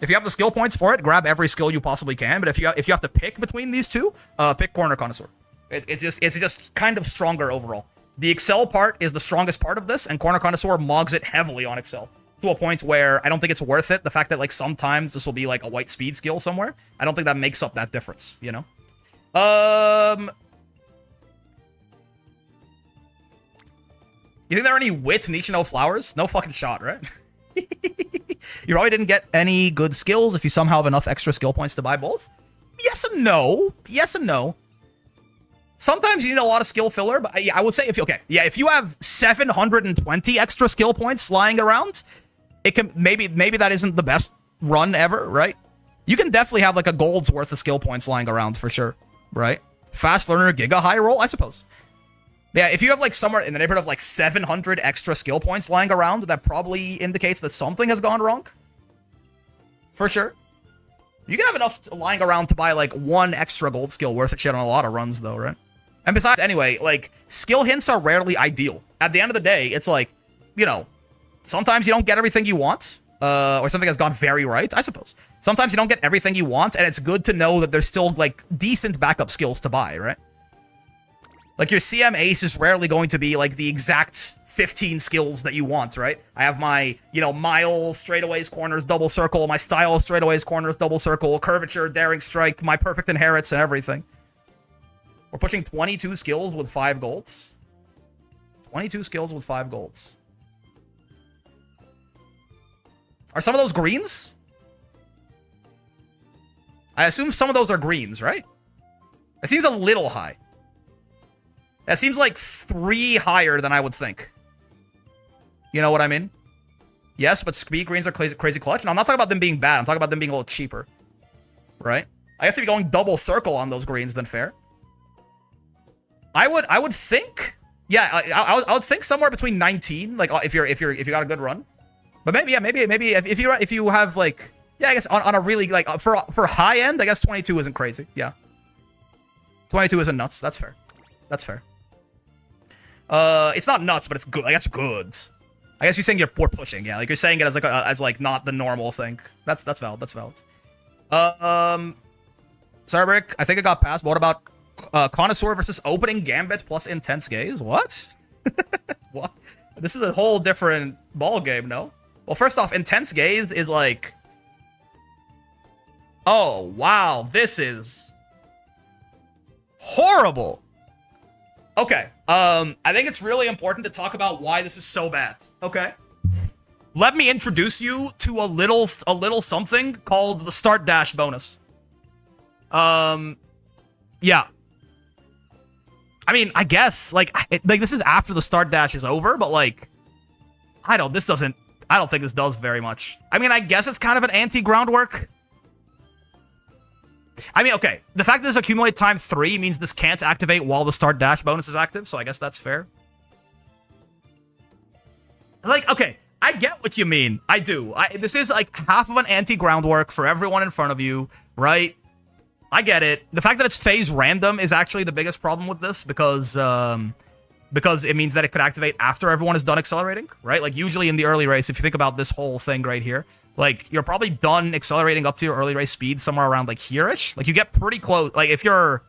A: If you have the skill points for it, grab every skill you possibly can. But if you have to pick between these two, pick Corner Connoisseur. It's just kind of stronger overall. The Excel part is the strongest part of this, and Corner Connoisseur mogs it heavily on Excel to a point where I don't think it's worth it. The fact that like sometimes this will be like a white speed skill somewhere, I don't think that makes up that difference, you know? You think there are any wits Nishino flowers? No fucking shot, right? You probably didn't get any good skills if you somehow have enough extra skill points to buy both. Yes and no. Yes and no. Sometimes you need a lot of skill filler, but yeah, I would say if you have 720 extra skill points lying around, it can maybe that isn't the best run ever, right? You can definitely have like a gold's worth of skill points lying around for sure, right? Fast learner, giga high roll, I suppose. Yeah, if you have like somewhere in the neighborhood of like 700 extra skill points lying around, that probably indicates that something has gone wrong. For sure. You can have enough lying around to buy like one extra gold skill worth of shit on a lot of runs though, right? And besides, anyway, like, skill hints are rarely ideal. At the end of the day, it's like, you know, sometimes you don't get everything you want, or something has gone very right, I suppose. Sometimes you don't get everything you want, and it's good to know that there's still, like, decent backup skills to buy, right? Like, your CM ace is rarely going to be, like, the exact 15 skills that you want, right? I have my, you know, mile, straightaways, corners, double circle, my style, straightaways, corners, double circle, curvature, daring strike, my perfect inherits, and everything. We're pushing 22 skills with 5 golds. 22 skills with 5 golds. Are some of those greens? I assume some of those are greens, right? It seems a little high. That seems like 3 higher than I would think. You know what I mean? Yes, but speed greens are crazy clutch. And I'm not talking about them being bad. I'm talking about them being a little cheaper. Right? I guess if you're going double circle on those greens, then fair. I would think, yeah, I would think somewhere between 19, like if you got a good run, but maybe if you have like, yeah, I guess on a really like for high end, I guess 22 isn't crazy. Yeah, 22 isn't nuts. That's fair. That's fair. It's not nuts, but it's good. I guess good. I guess you're saying we're pushing. Yeah, like you're saying it as like not the normal thing. That's valid. That's valid. Cerberus, I think it got passed. What about Connoisseur versus Opening Gambit plus Intense Gaze? What? What? This is a whole different ball game, no? Well, first off, Intense Gaze is like, oh wow, this is horrible. Okay, I think it's really important to talk about why this is so bad. Okay, let me introduce you to a little something called the Start Dash bonus. Yeah. I mean, I guess, like this is after the Start Dash is over, but, like, I don't think this does very much. I mean, I guess it's kind of an anti-groundwork. I mean, okay, the fact that this accumulate time 3 means this can't activate while the Start Dash bonus is active, so I guess that's fair. Like, okay, I get what you mean. I do. This is, like, half of an anti-groundwork for everyone in front of you, right? I get it. The fact that it's phase random is actually the biggest problem with this because it means that it could activate after everyone is done accelerating, right? Like usually in the early race, if you think about this whole thing right here, like you're probably done accelerating up to your early race speed somewhere around like here-ish. Like you get pretty close. Like if you're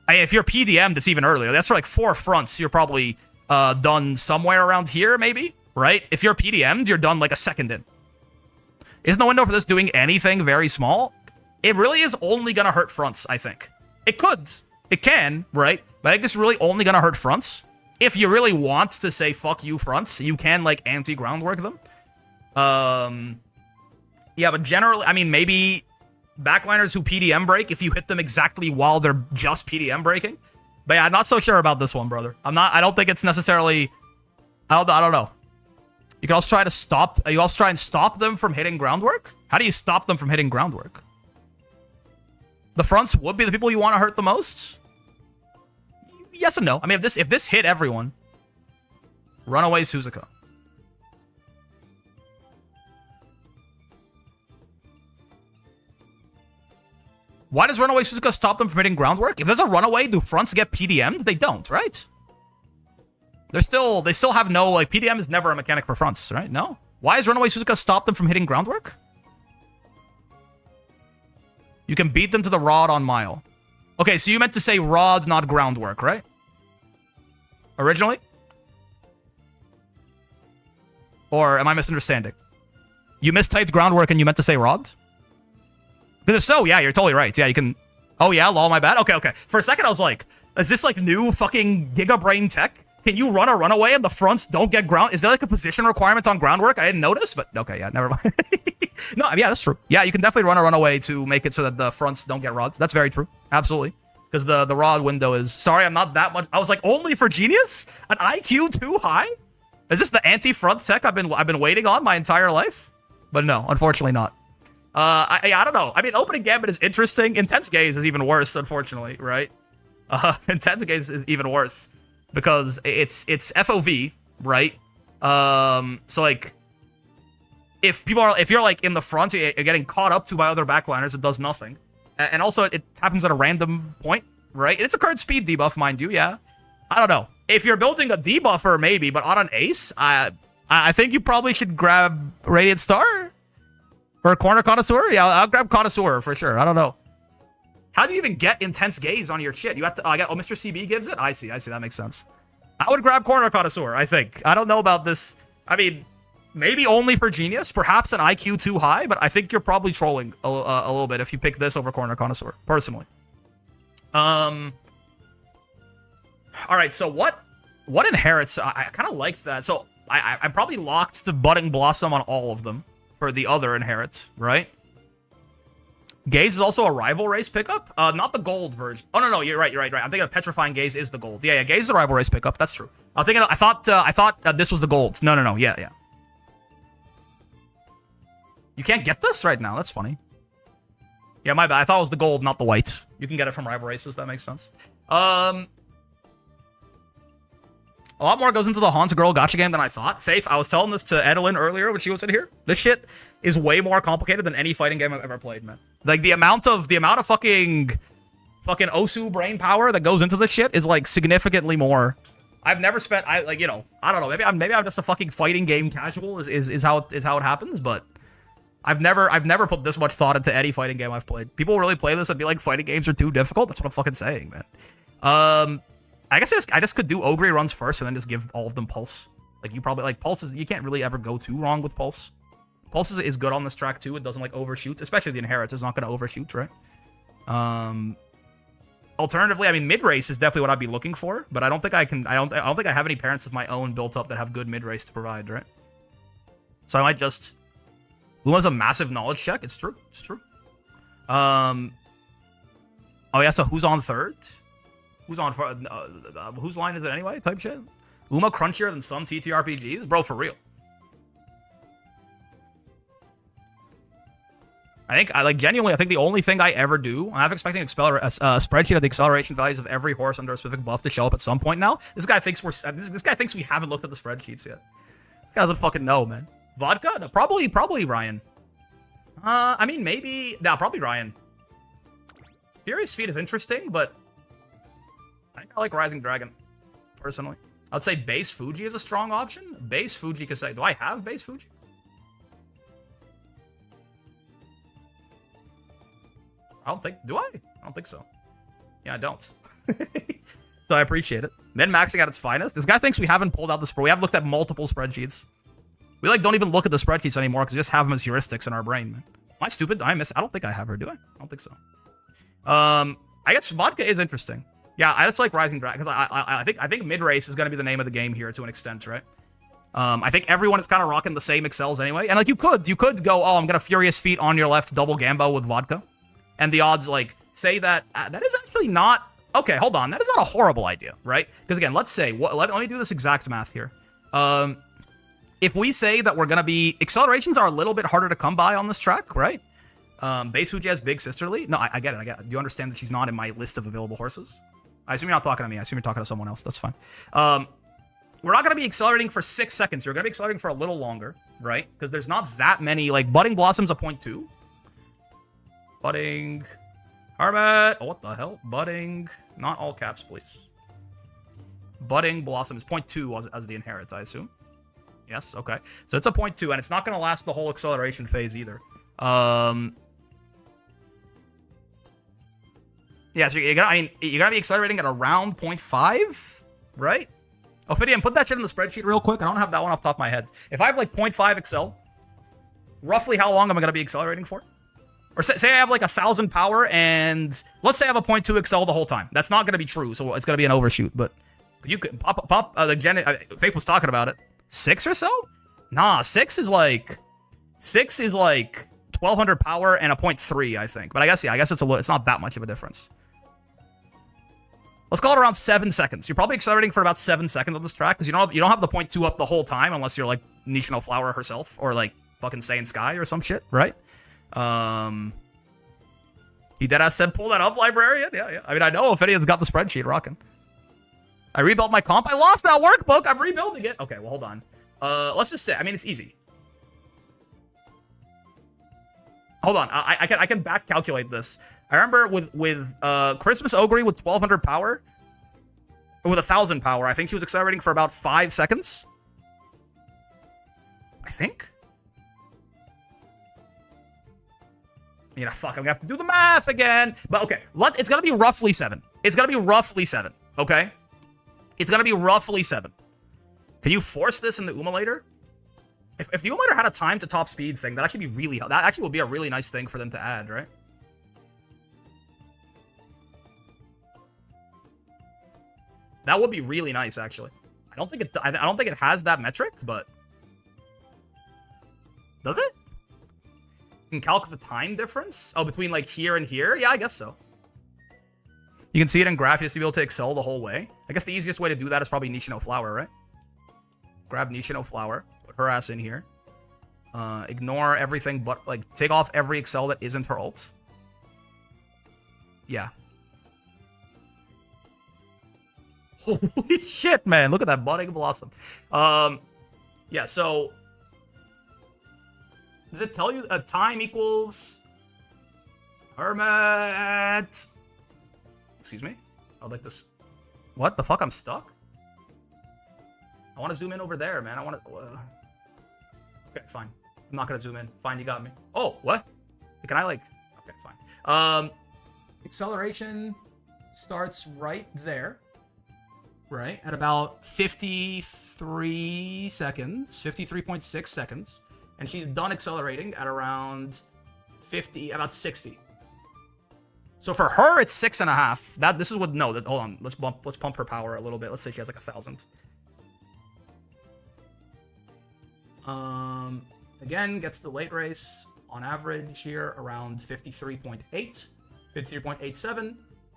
A: PDM'd, it's even earlier. That's for like 4 fronts. You're probably done somewhere around here, maybe, right? If you're PDM'd, you're done like a second in. Isn't the window for this doing anything very small? It really is only gonna hurt fronts, I think. It could. It can, right? But I think it's really only gonna hurt fronts. If you really want to say, fuck you, fronts, you can, like, anti-groundwork them. Yeah, but generally, I mean, maybe backliners who PDM break, if you hit them exactly while they're just PDM breaking. But yeah, I'm not so sure about this one, brother. I don't think it's necessarily... I don't know. You can also try to stop. You also try and stop them from hitting groundwork. How do you stop them from hitting groundwork? The fronts would be the people you want to hurt the most. Yes and no. I mean, if this hit everyone, Runaway Suzuka. Why does Runaway Suzuka stop them from hitting groundwork? If there's a runaway, do fronts get PDM'd? They don't, right? They still have no, like, PDM is never a mechanic for fronts, right? No? Why does Runaway Suzuka stop them from hitting groundwork? You can beat them to the rod on mile. Okay, so you meant to say rod, not groundwork, right? Originally? Or am I misunderstanding? You mistyped groundwork and you meant to say rod? Because if so, yeah, you're totally right. Yeah, you can... Oh yeah, lol, my bad. Okay. For a second, I was like, is this like new fucking Gigabrain tech? Can you run a runaway and the fronts don't get ground? Is there like a position requirement on groundwork? I didn't notice, but okay, yeah, never mind. No, yeah, that's true. Yeah, you can definitely run a runaway to make it so that the fronts don't get rods. That's very true. Absolutely. Because the rod window is... Sorry, I'm not that much... I was like, only for Genius? An IQ too high? Is this the anti-front tech I've been waiting on my entire life? But no, unfortunately not. I don't know. I mean, opening gambit is interesting. Intense gaze is even worse, unfortunately, right? Intense gaze is even worse because it's FOV, right? So like, if you're like in the front, you're getting caught up to by other backliners, it does nothing, and also it happens at a random point, right? And it's a current speed debuff, mind you. Yeah, I don't know if you're building a debuffer, maybe, but on an ace, I think you probably should grab Radiant Star. Or a Corner Connoisseur? Yeah, I'll grab Connoisseur for sure. I don't know. How do you even get Intense Gaze on your shit? You have to... Oh, Mr. CB gives it? I see. That makes sense. I would grab Corner Connoisseur, I think. I don't know about this. I mean, maybe only for Genius. Perhaps an IQ too high, but I think you're probably trolling a little bit if you pick this over Corner Connoisseur, personally. All right, so what inherits... I kind of like that. So I'm probably locked to Budding Blossom on all of them. For the other inherit, right? Gaze is also a rival race pickup. Not the gold version. Oh no, you're right. I'm thinking of Petrifying Gaze is the gold. Yeah, Gaze is a rival race pickup. That's true. I thought this was the gold. No. Yeah. You can't get this right now. That's funny. Yeah, my bad. I thought it was the gold, not the white. You can get it from rival races. That makes sense. A lot more goes into the Haunts Girl gacha game than I thought. Faith, I was telling this to Edelyn earlier when she was in here. This shit is way more complicated than any fighting game I've ever played, man. Like the amount of fucking Osu brain power that goes into this shit is like significantly more. I've never spent I don't know, maybe I'm just a fucking fighting game casual is how it happens, but I've never put this much thought into any fighting game I've played. People really play this and be like fighting games are too difficult. That's what I'm fucking saying, man. I guess I just could do Ogre runs first and then just give all of them Pulse. Like, you probably, like, Pulse is, you can't really ever go too wrong with Pulse. Pulse is good on this track, too. It doesn't, like, overshoot. Especially the Inherit is not going to overshoot, right? Alternatively, I mean, mid-race is definitely what I'd be looking for, but I don't think I don't think I have any parents of my own built up that have good mid-race to provide, right? So I might just... Luma's a massive knowledge check. It's true. Oh, yeah, so who's on third? Who's on for whose line is it anyway? Type shit. Uma crunchier than some TTRPGs, bro. For real. I think the only thing I ever do, I'm expecting a spreadsheet of the acceleration values of every horse under a specific buff to show up at some point now. This guy thinks we haven't looked at the spreadsheets yet. This guy doesn't fucking know, man. Vodka? No, probably Ryan. I mean, maybe. Nah, probably Ryan. Furious Feet is interesting, but. I think I like Rising Dragon, personally. I'd say base Fuji is a strong option. Base Fuji could say, do I have base Fuji? I don't think, do I? I don't think so. Yeah, I don't. So I appreciate it. Min-maxing at its finest. This guy thinks we haven't pulled out the spread. We have looked at multiple spreadsheets. We like don't even look at the spreadsheets anymore because we just have them as heuristics in our brain, man. Am I stupid? I don't think I have her, do I? I don't think so. I guess Vodka is interesting. Yeah, I just like Rising Dragon because I think mid race is gonna be the name of the game here to an extent, right? I think everyone is kind of rocking the same excels anyway, and like you could go, oh, I'm gonna Furious Feet on your left, double Gambo with Vodka, and the odds like say that that is actually not okay. Hold on, that is not a horrible idea, right? Because again, let's say let me do this exact math here. If if we say that we're gonna be accelerations are a little bit harder to come by on this track, right? Beisuji has Big Sisterly. No, I get it. I get it. Do you understand that she's not in my list of available horses? I assume you're not talking to me. I assume you're talking to someone else. That's fine. We're not gonna be accelerating for 6 seconds. You're gonna be accelerating for a little longer, right? Because there's not that many. Like Budding Blossom's a 0.2. Budding Hermit. Oh, what the hell? Budding. Not all caps, please. Budding Blossom is 0.2 as the inherits, I assume. Yes, okay. So it's a 0.2, and it's not going to last the whole acceleration phase either. Yeah, so you're gonna be accelerating at around 0.5, right? Ophidian, put that shit in the spreadsheet real quick. I don't have that one off the top of my head. If I have like 0.5 excel, roughly how long am I going to be accelerating for? Or say I have like 1,000 power, and let's say I have a 0.2 excel the whole time. That's not going to be true, so it's going to be an overshoot. But you could pop. Faith was talking about it. 6 or so? Nah, 6 is like 1,200 power and a 0.3, I think. But I guess it's not that much of a difference. Let's call it around 7 seconds. You're probably accelerating for about 7 seconds on this track because you don't have the 0.2 up the whole time unless you're like Nishino Flower herself or like fucking Saiyan Sky or some shit, right? He deadass said, pull that up, librarian. Yeah. I mean, I know Ophidian's got the spreadsheet rocking. I rebuilt my comp. I lost that workbook. I'm rebuilding it. Okay, well, hold on. Let's just say, I mean, it's easy. Hold on. I can back calculate this. I remember with Christmas Ogre with 1,200 power, or with 1,000 power, I think she was accelerating for about 5 seconds. I think. Fuck, I'm gonna have to do the math again. But okay, it's gonna be roughly 7. It's gonna be roughly 7, okay? It's gonna be roughly 7. Can you force this in the Umulator? If the Umulator had a time to top speed thing, that actually would be a really nice thing for them to add, right? That would be really nice, actually. I don't think it has that metric, but does it? You can calc the time difference? Oh, between like here and here? Yeah, I guess so. You can see it in Graphius to be able to excel the whole way. I guess the easiest way to do that is probably Nishino Flower, right? Grab Nishino Flower, put her ass in here. Ignore everything but, like, take off every excel that isn't her ult. Yeah. Holy shit, man. Look at that Budding Blossom. Yeah, so does it tell you time equals Hermit? Excuse me? I'd like this. What the fuck? I'm stuck? I want to zoom in over there, man. I want to. Okay, fine. I'm not going to zoom in. Fine, you got me. Oh, what? Can I, like. Okay, fine. Acceleration starts right there. Right? At about 53 seconds. 53.6 seconds. And she's done accelerating at around about 60. So for her, it's 6.5. This is what hold on. Let's pump her power a little bit. Let's say she has like 1,000. Again, gets the late race on average here around 53.8, 53.87,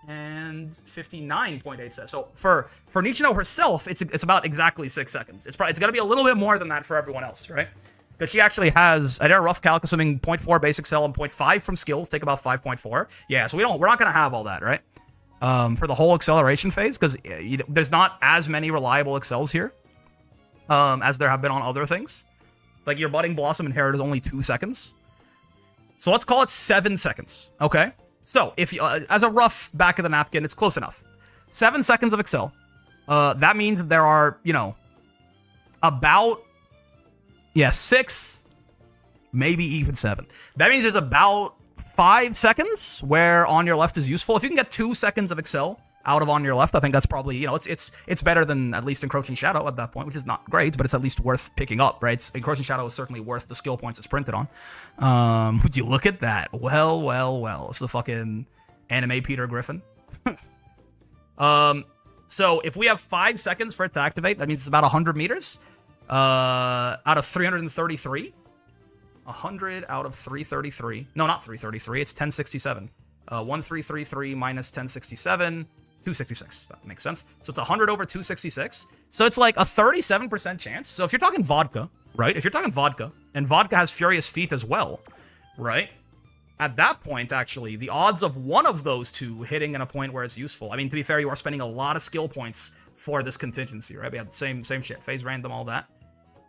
A: and 59.87. So for Nishino herself, it's about exactly 6 seconds. It's gonna be a little bit more than that for everyone else, right? Because she actually has, I did a rough calc assuming 0.4 basic cell and 0.5 from skills, take about 5.4. Yeah, so we're not gonna have all that, right? For the whole acceleration phase, because there's not as many reliable excels here as there have been on other things. Like your Budding Blossom Inherit is only 2 seconds. So let's call it 7 seconds, okay? So if you, as a rough back of the napkin, it's close enough. 7 seconds of excel. That means there are, about 6, maybe even 7. That means there's about 5 seconds where on your left is useful. If you can get 2 seconds of excel out of on your left, I think that's probably, it's better than at least Encroaching Shadow at that point, which is not great, but it's at least worth picking up, right? Encroaching Shadow is certainly worth the skill points it's printed on. Would you look at that? Well. It's the fucking anime Peter Griffin. So if we have 5 seconds for it to activate, that means it's about 100 meters. Out of 333. 100 out of 333. No, not 333. It's 1067. 1333 minus 1067 266. That makes sense. So it's 100 over 266. So it's like a 37% chance. So if you're talking vodka, right? If you're talking vodka, and vodka has Furious Feet as well, right? At that point, actually, the odds of one of those two hitting in a point where it's useful. I mean, to be fair, you are spending a lot of skill points for this contingency, right? We have the same shit, phase random, all that.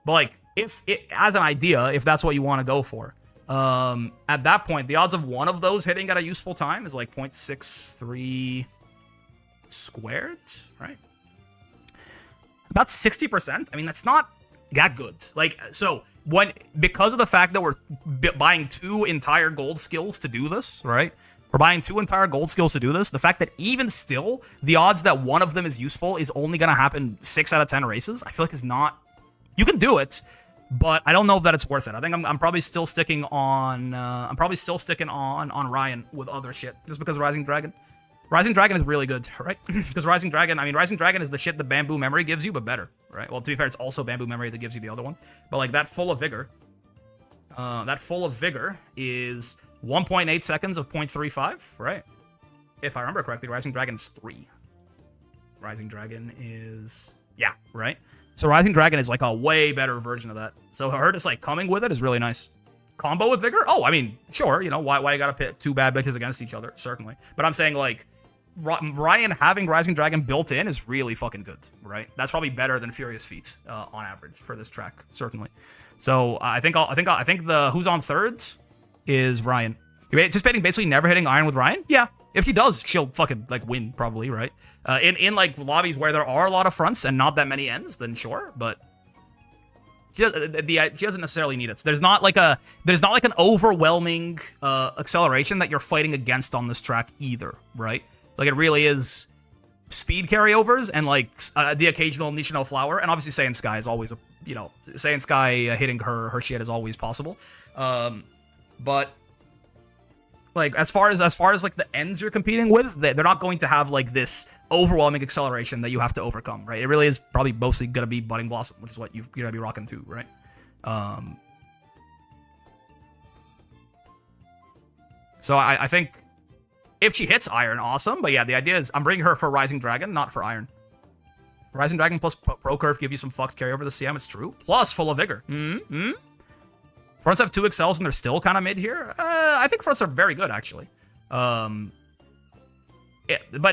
A: But like, if it, as an idea, if that's what you want to go for, at that point, the odds of one of those hitting at a useful time is like 0.63 squared, right? About 60%. I mean, that's not that good. Like, so because of the fact that we're buying 2 entire gold skills to do this, right? We're buying 2 entire gold skills to do this. The fact that even still, the odds that one of them is useful is only going to happen 6 out of 10 races, I feel like is not... You can do it, but I don't know if that it's worth it. I think I'm probably still sticking on... on Ryan with other shit, just because Rising Dragon. Rising Dragon is really good, right? Because Rising Dragon is the shit the Bamboo Memory gives you, but better, right? Well, to be fair, it's also Bamboo Memory that gives you the other one. But like that Full of Vigor is 1.8 seconds of 0.35, right? If I remember correctly, Rising Dragon is 3. Rising Dragon is... Yeah, right? So Rising Dragon is like a way better version of that. So her just like coming with it is really nice. Combo with Vigor? Oh, I mean, sure, you know, why you gotta pit 2 bad bitches against each other? Certainly. But I'm saying like... Ryan having Rising Dragon built in is really fucking good, right? That's probably better than Furious Feet on average for this track, certainly. So I think the who's on third is Ryan. You're anticipating basically never hitting iron with Ryan? Yeah. If she does, she'll fucking like win probably, right? In like lobbies where there are a lot of fronts and not that many ends, then sure, but she doesn't necessarily need it. So there's not like an overwhelming acceleration that you're fighting against on this track either, right? Like, it really is speed carryovers and, like, the occasional Nishino Flower. And obviously, Saiyan Sky is always, Saiyan Sky hitting her shit is always possible. But, like, as far as, like, the ends you're competing with, they're not going to have, like, this overwhelming acceleration that you have to overcome, right? It really is probably mostly going to be Budding Blossom, which is what you're going to be rocking to, right? So I think... If she hits Iron, awesome. But yeah, the idea is I'm bringing her for Rising Dragon, not for Iron. Rising Dragon plus Pro Curve give you some fucked carry over the CM, it's true. Plus Full of Vigor. Fronts have 2 excels and they're still kind of mid here. I think fronts are very good, actually. But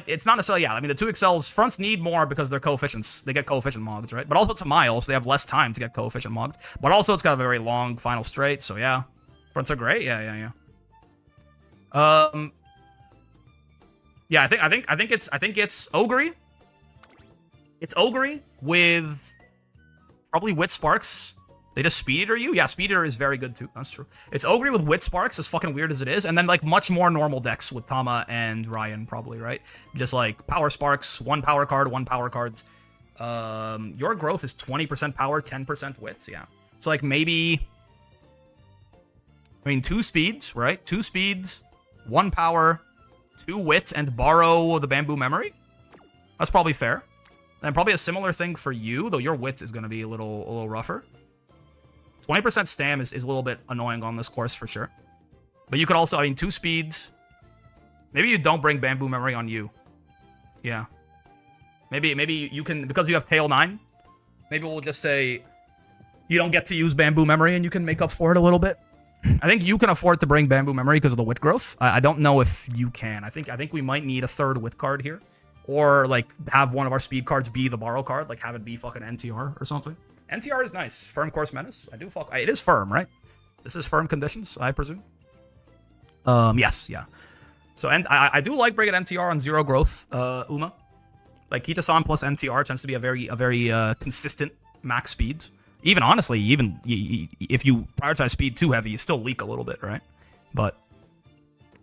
A: it's not necessarily, yeah. I mean, the 2 excels, fronts need more because they're coefficients. They get coefficient mogs, right? But also it's a mile, so they have less time to get coefficient mogs. But also it's got a very long final straight, so yeah. Fronts are great. Yeah. Yeah, I think it's Ogre. It's Ogre with probably Wit Sparks. They just Speed Eater you? Yeah, Speed Eater is very good too. That's true. It's Ogre with Wit Sparks, as fucking weird as it is, and then like much more normal decks with Tama and Ryan probably, right? Just like Power Sparks, 1 power card, 1 power card. Your growth is 20% power, 10% wit. Yeah. So like maybe, I mean 2 speeds, right? 2 speeds, 1 power. 2 wit and borrow the Bamboo Memory. That's probably fair. And probably a similar thing for you, though your wit is going to be a little rougher. 20% stam is a little bit annoying on this course for sure. But you could also, I mean, 2 speeds. Maybe you don't bring Bamboo Memory on you. Yeah. Maybe you can, because you have Tail 9, maybe we'll just say you don't get to use Bamboo Memory and you can make up for it a little bit. I think you can afford to bring Bamboo Memory because of the wit growth. I don't know if you can. I think we might need a 3rd wit card here. Or, like, have one of our speed cards be the borrow card. Like, have it be fucking NTR or something. NTR is nice. Firm Course Menace. It is firm, right? This is firm conditions, I presume. Yes, yeah. So, and I do like bringing NTR on 0 growth, Uma. Like, Kita-san plus NTR tends to be a very consistent max speed. Even honestly, if you prioritize speed too heavy, you still leak a little bit, right? But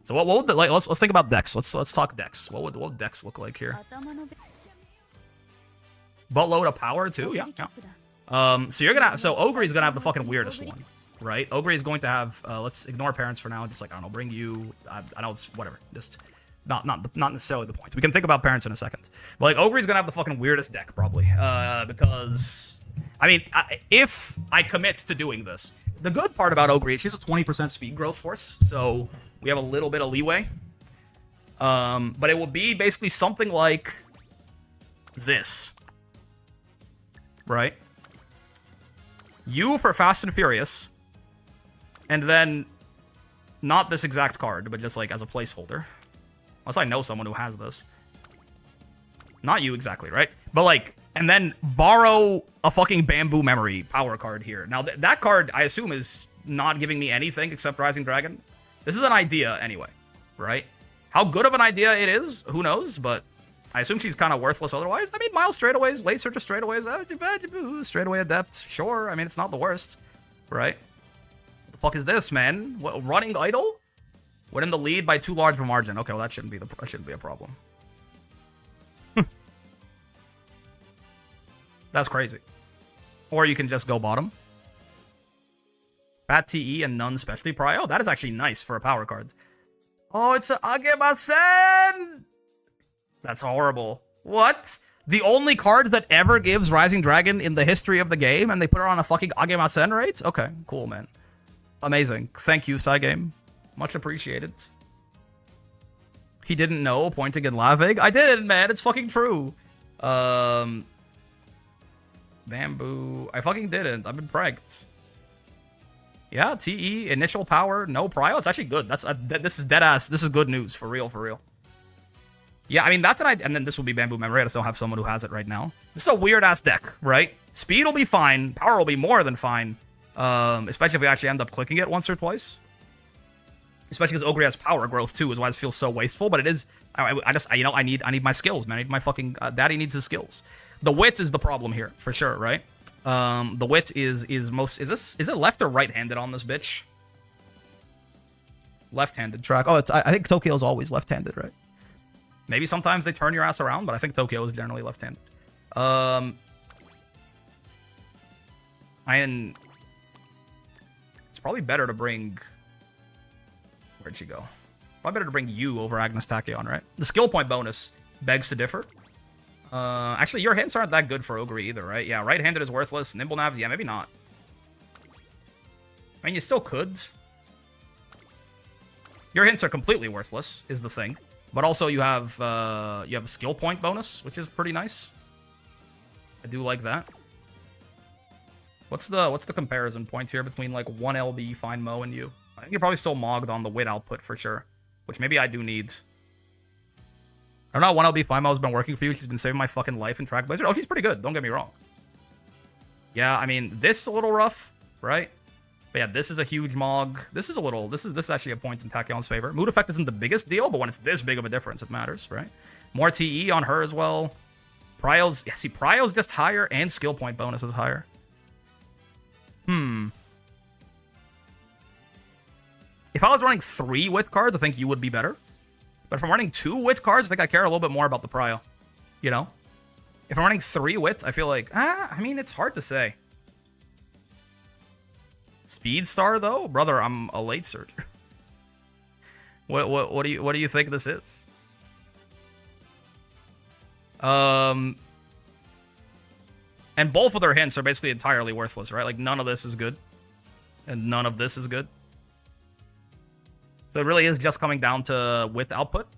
A: so what would let's think about decks. Let's talk decks. What would decks look like here? Buttload of power too, yeah. So Ogre is gonna have the fucking weirdest one, right? Ogre is going to have let's ignore parents for now. Just like I don't know, bring you. I know it's whatever. Just not necessarily the point. We can think about parents in a second. But like Ogre is gonna have the fucking weirdest deck probably because. I mean, if I commit to doing this, the good part about Ogre is she's a 20% speed growth force, so we have a little bit of leeway. But it will be basically something like this. Right? U for Fast and Furious. And then not this exact card, but just like as a placeholder. Unless I know someone who has this. Not you exactly, right? But like, and then borrow a fucking Bamboo Memory power card here. Now that card, I assume, is not giving me anything except Rising Dragon. This is an idea anyway, right? How good of an idea it is, who knows? But I assume she's kind of worthless otherwise. I mean, Miles straightaways, late searcher straightaways, straightaway adept, sure. I mean, it's not the worst, right? What the fuck is this, man? What, running idle? Winning the lead by too large of a margin. Okay, well that shouldn't be a problem. That's crazy. Or you can just go bottom. Fat TE and none specialty pry. Oh, that is actually nice for a power card. Oh, it's a Agemasen! That's horrible. What? The only card that ever gives Rising Dragon in the history of the game, and they put her on a fucking Agemasen rate? Okay, cool, man. Amazing. Thank you, Cygame. Much appreciated. He didn't know, pointing and laughing. I did, man. It's fucking true. Bamboo. I fucking didn't. I've been pranked. Yeah, TE, initial power, no prio. It's actually good. This is dead ass. This is good news. For real, for real. Yeah, I mean, that's an idea. And then this will be Bamboo Memory. I just don't have someone who has it right now. This is a weird ass deck, right? Speed will be fine. Power will be more than fine. Especially if we actually end up clicking it once or twice. Especially because Ogre has power growth too, is why this feels so wasteful. But it is. I need my skills, man. I need my fucking daddy needs his skills. The wit is the problem here for sure, right? The wit is it left or right-handed on this bitch? Left-handed track. Oh, I think Tokyo is always left-handed, right? Maybe sometimes they turn your ass around, but I think Tokyo is generally left-handed. It's probably better to bring. Where'd she go? Probably better to bring you over Agnes Tachyon, right? The skill point bonus begs to differ. Actually, your hints aren't that good for Ogre either, right? Yeah, right-handed is worthless. Nimble Nav, yeah, maybe not. I mean, you still could. Your hints are completely worthless, is the thing. But also, you have a skill point bonus, which is pretty nice. I do like that. What's the comparison point here between like 1 LB, Fine Mo, and you? I think you're probably still mogged on the wit output for sure, which maybe I do need. I don't know, 1LB Fine Mo's been working for you. She's been saving my fucking life in Track Blizzard. Oh, she's pretty good. Don't get me wrong. Yeah, I mean, this is a little rough, right? But yeah, this is a huge mog. This is actually a point in Tachyon's favor. Mood effect isn't the biggest deal, but when it's this big of a difference, it matters, right? More TE on her as well. Prio's, yeah, see, Prio's just higher and skill point bonus is higher. If I was running 3 wit cards, I think you would be better. But if I'm running 2 wit cards, I think I care a little bit more about the prio. You know? If I'm running 3 wit, I feel like, I mean, it's hard to say. Speed Star, though? Brother, I'm a late searcher. What do you think this is? And both of their hints are basically entirely worthless, right? Like, none of this is good. And none of this is good. So it really is just coming down to wit output.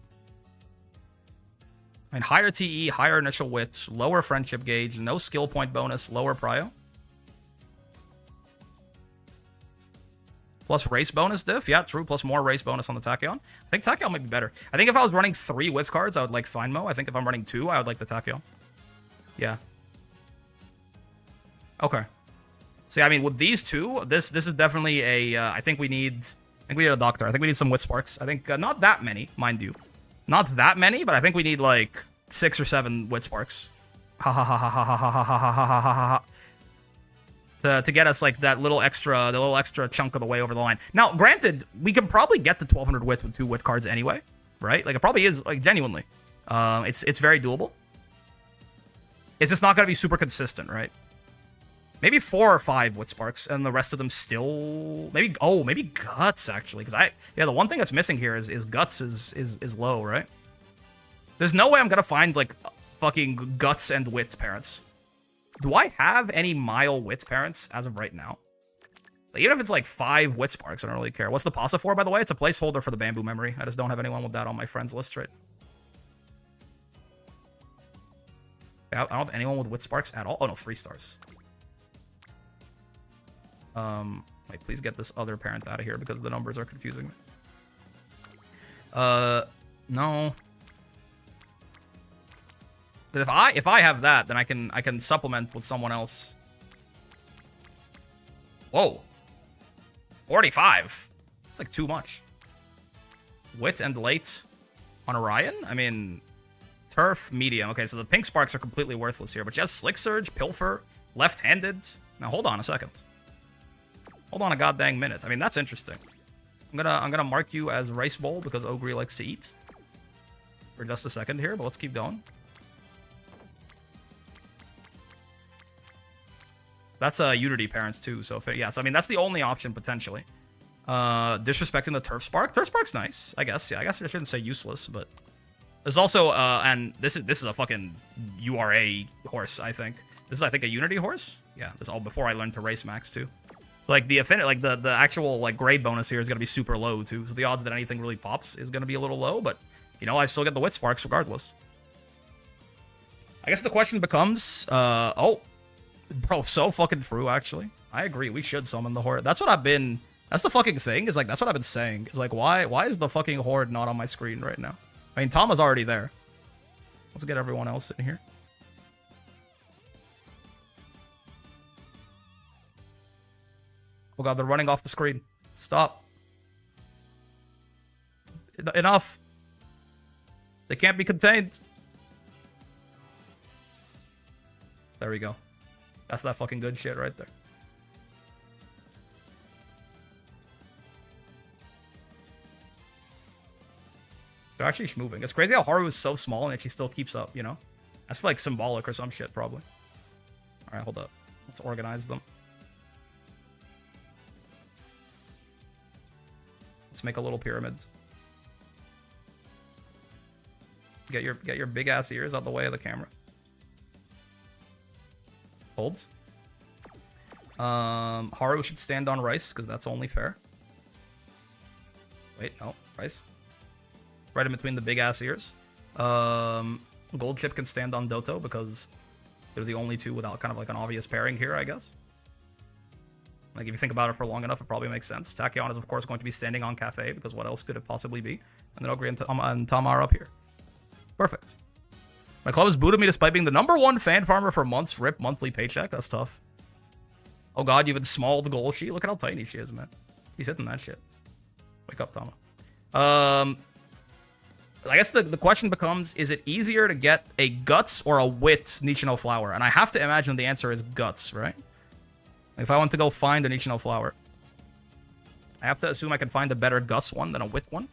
A: And higher TE, higher initial wit, lower friendship gauge, no skill point bonus, lower prio. Plus race bonus diff. Yeah, true. Plus more race bonus on the Tachyon. I think Tachyon might be better. I think if I was running 3 wits cards, I would like Fine Mo. I think if I'm running 2, I would like the Tachyon. Yeah. Okay. So yeah, I mean, with these two, this is definitely a. I think we need a doctor. I think we need some wit sparks. I think not that many, mind you, not that many, but I think we need like 6 or 7 wit sparks. Ha ha ha ha ha ha ha ha ha ha ha ha ha. To get us like the little extra chunk of the way over the line. Now, granted, we can probably get to 1200 wit with 2 wit cards anyway, right? Like it probably is, like genuinely. It's very doable. It's just not gonna be super consistent, right? Maybe 4 or 5 wit sparks, and the rest of them still maybe guts actually, because the one thing that's missing here is guts is low, right? There's no way I'm gonna find like fucking guts and wit parents. Do I have any mile wit parents as of right now? But even if it's like 5 Wit Sparks, I don't really care. What's the pasta for, by the way? It's a placeholder for the bamboo memory. I just don't have anyone with that on my friends list, right? I don't have anyone with Wit Sparks at all. Oh, no, 3 stars. Wait, please get this other parent out of here because the numbers are confusing me. No. But if I have that, then I can supplement with someone else. Whoa. 45. It's like too much. Wit and late on Orion? I mean, turf, medium. Okay, so the pink sparks are completely worthless here, but she has Slick Surge, Pilfer, left-handed. Now hold on a second. Hold on a goddamn minute. I mean, that's interesting. I'm gonna mark you as Rice Bowl because Ogre likes to eat. For just a second here, but let's keep going. That's Unity parents too, so yes, I mean that's the only option potentially. Disrespecting the Turf Spark. Turf Spark's nice, I guess. Yeah, I guess I shouldn't say useless, but there's also and this is a fucking URA horse, I think. This is I think a Unity horse. Yeah, this is all before I learned to race max too. Like the affinity, like the actual like grade bonus here is gonna be super low too. So the odds that anything really pops is gonna be a little low, but you know I still get the Wit Sparks regardless. I guess the question becomes, oh. Bro, so fucking true, actually. I agree, we should summon the Horde. That's what I've been... That's the fucking thing, is like, that's what I've been saying. Is like, why is the fucking Horde not on my screen right now? I mean, Tama's already there. Let's get everyone else in here. Oh god, they're running off the screen. Stop. Enough. They can't be contained. There we go. That's that fucking good shit right there. They're actually moving. It's crazy how Haru is so small and yet she still keeps up, you know? That's like symbolic or some shit, probably. Alright, hold up. Let's organize them. Let's make a little pyramid. Get your big ass ears out the way of the camera. Holds. Haru should stand on Rice, because that's only fair. Wait, no, Rice. Right in between the big ass ears. Gold Chip can stand on Doto, because they're the only two without kind of like an obvious pairing here, I guess. Like, if you think about it for long enough, it probably makes sense. Tachyon is, of course, going to be standing on Cafe, because what else could it possibly be? And then Ogre and Tama are up here. Perfect. My club has booted me despite being the #1 fan farmer for months. Rip monthly paycheck. That's tough. Oh god, you've smalled goal sheet. Look at how tiny she is, man. He's hitting that shit. Wake up, Tama. I guess the question becomes, is it easier to get a Guts or a Wit Nishino Flower? And I have to imagine the answer is Guts, right? If I want to go find a Nishino Flower, I have to assume I can find a better Guts one than a Wit one.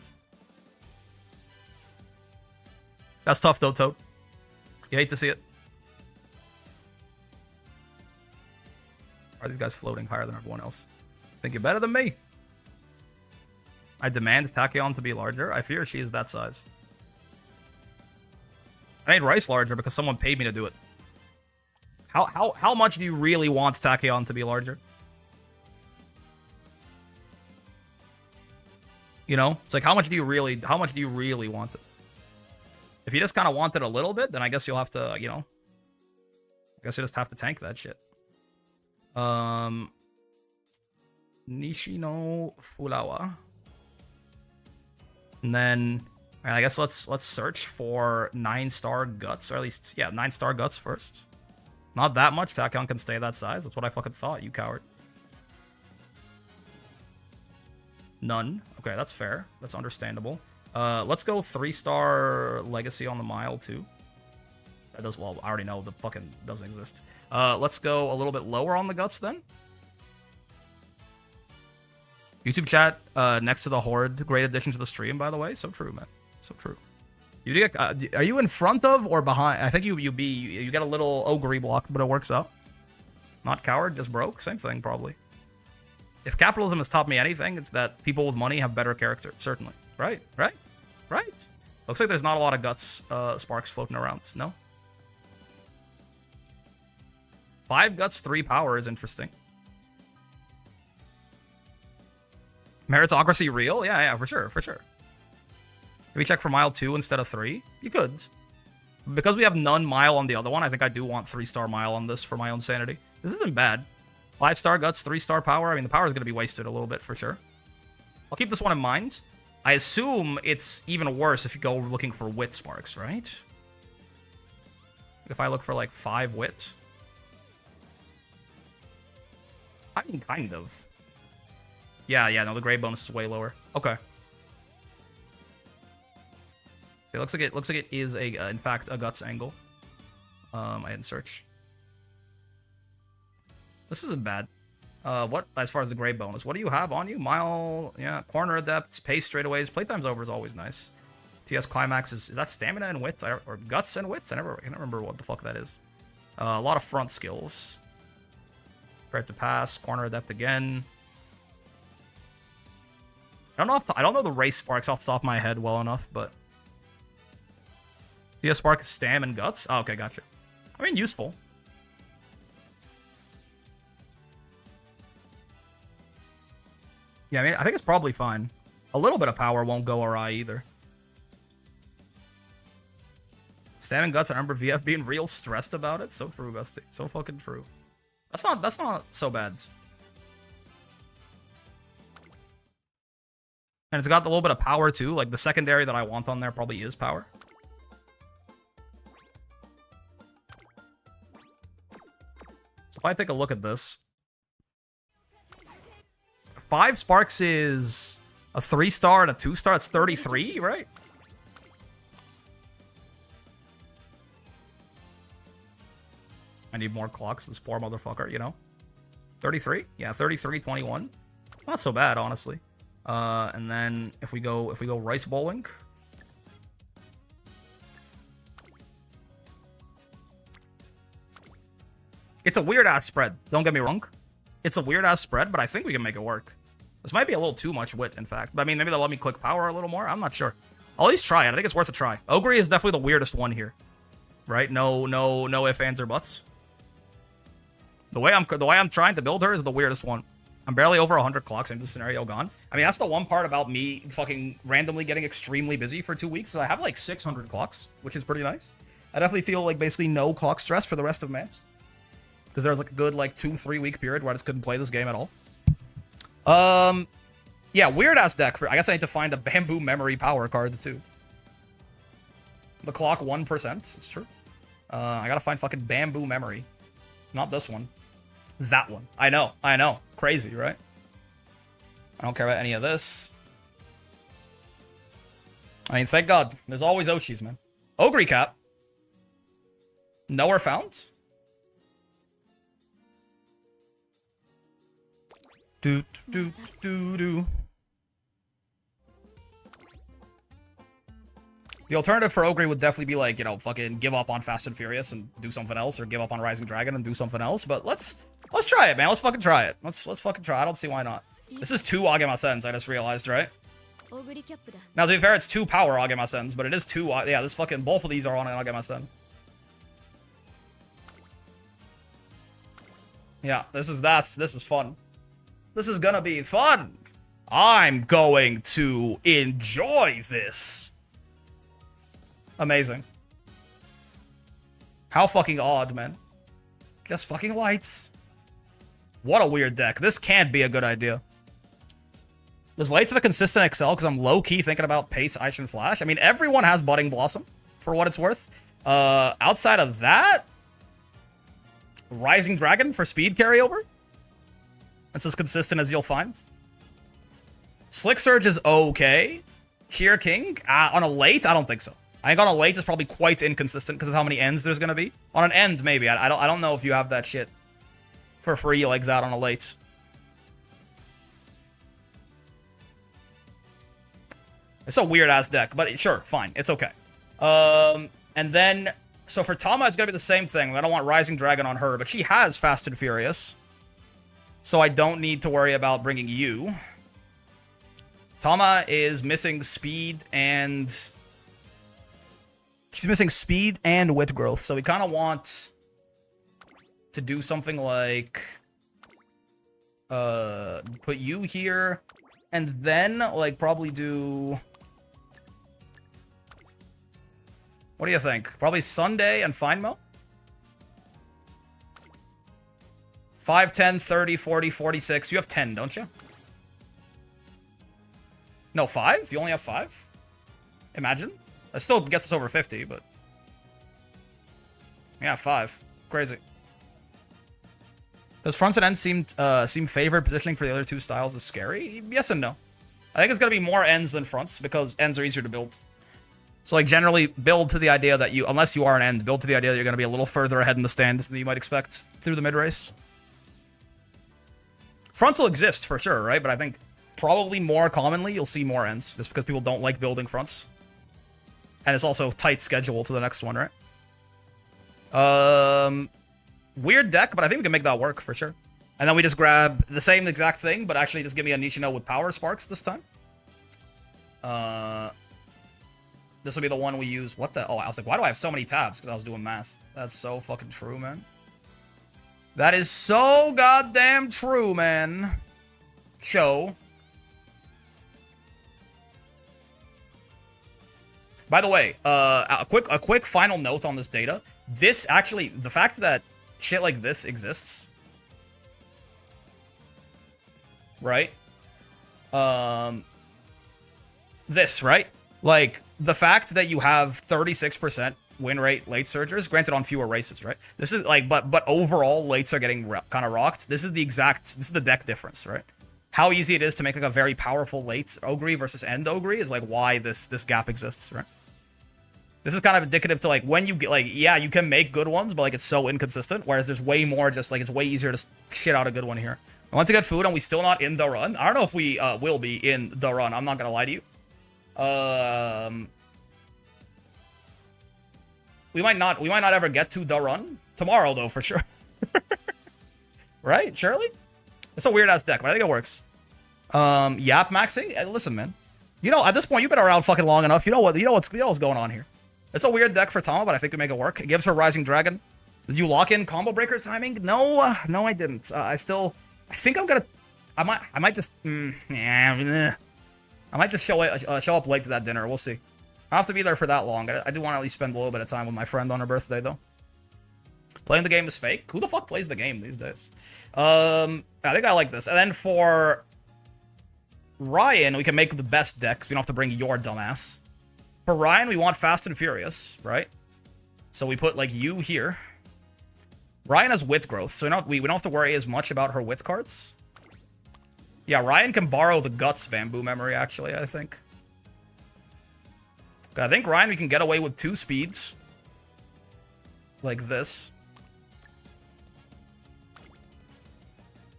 A: That's tough, though, Toad. You hate to see it. Are these guys floating higher than everyone else? Think you're better than me? I demand Tachyon to be larger. I fear she is that size. I made Rice larger because someone paid me to do it. How much do you really want Tachyon to be larger? You know? It's like, how much do you really want it? If you just kind of want it a little bit, then I guess you'll have to, you know... I guess you just have to tank that shit. Nishino Fulawa. And then... I guess let's search for 9-star Guts, or at least, yeah, 9-star Guts first. Not that much. Tachyon can stay that size. That's what I fucking thought, you coward. None. Okay, that's fair. That's understandable. Let's go 3-star Legacy on the mile, too. That does, well, I already know the fucking doesn't exist. Let's go a little bit lower on the Guts, then. YouTube chat, next to the Horde. Great addition to the stream, by the way. So true, man. So true. You get, are you in front of or behind? I think you get a little Ogre blocked, but it works out. Not coward, just broke. Same thing, probably. If capitalism has taught me anything, it's that people with money have better character. Certainly. Right, right, right. Looks like there's not a lot of Guts sparks floating around. No? 5 Guts, 3 power is interesting. Meritocracy real? Yeah, yeah, for sure, for sure. Can we check for mile 2 instead of 3? You could. Because we have none mile on the other one, I think I do want 3-star mile on this for my own sanity. This isn't bad. 5-star guts, 3-star power. I mean, the power is going to be wasted a little bit for sure. I'll keep this one in mind. I assume it's even worse if you go looking for wit sparks, right? If I look for like 5 wit. I mean, kind of. Yeah, no, the grade bonus is way lower. Okay. So it looks like it is a in fact a guts angle. I didn't search. This isn't bad. What as far as the grade bonus? What do you have on you? Mile, yeah, corner adept, pace straightaways, playtime's over is always nice. TS climax is that stamina and wit or guts and wits? I can't remember what the fuck that is. A lot of front skills. Prep to pass, corner adept again. I don't know the race sparks off the top of my head well enough, but TS spark is stam and guts. Oh, okay, gotcha. I mean, useful. Yeah, I mean, I think it's probably fine. A little bit of power won't go awry either. Stam and guts. I remember VF being real stressed about it. So true, bestie. So fucking true. That's not so bad. And it's got a little bit of power too. Like the secondary that I want on there probably is power. So if I take a look at this, 5 sparks is a 3-star and a 2-star. It's 33, right? I need more clocks, this poor motherfucker, you know? 33? Yeah, 33, 21. Not so bad, honestly. And then if we go rice bowling. It's a weird ass spread. Don't get me wrong. It's a weird ass spread, but I think we can make it work. This might be a little too much wit, in fact. But I mean, maybe they'll let me click power a little more. I'm not sure. I'll at least try it. I think it's worth a try. Ogre is definitely the weirdest one here. Right? No ifs, ands, or buts. The way I'm trying to build her is the weirdest one. I'm barely over 100 clocks into the scenario gone. I mean, that's the one part about me fucking randomly getting extremely busy for 2 weeks. I have like 600 clocks, which is pretty nice. I definitely feel like basically no clock stress for the rest of Mance. Because there's like a good like 2-3 week period where I just couldn't play this game at all. Yeah, weird ass deck. I guess I need to find a bamboo memory power card too. The clock 1%. It's true. I gotta find fucking bamboo memory. Not this one. That one. I know. Crazy, right? I don't care about any of this. I mean, thank God. There's always Oshis, man. Ogre cap. Nowhere found? Do. The alternative for Ogre would definitely be like, you know, fucking give up on Fast and Furious and do something else, or give up on Rising Dragon and do something else. But let's try it, man. Let's fucking try it. Let's fucking try. I don't see why not. This is 2 Agema-sens, I just realized, right? Now, to be fair, it's 2 power Agema-sens, but it is 2. Yeah, this fucking both of these are on an Agema-sen. Yeah, this is fun. This is gonna be fun. I'm going to enjoy this. Amazing. How fucking odd, man. Just fucking lights. What a weird deck. This can't be a good idea. Does lights have a consistent excel because I'm low-key thinking about pace, ice, and flash? I mean, everyone has Budding Blossom, for what it's worth. Outside of that, Rising Dragon for speed carryover. That's as consistent as you'll find. Slick Surge is okay. Tear King? On a late? I don't think so. I think on a late is probably quite inconsistent because of how many ends there's going to be. On an end, maybe. I don't know if you have that shit for free like that on a late. It's a weird-ass deck, but sure, fine. It's okay. And then, so for Tama, it's going to be the same thing. I don't want Rising Dragon on her, but she has Fast and Furious. So I don't need to worry about bringing you. Tama is missing speed and... She's missing speed and wit growth, so we kind of want to do something like... put you here, and then like probably do. What do you think? Probably Sunday and Findmo? 5, 10, 30, 40, 46. You have 10, don't you? No, 5? You only have 5? Imagine. That still gets us over 50, but... Yeah, 5. Crazy. Does fronts and ends seem favored? Positioning for the other two styles is scary? Yes and no. I think it's going to be more ends than fronts, because ends are easier to build. So, like, generally, build to the idea that you... Unless you are an end, build to the idea that you're going to be a little further ahead in the stands than you might expect through the mid-race. Fronts will exist, for sure, right? But I think probably more commonly, you'll see more ends, just because people don't like building fronts. And it's also tight schedule to the next one, right? Weird deck, but I think we can make that work, for sure. And then we just grab the same exact thing, but actually just give me a Nishino with Power Sparks this time. This will be the one we use. What the? Oh, I was like, why do I have so many tabs? Because I was doing math. That's so fucking true, man. That is so goddamn true, man. Show. By the way, a quick final note on this data. This actually, the fact that shit like this exists, right? This, right? Like, the fact that you have 36% win rate late surgers, granted on fewer races, right? This is like, but overall lates are getting kind of rocked. This is the deck difference, right? How easy it is to make like a very powerful late Ogre versus end Ogre is like why this gap exists, right? This is kind of indicative to like when you get like, yeah, you can make good ones, but like it's so inconsistent. Whereas there's way more just like, it's way easier to shit out a good one here. I went to get food and we still not in the run. I don't know if we will be in the run. I'm not gonna lie to you. We might not ever get to the run tomorrow though, for sure. Right, Shirley? It's a weird ass deck, but I think it works. Yap maxing. Listen, man. You know, at this point, you've been around fucking long enough. You know what's going on here. It's a weird deck for Tama, but I think we make it work. It gives her Rising Dragon. Did you lock in Combo Breaker's timing? No, no, I didn't. I think I'm gonna. I might just. I might just show up late to that dinner. We'll see. I don't have to be there for that long. I do want to at least spend a little bit of time with my friend on her birthday, though. Playing the game is fake. Who the fuck plays the game these days? I think I like this. And then for Ryan, we can make the best deck, because you don't have to bring your dumbass. For Ryan, we want Fast and Furious, right? So we put, like, you here. Ryan has Wit Growth, so we don't have to worry as much about her Wit cards. Yeah, Ryan can borrow the Guts Bamboo Memory, actually, I think. I think Ryan, we can get away with 2 speeds. Like this.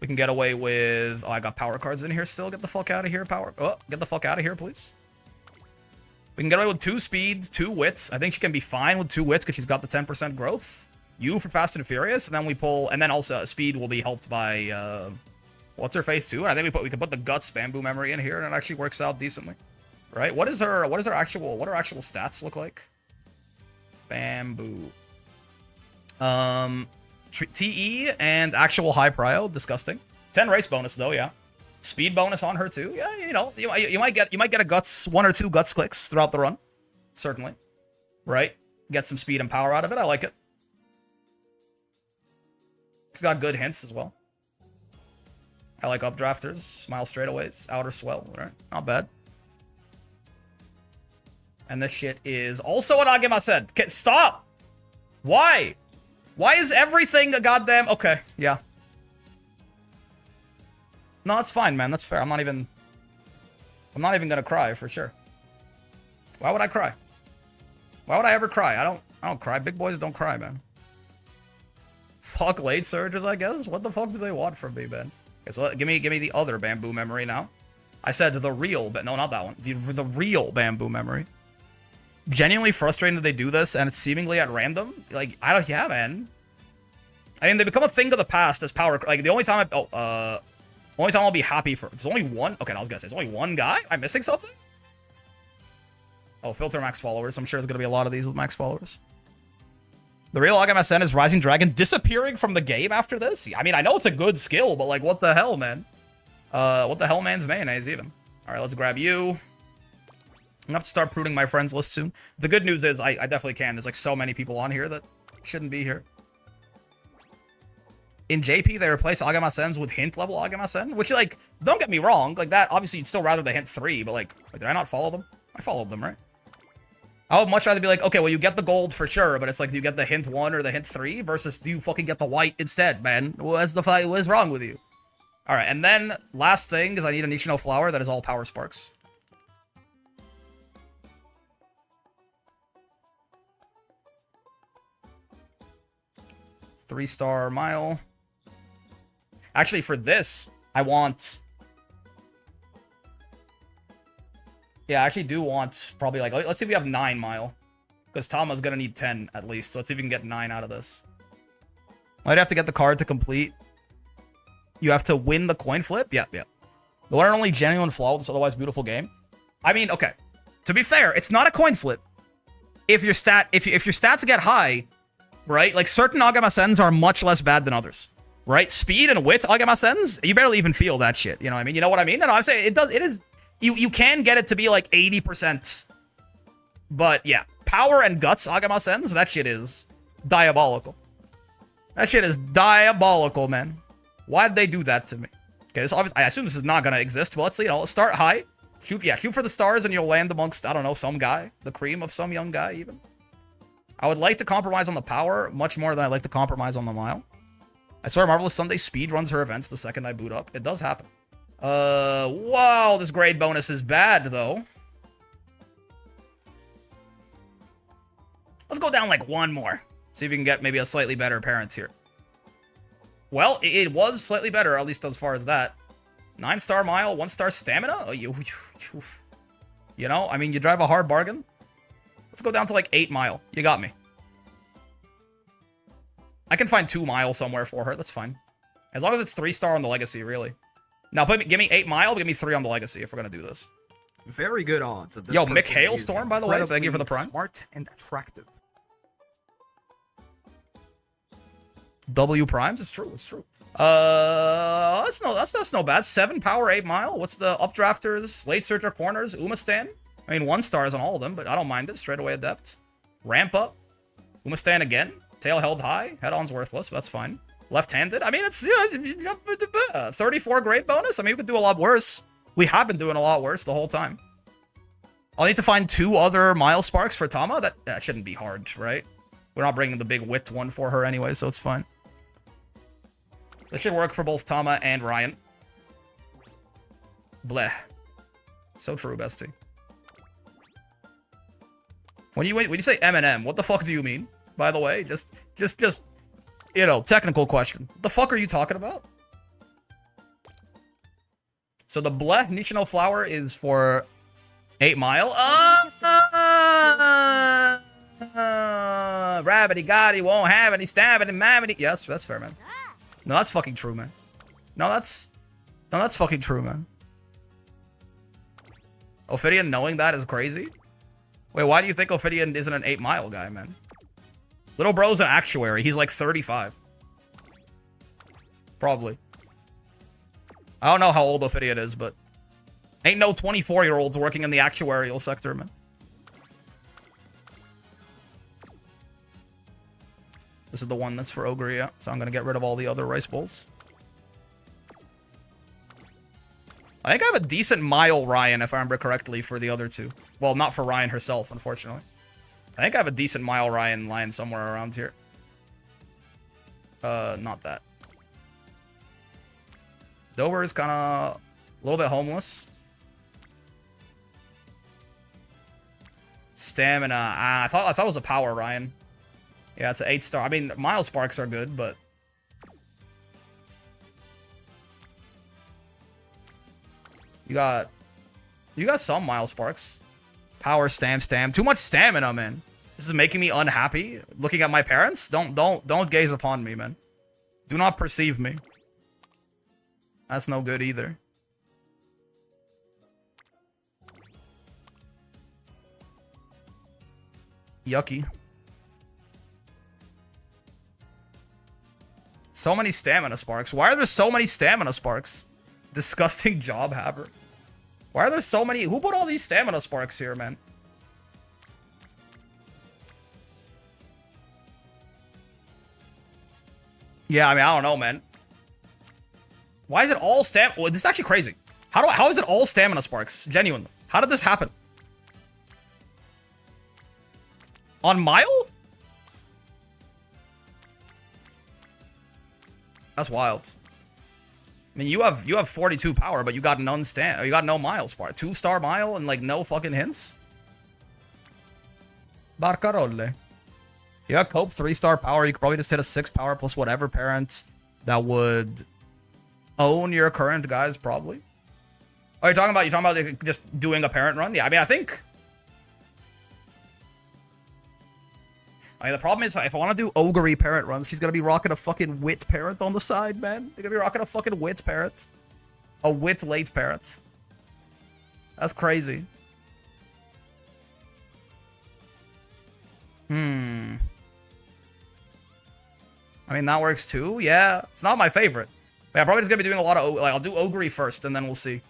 A: We can get away with... Oh, I got power cards in here still. Get the fuck out of here, power. Oh, get the fuck out of here, please. We can get away with 2 speeds, 2 wits. I think she can be fine with 2 wits because she's got the 10% growth. You for Fast and Furious, and then we pull... And then also speed will be helped by... what's her face too? And I think we can put the Guts Bamboo Memory in here, and it actually works out decently. Right? What are her actual stats look like? Bamboo. TE and actual high prio, disgusting. 10 race bonus though, yeah. Speed bonus on her too. Yeah, you know, you might get a guts, 1 or 2 guts clicks throughout the run. Certainly. Right? Get some speed and power out of it. I like it. It's got good hints as well. I like updrafters, smile straightaways, outer swell, right? Not bad. And this shit is also an Agema said. Stop! Why? Why is everything a goddamn... Okay, yeah. No, that's fine, man. That's fair. I'm not even gonna cry, for sure. Why would I cry? Why would I ever cry? I don't cry. Big boys don't cry, man. Fuck late surges, I guess? What the fuck do they want from me, man? Okay, so give me the other Bamboo Memory now. I said the real, but no, not that one. The real Bamboo Memory. Genuinely frustrating that they do this, and it's seemingly at random. Like, yeah, man. I mean, they become a thing of the past as power. Like, the only time only time I'll be happy for... There's only one... Okay, I was gonna say, there's only one guy? Am I missing something? Oh, filter max followers. I'm sure there's gonna be a lot of these with max followers. The real Agama Sen is Rising Dragon disappearing from the game after this? I mean, I know it's a good skill, but like, what the hell, man? What the hell man's mayonnaise, even? All right, let's grab you. I'm gonna have to start pruning my friends list soon. The good news is I definitely can. There's like so many people on here that shouldn't be here. In JP, they replace Agamasens with hint level Agamasen, which, like, don't get me wrong, like that, obviously you'd still rather the hint 3, but like did I not follow them? I followed them, right? I would much rather be like, okay, well, you get the gold for sure, but it's like, do you get the hint 1 or the hint 3 versus do you fucking get the white instead, man? What's the fight? What is wrong with you? All right, and then last thing is I need a Nishino flower that is all power sparks. Three-star mile. Actually, for this, I want... Yeah, I actually do want probably like... Let's see if we have 9 mile. Because Tama's going to need 10 at least. So let's see if we can get 9 out of this. Might have to get the card to complete. You have to win the coin flip? Yeah. The one and only genuine flaw with this otherwise beautiful game. I mean, okay. To be fair, it's not a coin flip. If your stats get high, right? Like certain Agamasens are much less bad than others. Right? Speed and wit Agamasens, you barely even feel that shit. You know what I mean? You know what I mean? No, I'm saying it is you can get it to be like 80%. But yeah, power and guts Agamasens, that shit is diabolical. That shit is diabolical, man. Why'd they do that to me? Okay, this obviously, I assume this is not gonna exist, but let's let's start high. Shoot for the stars and you'll land amongst, I don't know, some guy. The cream of some young guy, even. I would like to compromise on the power much more than I like to compromise on the mile. I swear Marvelous Sunday speed runs her events the second I boot up. It does happen. Wow, this grade bonus is bad, though. Let's go down like one more. See if we can get maybe a slightly better parents here. Well, it was slightly better, at least as far as that. 9-star mile, 1-star stamina? Oh, you know, I mean, you drive a hard bargain. Let's go down to like 8 mile. You got me. I can find 2 mile somewhere for her. That's fine. As long as it's 3-star on the legacy, really. Now, give me 8 mile, give me 3 on the legacy if we're going to do this.
B: Very good odds. That this
A: Yo, Mick
B: person is
A: Hailstorm, by the way. Thank you for the prime.
B: Smart and attractive.
A: W primes? It's true. It's true. That's no bad. 7 power, 8 mile. What's the updrafters? Late searcher corners? Umastan? I mean, 1 stars on all of them, but I don't mind it. Straight away adept. Ramp up. Umastan again. Tail held high. Head-on's worthless, but that's fine. Left-handed. I mean, it's 34 grade bonus. I mean, we could do a lot worse. We have been doing a lot worse the whole time. I'll need to find 2 other mile sparks for Tama. That shouldn't be hard, right? We're not bringing the big wit one for her anyway, so it's fine. This should work for both Tama and Ryan. Bleh. So true, bestie. When you say Eminem, what the fuck do you mean? By the way, just, you know, technical question. What the fuck are you talking about? So the Bleh Nishino flower is for 8 mile. Rabbity Gotti won't have any stabbing and mammity. Yes, that's fair, man. No, that's fucking true, man. No, that's fucking true, man. Ophidian knowing that is crazy. Wait, why do you think Ophidian isn't an 8 mile guy, man? Little bro's an actuary. He's like 35. Probably. I don't know how old Ophidian is, but ain't no 24-year-olds working in the actuarial sector, man. This is the one that's for Ogre, yeah. So I'm going to get rid of all the other rice bowls. I think I have a decent mile Ryan, if I remember correctly, for the other 2. Well, not for Ryan herself, unfortunately. I think I have a decent mile Ryan lying somewhere around here. Not that. Dover is kind of a little bit homeless. Stamina. I thought it was a power Ryan. Yeah, it's an 8-star. I mean, mile sparks are good, but you got some mile sparks. Power, stam. Too much stamina, man. This is making me unhappy. Looking at my parents. Don't gaze upon me, man. Do not perceive me. That's no good either. Yucky. So many stamina sparks. Why are there so many stamina sparks? Disgusting job haver. Why are there so many? Who put all these stamina sparks here, man? Yeah, I mean, I don't know, man. Why is it all stamina? Well, this is actually crazy. How is it all stamina sparks? Genuinely. How did this happen? On Mile? That's wild. I mean, you have 42 power, but you got no Mile spark. 2-star Mile and like no fucking hints. Barcarolle. You got Cope 3-star power. You could probably just hit a 6 power plus whatever parent that would own your current guys, probably. Oh, you're talking about just doing a parent run? Yeah, I mean, I think. I mean, the problem is, if I want to do Ogre parent runs, she's gonna be rocking a fucking Wit parent on the side, man. They're gonna be rocking a fucking Wit parent. A Wit late parent. That's crazy. I mean, that works too. Yeah, it's not my favorite. But I'm probably just gonna be doing a lot of, like, I'll do Ogre first, and then we'll see.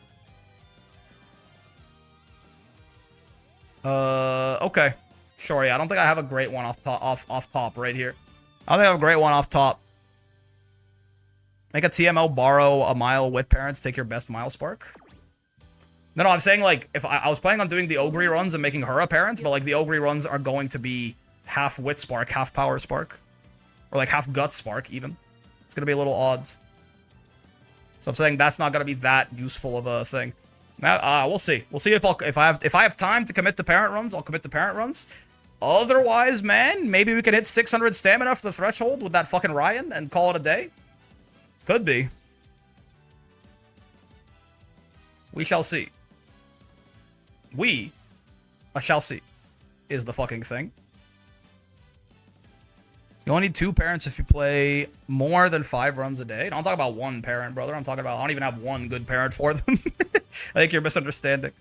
A: Okay. Sure, yeah, I don't think I have a great one off top right here. I don't think I have a great one off top. Make a TMO, borrow a Mile Wit parents, take your best Mile Spark. No, I'm saying, like, if I was planning on doing the Ogre runs and making her a parent, but, like, the Ogre runs are going to be half Wit Spark, half Power Spark. Or, like, half Gut Spark, even. It's gonna be a little odd. So I'm saying that's not gonna be that useful of a thing. Now, we'll see. We'll see if I have time to commit to parent runs, I'll commit to parent runs. Otherwise, man, maybe we could hit 600 stamina for the threshold with that fucking Ryan and call it a day. Could be. We shall see. We shall see is the fucking thing. You only need 2 parents if you play more than 5 runs a day. Don't talk about 1 parent, brother. I'm talking about I don't even have 1 good parent for them. I think you're misunderstanding.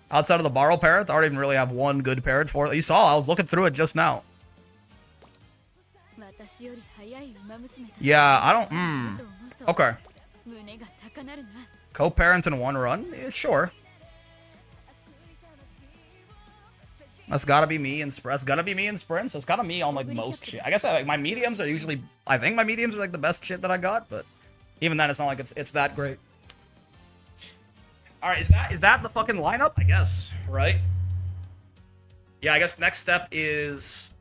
A: Outside of the borrow parent, I don't even really have 1 good parent for it. You saw, I was looking through it just now. Yeah, I don't, Okay. Co-parent in 1 run? Yeah, sure. That's gotta be me in sprints. That's gotta be me in sprints. That's gotta be me on, like, most shit. I guess like my mediums are usually, I think my mediums are like the best shit that I got, but even then it's not like it's that great. All right, is that the fucking lineup? I guess, right? Yeah, I guess next step is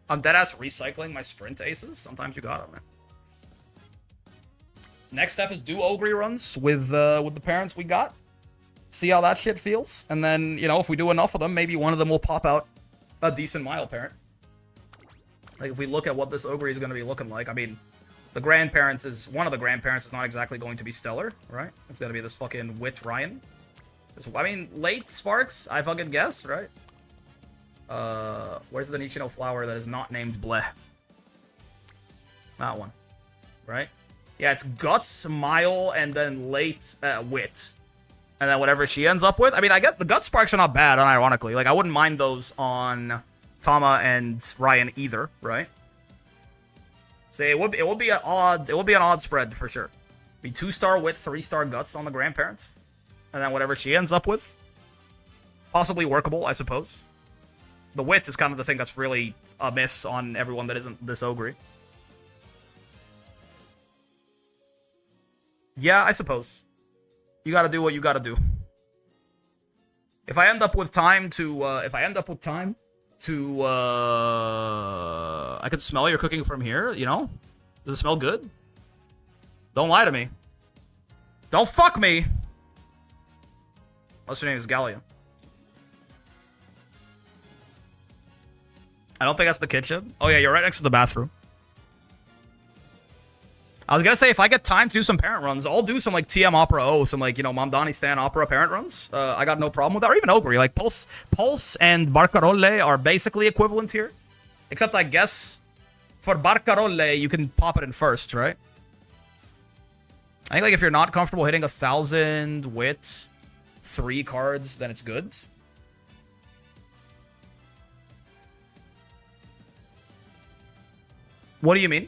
A: I'm deadass recycling my sprint aces. Sometimes you got them, man. Next step is do Ogre runs with the parents we got. See how that shit feels, and then, you know, if we do enough of them, maybe one of them will pop out a decent Mile parent. Like, if we look at what this Ogre is going to be looking like, I mean, the grandparents is, one of the grandparents is not exactly going to be stellar, right? It's going to be this fucking Wit Ryan. I mean, late Sparks, I fucking guess, right? Where's the Nishino flower that is not named Bleh? That one, right? Yeah, it's Guts, Mile, and then late Wit. And then whatever she ends up with. I mean, I get the Gut Sparks are not bad, unironically. Like, I wouldn't mind those on Tama and Ryan either, right? So it would be an odd spread for sure. Be 2-star Wit, 3-star Guts on the grandparents. And then whatever she ends up with. Possibly workable, I suppose. The Wit is kind of the thing that's really a miss on everyone that isn't this Ogre. Yeah, I suppose. You gotta do what you gotta do. If I end up with time to, I could smell your cooking from here, you know? Does it smell good? Don't lie to me. Don't fuck me! What's her name? Is Gallia. I don't think that's the kitchen. Oh yeah, you're right next to the bathroom. I was gonna say, if I get time to do some parent runs, I'll do some, like, TM Opera O, some, like, you know, Mamdani Stan Opera parent runs. I got no problem with that. Or even Ogre. Like, Pulse and Barcarolle are basically equivalent here. Except, I guess, for Barcarolle, you can pop it in first, right? I think, like, if you're not comfortable hitting 1,000 Wit, 3 cards, then it's good. What do you mean?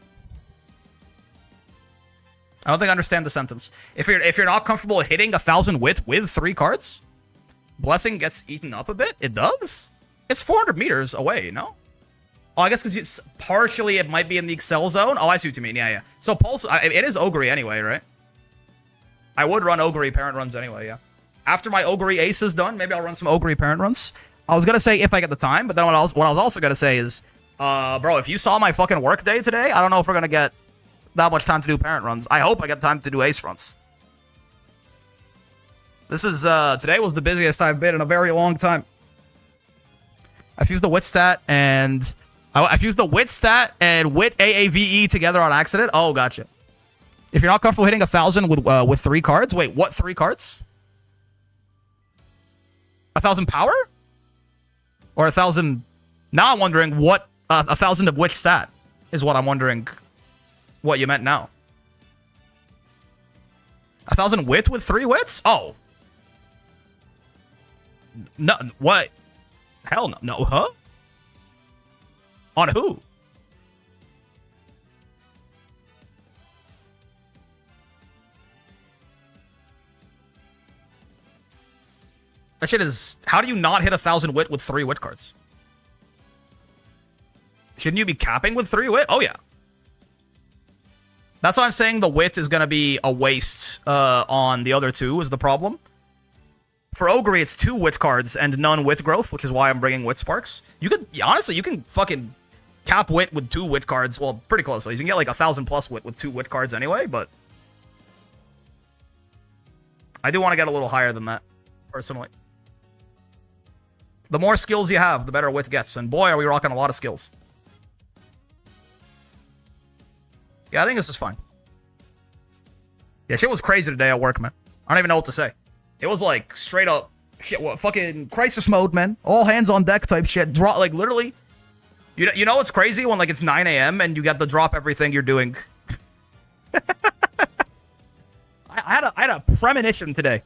A: I don't think I understand the sentence. If you're not comfortable hitting 1,000 Wit with 3 cards? Blessing gets eaten up a bit? It does? It's 400 meters away, no? Oh, I guess because it's partially it might be in the Excel zone. Oh, I see what you mean. Yeah, yeah. So Pulse, it is Ogre anyway, right? I would run Ogre parent runs anyway, yeah. After my Ogre Ace is done, maybe I'll run some Ogre parent runs. I was going to say if I get the time, but then what I was also going to say is, bro, if you saw my fucking work day today, I don't know if we're going to get that much time to do parent runs. I hope I get time to do Ace runs. This is, today was the busiest I've been in a very long time. I fused the wit stat and... I fused the wit stat and wit AAVE together on accident. Oh, gotcha. If you're not comfortable hitting 1,000 with 3 cards, wait, what 3 cards? 1,000 power? Or 1,000... Now I'm wondering what 1,000 of which stat is what I'm wondering what you meant now. 1,000 wit with 3 wits? Oh. No, what? Hell no. No, huh? On who? That shit is... How do you not hit 1,000 wit with 3 wit cards? Shouldn't you be capping with 3 wit? Oh, yeah. That's why I'm saying the wit is going to be a waste on the other 2 is the problem. For Ogre, it's 2 wit cards and none wit growth, which is why I'm bringing wit sparks. You could... Honestly, you can fucking... cap wit with 2 wit cards. Well, pretty close. You can get like 1,000 plus wit with 2 wit cards anyway, but I do want to get a little higher than that, personally. The more skills you have, the better wit gets. And boy, are we rocking a lot of skills. Yeah, I think this is fine. Yeah, shit was crazy today at work, man. I don't even know what to say. It was like straight up shit. What fucking crisis mode, man? All hands on deck type shit. Draw like literally. You know what's crazy when like it's 9 a.m. and you get to drop everything you're doing. I had a premonition today.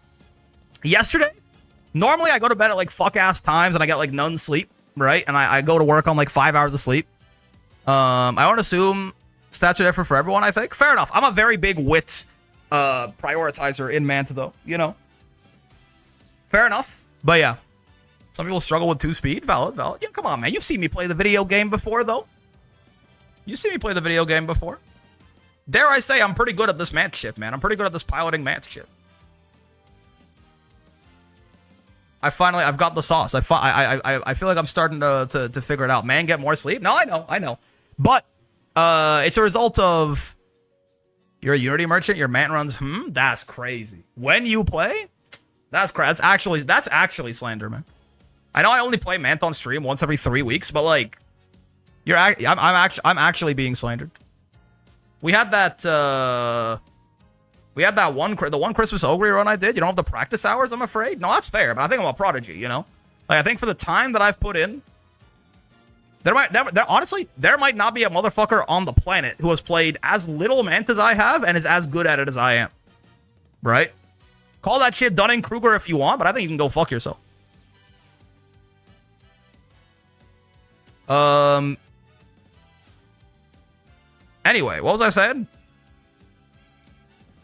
A: Yesterday, normally I go to bed at like fuck ass times and I get like none sleep, right? And I go to work on like 5 hours of sleep. I don't assume stats are different for everyone, I think. Fair enough. I'm a very big wit prioritizer in Manta though, you know. Fair enough. But yeah. Some people struggle with 2 speed. Valid. Yeah, come on, man. You've seen me play the video game before, though. You've seen me play the video game before. Dare I say I'm pretty good at this Manta shit, man. I'm pretty good at this piloting Manta shit. I've got the sauce. I feel like I'm starting to figure it out. Man, get more sleep? No, I know. But it's a result of you're a Unity merchant, your Manta runs, that's crazy. When you play, that's crazy. That's actually slander, man. I know I only play Manta on stream once every 3 weeks, but like, I'm actually being slandered. We had that one Christmas Ogre run I did. You don't have the practice hours, I'm afraid. No, that's fair, but I think I'm a prodigy. You know, like I think for the time that I've put in, honestly, there might not be a motherfucker on the planet who has played as little Manta as I have and is as good at it as I am. Right? Call that shit Dunning-Kruger if you want, but I think you can go fuck yourself. Anyway, what was I saying?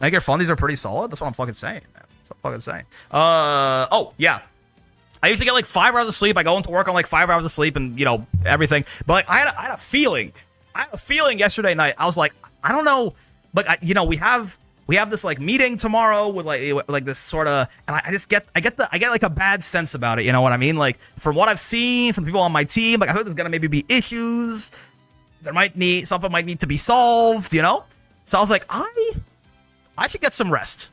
A: I think your fundies are pretty solid. That's what I'm fucking saying, man. That's what I'm fucking saying. Oh, yeah. I usually get like 5 hours of sleep. I go into work on like 5 hours of sleep and, you know, everything. But like, I had a feeling. I had a feeling yesterday night. I was like, I don't know. But, you know, we have this like meeting tomorrow with like this sort of, and I get like a bad sense about it. You know what I mean? Like from what I've seen from the people on my team, like I think there's gonna maybe be issues. Something might need to be solved. You know? So I was like, I should get some rest.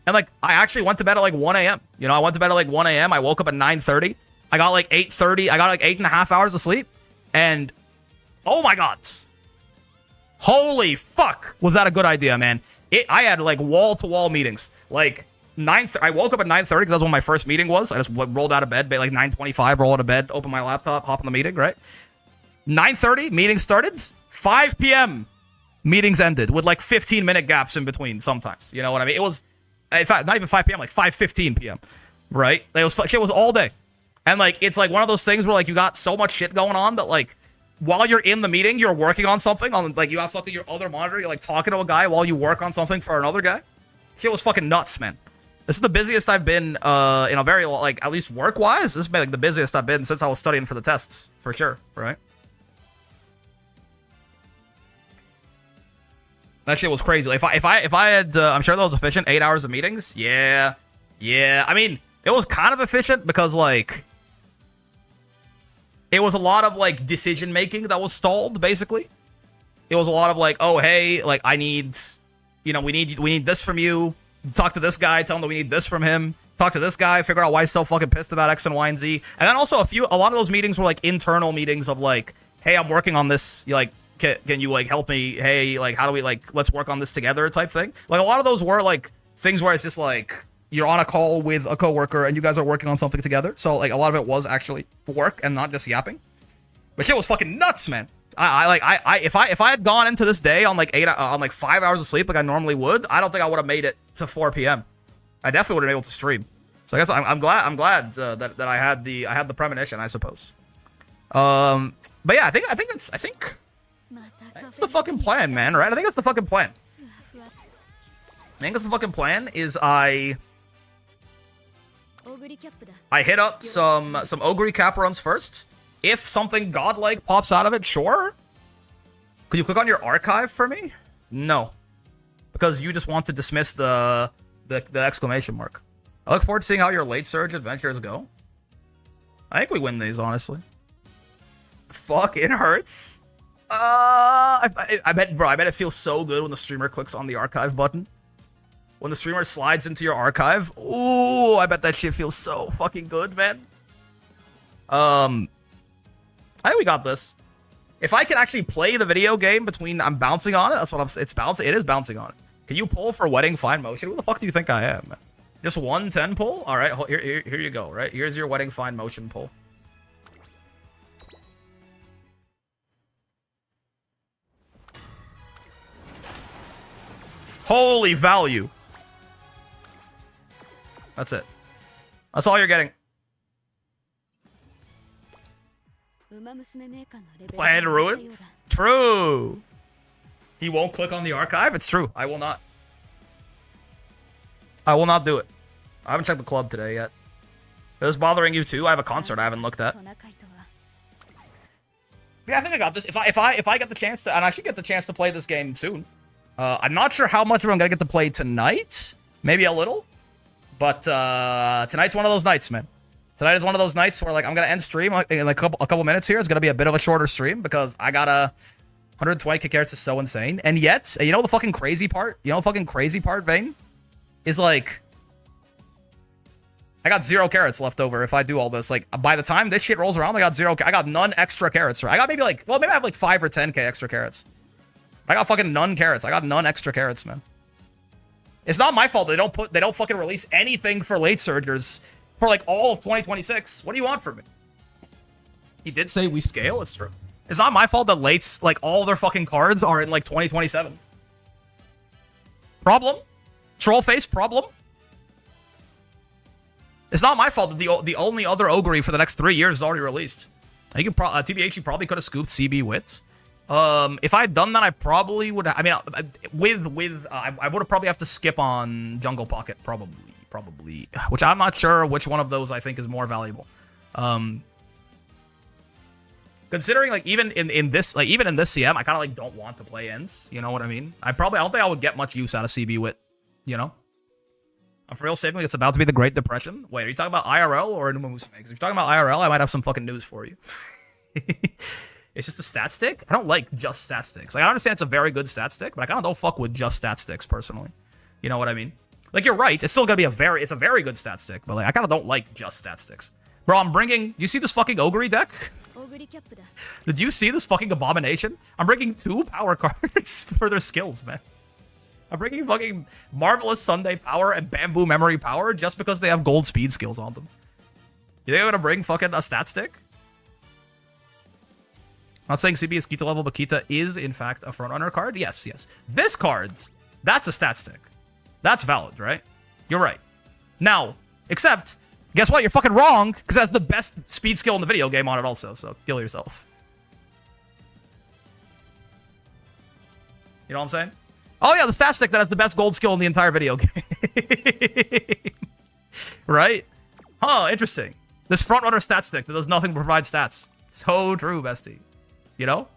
A: And like I actually went to bed at like 1 a.m. You know, I went to bed at like 1 a.m. I woke up at 9:30. I got like 8:30. I got like 8.5 hours of sleep. And oh my god. Holy fuck, was that a good idea, man? I had like wall-to-wall meetings. Like I woke up at 9:30 because that's when my first meeting was. I just rolled out of bed, like 9:25, roll out of bed, open my laptop, hop on the meeting, right? 9:30, meeting started. 5 p.m., meetings ended with like 15-minute gaps in between sometimes. You know what I mean? It was, in fact, not even 5 p.m., like 5:15 p.m., right? Shit was all day. And like, it's like one of those things where like you got so much shit going on that like, while you're in the meeting, you're working on something on like you have fucking your other monitor. You're like talking to a guy while you work on something for another guy. Shit was fucking nuts, man. This is the busiest I've been in a very, like, at least work-wise. This has been like the busiest I've been since I was studying for the tests, for sure, right? That shit was crazy. Like, if I had, I'm sure that was efficient. 8 hours of meetings. Yeah. I mean, it was kind of efficient because, like, it was a lot of, like, decision making that was stalled. Basically, it was a lot of like, oh hey, like I need, you know, we need this from you. Talk to this guy, tell him that we need this from him. Talk to this guy, figure out why he's so fucking pissed about X and Y and Z. And then also a lot of those meetings were like internal meetings of like, hey, I'm working on this. You like. Can you, like, help me? Hey, like, how do we, like, let's work on this together type thing? Like, a lot of those were, like, things where it's just, like, you're on a call with a coworker and you guys are working on something together. So, like, a lot of it was actually work and not just yapping. But shit was fucking nuts, man. If I had gone into this day on, like, 5 hours of sleep like I normally would, I don't think I would have made it to 4 p.m. I definitely would have been able to stream. So I guess I'm glad that I had the premonition, I suppose. But yeah, I think that's the fucking plan, man, right? I think that's the fucking plan. Is I hit up some Ogre cap runs first. If something godlike pops out of it, sure. Could you click on your archive for me? No. Because you just want to dismiss the exclamation mark. I look forward to seeing how your late surge adventures go. I think we win these, honestly. Fuck, it hurts. I bet it feels so good when the streamer clicks on the archive button. When the streamer slides into your archive. Ooh, I bet that shit feels so fucking good, man. I think we got this. If I can actually play the video game between I'm bouncing on it, that's what I'm. It's bouncing. It is bouncing on it. Can you pull for wedding fine motion? Who the fuck do you think I am, man? Just 110 pull? All right, here you go. Right, here's your wedding fine motion pull. Holy value. That's it. That's all you're getting. Plan ruined? True. He won't click on the archive? It's true. I will not. I will not do it. I haven't checked the club today yet. Is this bothering you too? I have a concert I haven't looked at. Yeah, I think I got this. If I get the chance to, and I should get the chance to play this game soon. I'm not sure how much of it I'm gonna get to play tonight. Maybe a little. But tonight's one of those nights, man. Tonight is one of those nights where, like, I'm gonna end stream in like a couple minutes here. It's gonna be a bit of a shorter stream because I got 120 kickcarrots is so insane. And yet, you know the fucking crazy part? You know the fucking crazy part, Vayne? Is like, I got 0 carrots left over if I do all this. Like, by the time this shit rolls around, I got none extra carrots. Right? I got maybe I have like 5 or 10k extra carrots. I got fucking none carrots. I got none extra carrots, man. It's not my fault they don't fucking release anything for late surgers for like all of 2026. What do you want from me? He did say we scale. It's true. It's not my fault that lates, like, all their fucking cards are in like 2027. Problem? Troll face problem? It's not my fault that the only other Ogre for the next 3 years is already released. I think TBH, you probably could have scooped CB Wit. If I had done that, I probably would. I mean, I would have probably have to skip on Jungle Pocket, probably, which I'm not sure which one of those I think is more valuable. Considering, like, even in this CM, I kind of like don't want to play ends. You know what I mean? I don't think I would get much use out of CB Wit. You know? I'm for real saving. It's about to be the Great Depression. Wait, are you talking about IRL or Numa Musume? Because if you're talking about IRL, I might have some fucking news for you. It's just a stat stick? I don't like just stat sticks. Like, I understand it's a very good stat stick, but I kind of don't fuck with just stat sticks, personally. You know what I mean? Like, you're right. It's still gonna be it's a very good stat stick, but, like, I kind of don't like just stat sticks. Bro, I'm bringing... Do you see this fucking Ogre deck? Did you see this fucking abomination? I'm bringing 2 power cards for their skills, man. I'm bringing fucking Marvelous Sunday Power and Bamboo Memory Power just because they have gold speed skills on them. You think I'm gonna bring fucking a stat stick? I'm not saying CB is Kita level, but Kita is, in fact, a frontrunner card. Yes. This card, that's a stat stick. That's valid, right? You're right. Now, except, guess what? You're fucking wrong, because it has the best speed skill in the video game on it also, so kill yourself. You know what I'm saying? Oh yeah, the stat stick that has the best gold skill in the entire video game. Right? Huh, interesting. This front runner stat stick that does nothing but provide stats. So true, bestie. You know?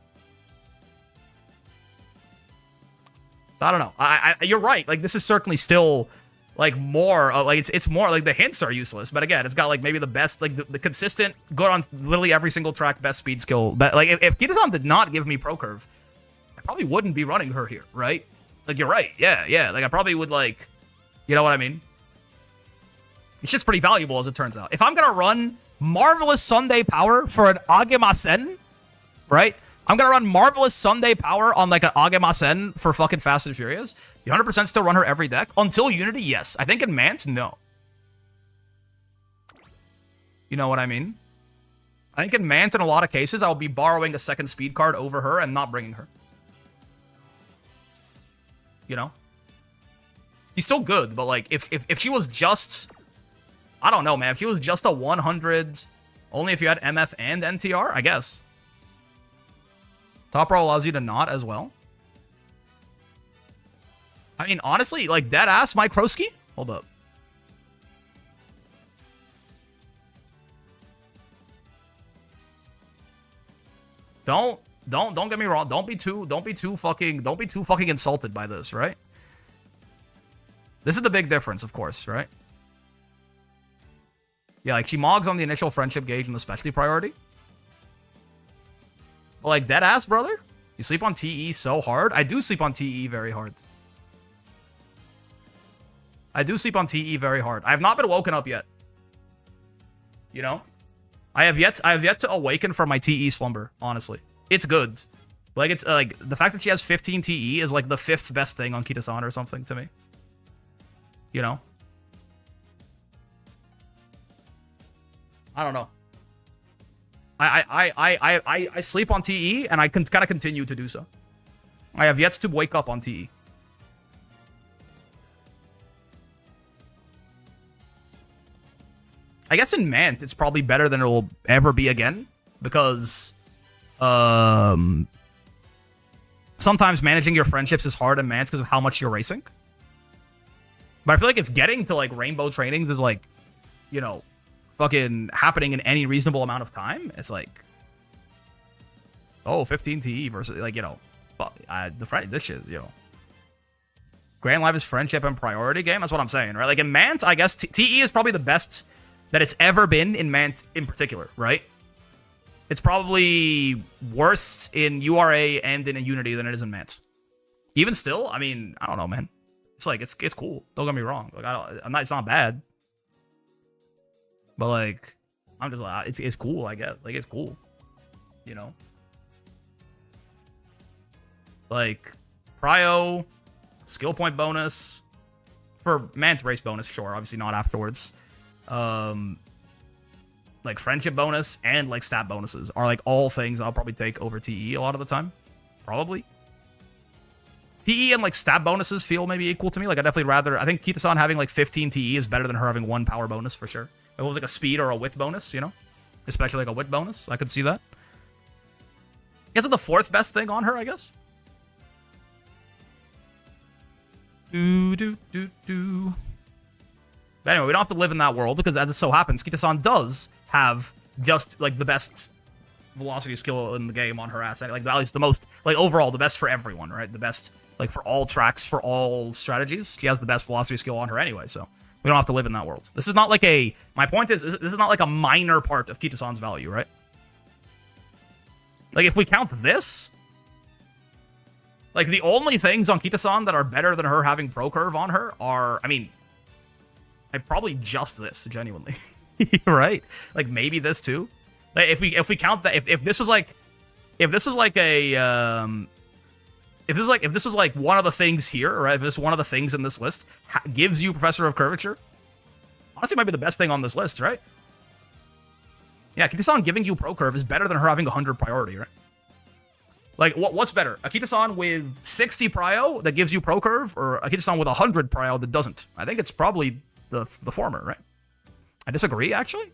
A: So I don't know. You're right. Like, this is certainly still like more like it's more like the hints are useless, but again, it's got like maybe the best, like the consistent, good on literally every single track, best speed skill. But like if Kitasan did not give me Pro Curve, I probably wouldn't be running her here, right? Like, you're right. Yeah. Like, I probably would, like, you know what I mean? This shit's pretty valuable, as it turns out. If I'm gonna run Marvelous Sunday Power for an Agemasen, right? I'm gonna run Marvelous Sunday Power on, like, an Agemasen for fucking Fast and Furious. You 100% still run her every deck? Until Unity, yes. I think in Mance, no. You know what I mean? I think in Mance, in a lot of cases, I'll be borrowing a second speed card over her and not bringing her. You know? He's still good, but, like, if she was just... I don't know, man. If she was just a 100... Only if you had MF and NTR, I guess. Top row allows you to not as well. I mean, honestly, like, deadass Mike Krosky? Hold up. Don't get me wrong. Don't be too fucking insulted by this, right? This is the big difference, of course, right? Yeah, like, she mogs on the initial friendship gauge and the specialty priority. But, like, dead ass, brother? You sleep on TE so hard? I do sleep on TE very hard. I do sleep on TE very hard. I have not been woken up yet. You know? I have yet to awaken from my TE slumber, honestly. It's good. Like, it's, like, the fact that she has 15 TE is, like, the 5th best thing on Kitasan or something to me. You know? I don't know. I sleep on TE, and I can kind of continue to do so. I have yet to wake up on TE. I guess in Mant, it's probably better than it will ever be again, because sometimes managing your friendships is hard in Mant because of how much you're racing. But I feel like if getting to, like, rainbow trainings is, like, you know, fucking happening in any reasonable amount of time, it's like, oh, 15 TE versus, like, you know, this shit, you know. Grand Live is friendship and priority game. That's what I'm saying, right? Like, in Mant, I guess TE is probably the best that it's ever been in Mant in particular, right? It's probably worse in URA and in a Unity than it is in Mant. Even still, I mean, I don't know, man. It's like, it's cool. Don't get me wrong. Like, it's not bad. But, like, I'm just like, it's cool, I guess. Like, it's cool. You know? Like, Prio, skill point bonus. For Mant race bonus, sure. Obviously not afterwards. Like, friendship bonus and, like, stat bonuses are, like, all things I'll probably take over TE a lot of the time. Probably. TE and, like, stat bonuses feel maybe equal to me. Like, I definitely rather... I think Kitasan having, like, 15 TE is better than her having 1 power bonus, for sure. If it was, like, a speed or a wit bonus, you know? Especially, like, a wit bonus. I could see that. Is it the 4th best thing on her, I guess? But anyway, we don't have to live in that world, because as it so happens, Kitasan does have just, like, the best velocity skill in the game on her ass. Like, at least the most, like, overall, the best for everyone, right? The best, like, for all tracks, for all strategies. She has the best velocity skill on her anyway, so we don't have to live in that world. This is not like a... My point is, this is not like a minor part of Kitasan's value, right? Like, if we count this... Like, the only things on Kitasan that are better than her having Pro Curve on her are... I mean... probably just this, genuinely. Right? Like, maybe this, too? Like, if we count that... If this was like... If this was like a... If this was like one of the things here, right? If this is one of the things in this list gives you Professor of Curvature, honestly, it might be the best thing on this list, right? Yeah, Kitasan giving you Pro Curve is better than her having 100 priority, right? Like, what's better? A Kitasan with 60 prio that gives you Pro Curve, or a Kitasan with 100 prio that doesn't? I think it's probably the former, right? I disagree, actually.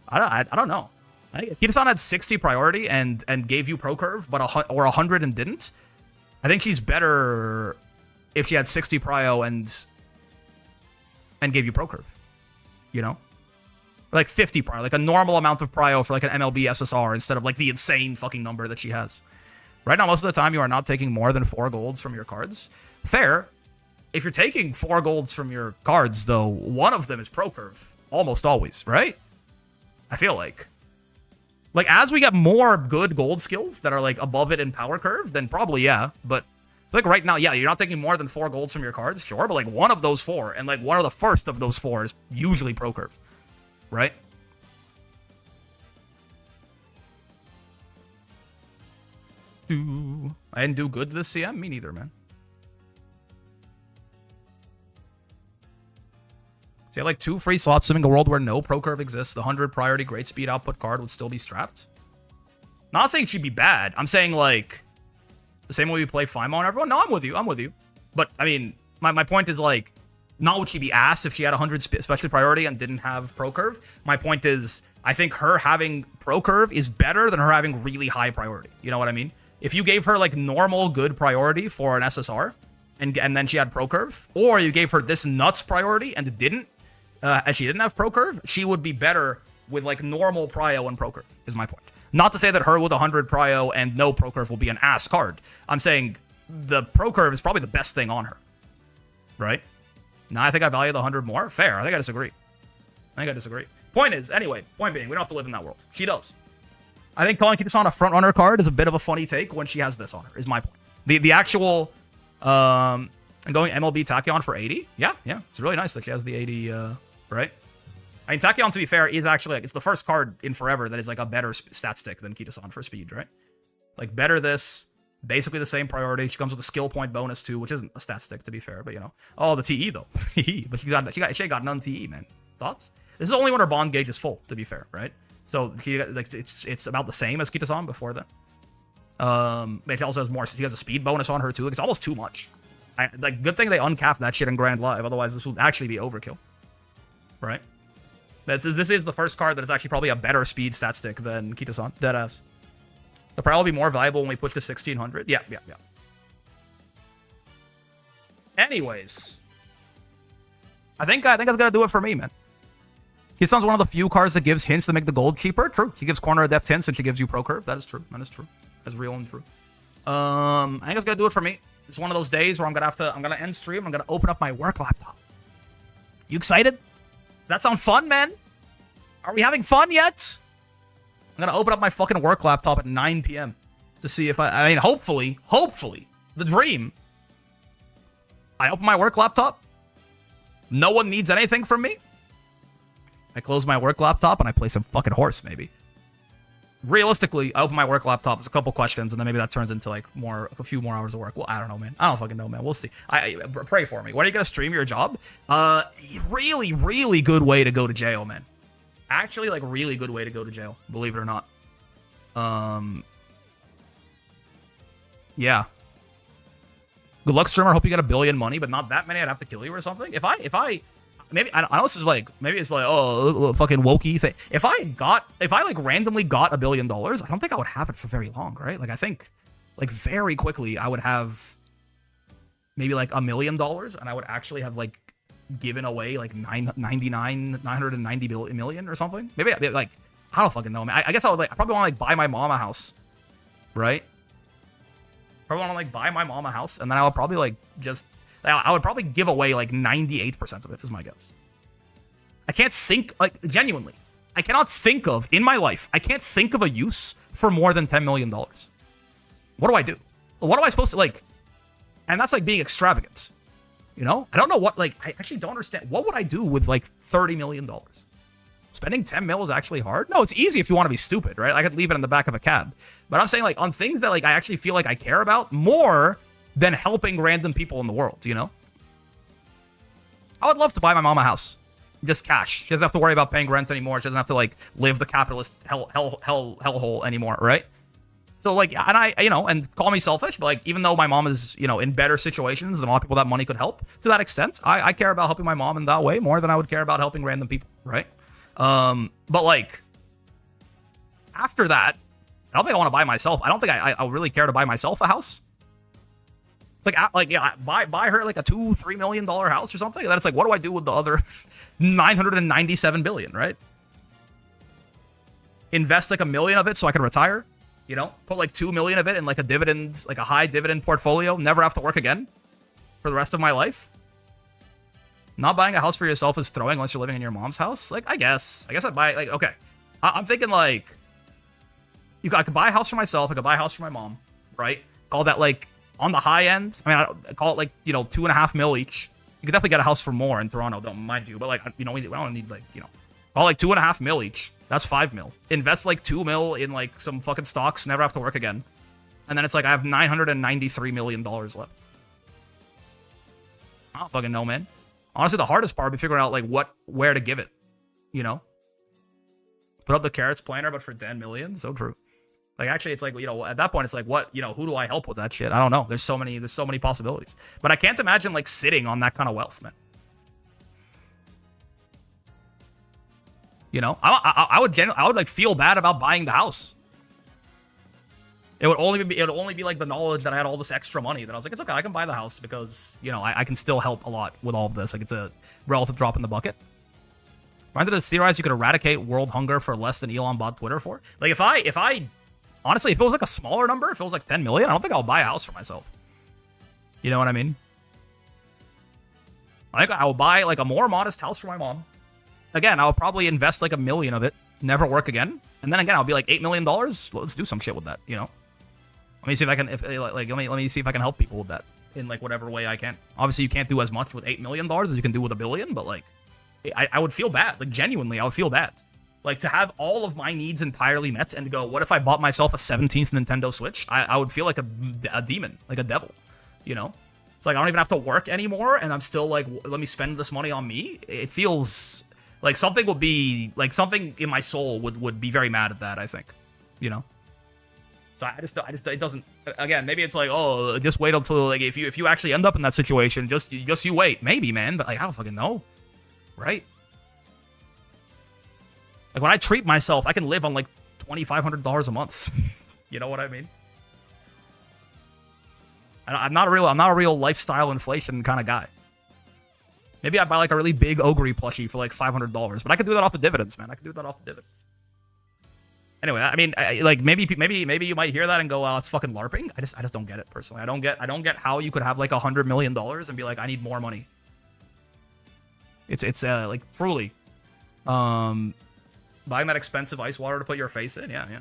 A: I don't know. Kitasan had 60 priority and gave you Pro Curve, but or 100 and didn't. I think she's better if she had 60 prio and gave you pro curve. You know? Like 50 prio, like a normal amount of prio for like an MLB SSR instead of like the insane fucking number that she has. Right now, most of the time, you are not taking more than 4 golds from your cards. Fair. If you're taking 4 golds from your cards, though, one of them is pro curve. Almost always, right? I feel like. Like, as we get more good gold skills that are, like, above it in power curve, then probably, yeah. But, I feel like right now, yeah, you're not taking more than 4 golds from your cards, sure. But, like, one of those 4, and, like, one of the first of those 4 is usually pro curve. Right? I didn't do good this CM? Me neither, man. So you have like 2 free slots, assuming a world where no pro curve exists. The 100 priority great speed output card would still be strapped. Not saying she'd be bad. I'm saying like the same way we play FIMO on everyone. No, I'm with you. I'm with you. But I mean, my point is like, not would she be ass if she had 100 specialty priority and didn't have pro curve. My point is, I think her having pro curve is better than her having really high priority. You know what I mean? If you gave her like normal good priority for an SSR and then she had pro curve, or you gave her this nuts priority and didn't, and she didn't have pro curve, she would be better with like normal prio and pro curve, is my point. Not to say that her with 100 prio and no pro curve will be an ass card. I'm saying the pro curve is probably the best thing on her. Right? Now I think I value the 100 more. Fair. I think I disagree. Point is, anyway, point being, we don't have to live in that world. She does. I think calling Kitasan a front runner card is a bit of a funny take when she has this on her, is my point. The actual going MLB Tachyon for 80, yeah, it's really nice that she has the 80, right? I mean, Tachyon, to be fair, is actually like, it's the first card in forever that is like a better stat stick than Kitasan for speed, right? Like better this, basically the same priority. She comes with a skill point bonus too, which isn't a stat stick to be fair, but you know. Oh, the TE though, but she ain't got none TE, man. Thoughts? This is only when her bond gauge is full, to be fair, right? So she, like, it's about the same as Kitasan before that. But she also has more. She has a speed bonus on her too. Like, it's almost too much. Like, good thing they uncapped that shit in Grand Live. Otherwise, this would actually be overkill, right? This is the first card that is actually probably a better speed stat stick than Kitasan. Deadass. It'll probably be more valuable when we push to 1600. Yeah. Anyways, I think that's gonna do it for me, man. Kitasan's one of the few cards that gives hints that make the gold cheaper. True. She gives corner of depth hints and she gives you pro curve. That is true. That's real and true. I think that's gonna do it for me. It's one of those days where I'm gonna end stream. I'm gonna open up my work laptop. You excited? Does that sound fun, man? Are we having fun yet? I'm gonna open up my fucking work laptop at 9 p.m. to see if I mean, hopefully, the dream. I open my work laptop. No one needs anything from me. I close my work laptop and I play some fucking horse, maybe. Realistically, I open my work laptop, there's a couple questions, and then maybe that turns into like a few more hours of work. Well, I don't know, man. I don't fucking know, man. We'll see. I pray for me. When are you gonna stream your job? Really, really good way to go to jail, man. Actually, like, really good way to go to jail, believe it or not. Yeah. Good luck, streamer. Hope you get $1 billion money, but not that many. I'd have to kill you or something. If I maybe I know this is like, maybe it's like, oh, fucking wokey thing. If I like randomly got $1 billion, I don't think I would have it for very long, right? Like, I think like very quickly I would have maybe like $1 million, and I would actually have like given away like 990 million or something. Maybe like, I don't fucking know, man. I guess I probably want to like buy my mom a house, right? Probably want to like buy my mom a house, and then I would probably like I would probably give away like 98% of it, is my guess. I can't think, like, genuinely, I cannot think of, in my life, I can't think of a use for more than $10 million. What do I do? What am I supposed to, like, and that's like being extravagant, you know? I don't know what, like, I actually don't understand. What would I do with like $30 million? Spending 10 mil is actually hard? No, it's easy if you want to be stupid, right? I could leave it in the back of a cab. But I'm saying, like, on things that, like, I actually feel like I care about more than helping random people in the world, you know? I would love to buy my mom a house. Just cash. She doesn't have to worry about paying rent anymore. She doesn't have to, like, live the capitalist hellhole anymore, right? So, like, and I, you know, and call me selfish, but, like, even though my mom is, you know, in better situations than a lot of people that money could help, to that extent, I care about helping my mom in that way more than I would care about helping random people, right? But, like, after that, I don't think I want to buy myself. I don't think I really care to buy myself a house. It's like yeah, buy her like a $2-3 million house or something. And then it's like, what do I do with the other 997 billion, right? Invest like $1 million of it so I can retire. You know, put like 2 million of it in like a dividend, like a high dividend portfolio. Never have to work again for the rest of my life. Not buying a house for yourself is throwing unless you're living in your mom's house. Like, I guess I'd buy, like, okay. I'm thinking, like, I could buy a house for myself. I could buy a house for my mom, right? Call that, like, on the high end. I mean, I call it, like, you know, 2.5 mil each. You could definitely get a house for more in Toronto, don't mind you. But, like, you know, we don't need, like, you know, call like 2.5 mil each. That's 5 mil. Invest, like, 2 mil in, like, some fucking stocks. Never have to work again. And then it's like, I have $993 million left. I don't fucking know, man. Honestly, the hardest part would be figuring out, like, where to give it, you know? Put up the carrots planner, but for 10 million? So true. Like, actually, it's like, you know, at that point, it's like, what, you know, who do I help with that shit? I don't know. There's so many possibilities. But I can't imagine, like, sitting on that kind of wealth, man. You know? I would, like, feel bad about buying the house. It would only be like the knowledge that I had all this extra money that I was like, it's okay, I can buy the house because, you know, I can still help a lot with all of this. Like, it's a relative drop in the bucket. Why did it theorize you could eradicate world hunger for less than Elon bought Twitter for? Like, if I honestly, if it was like a smaller number, if it was like 10 million, I don't think I'll buy a house for myself. You know what I mean? I think I will buy like a more modest house for my mom. Again, I'll probably invest like $1 million of it, never work again. And then again, I'll be like $8 million. Let's do some shit with that, you know? Let me see if I can, let me see if I can help people with that in like whatever way I can. Obviously, you can't do as much with $8 million as you can do with $1 billion, but like, I would feel bad. Like, genuinely, I would feel bad. Like, to have all of my needs entirely met and to go, what if I bought myself a 17th Nintendo Switch? I would feel like a demon, like a devil, you know? It's like, I don't even have to work anymore, and I'm still like, let me spend this money on me? It feels like something would be, like, something in my soul would be very mad at that, I think, you know? So I just, it doesn't, again, maybe it's like, oh, just wait until, like, if you actually end up in that situation, just you wait. Maybe, man, but like, I don't fucking know. Right? Like, when I treat myself, I can live on like $2,500 a month. You know what I mean? I'm not a real lifestyle inflation kind of guy. Maybe I buy like a really big Ogre plushie for like $500, but I could do that off the dividends, man. I could do that off the dividends. Anyway, I mean, like maybe you might hear that and go, "Oh, it's fucking LARPing." I just don't get it personally. I don't get how you could have like $100 million and be like, "I need more money." It's like truly, buying that expensive ice water to put your face in, yeah.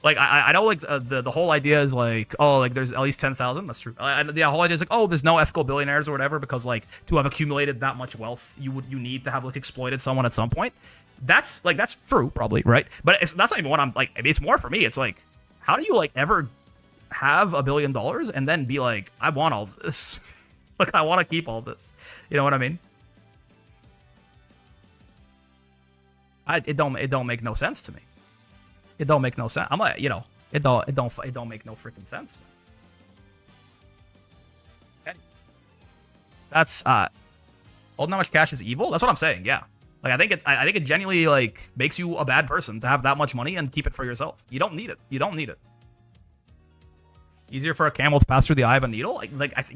A: Like I know like the whole idea is like, oh, like there's at least 10,000. That's true. The whole idea is like, oh, there's no ethical billionaires or whatever because like to have accumulated that much wealth, you need to have like exploited someone at some point. That's true probably, right? But that's not even what I'm like. It's more for me. It's like, how do you like ever have $1 billion and then be like, I want all this. Like, I want to keep all this. You know what I mean? It don't make no sense to me. It don't make no sense. I'm like, you know, it don't make no freaking sense. That's holding that much cash is evil. That's what I'm saying. Yeah. Like, I think it genuinely like makes you a bad person to have that much money and keep it for yourself. You don't need it. You don't need it. Easier for a camel to pass through the eye of a needle?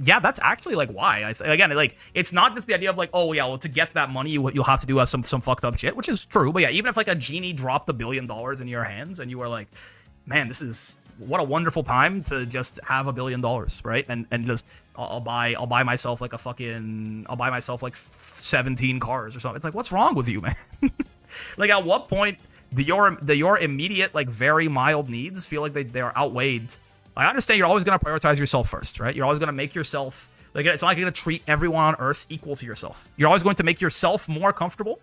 A: Yeah, that's actually like why. Again, like, it's not just the idea of like, oh yeah, well, to get that money, you'll have to do some fucked up shit, which is true. But yeah, even if like a genie dropped $1 billion in your hands and you were like, man, this is what a wonderful time to just have $1 billion, right? And just I'll buy myself like 17 cars or something. It's like, what's wrong with you, man? Like, at what point do your immediate like very mild needs feel like they are outweighed? I understand you're always going to prioritize yourself first, right? You're always going to make yourself, like, it's not like you're going to treat everyone on Earth equal to yourself. You're always going to make yourself more comfortable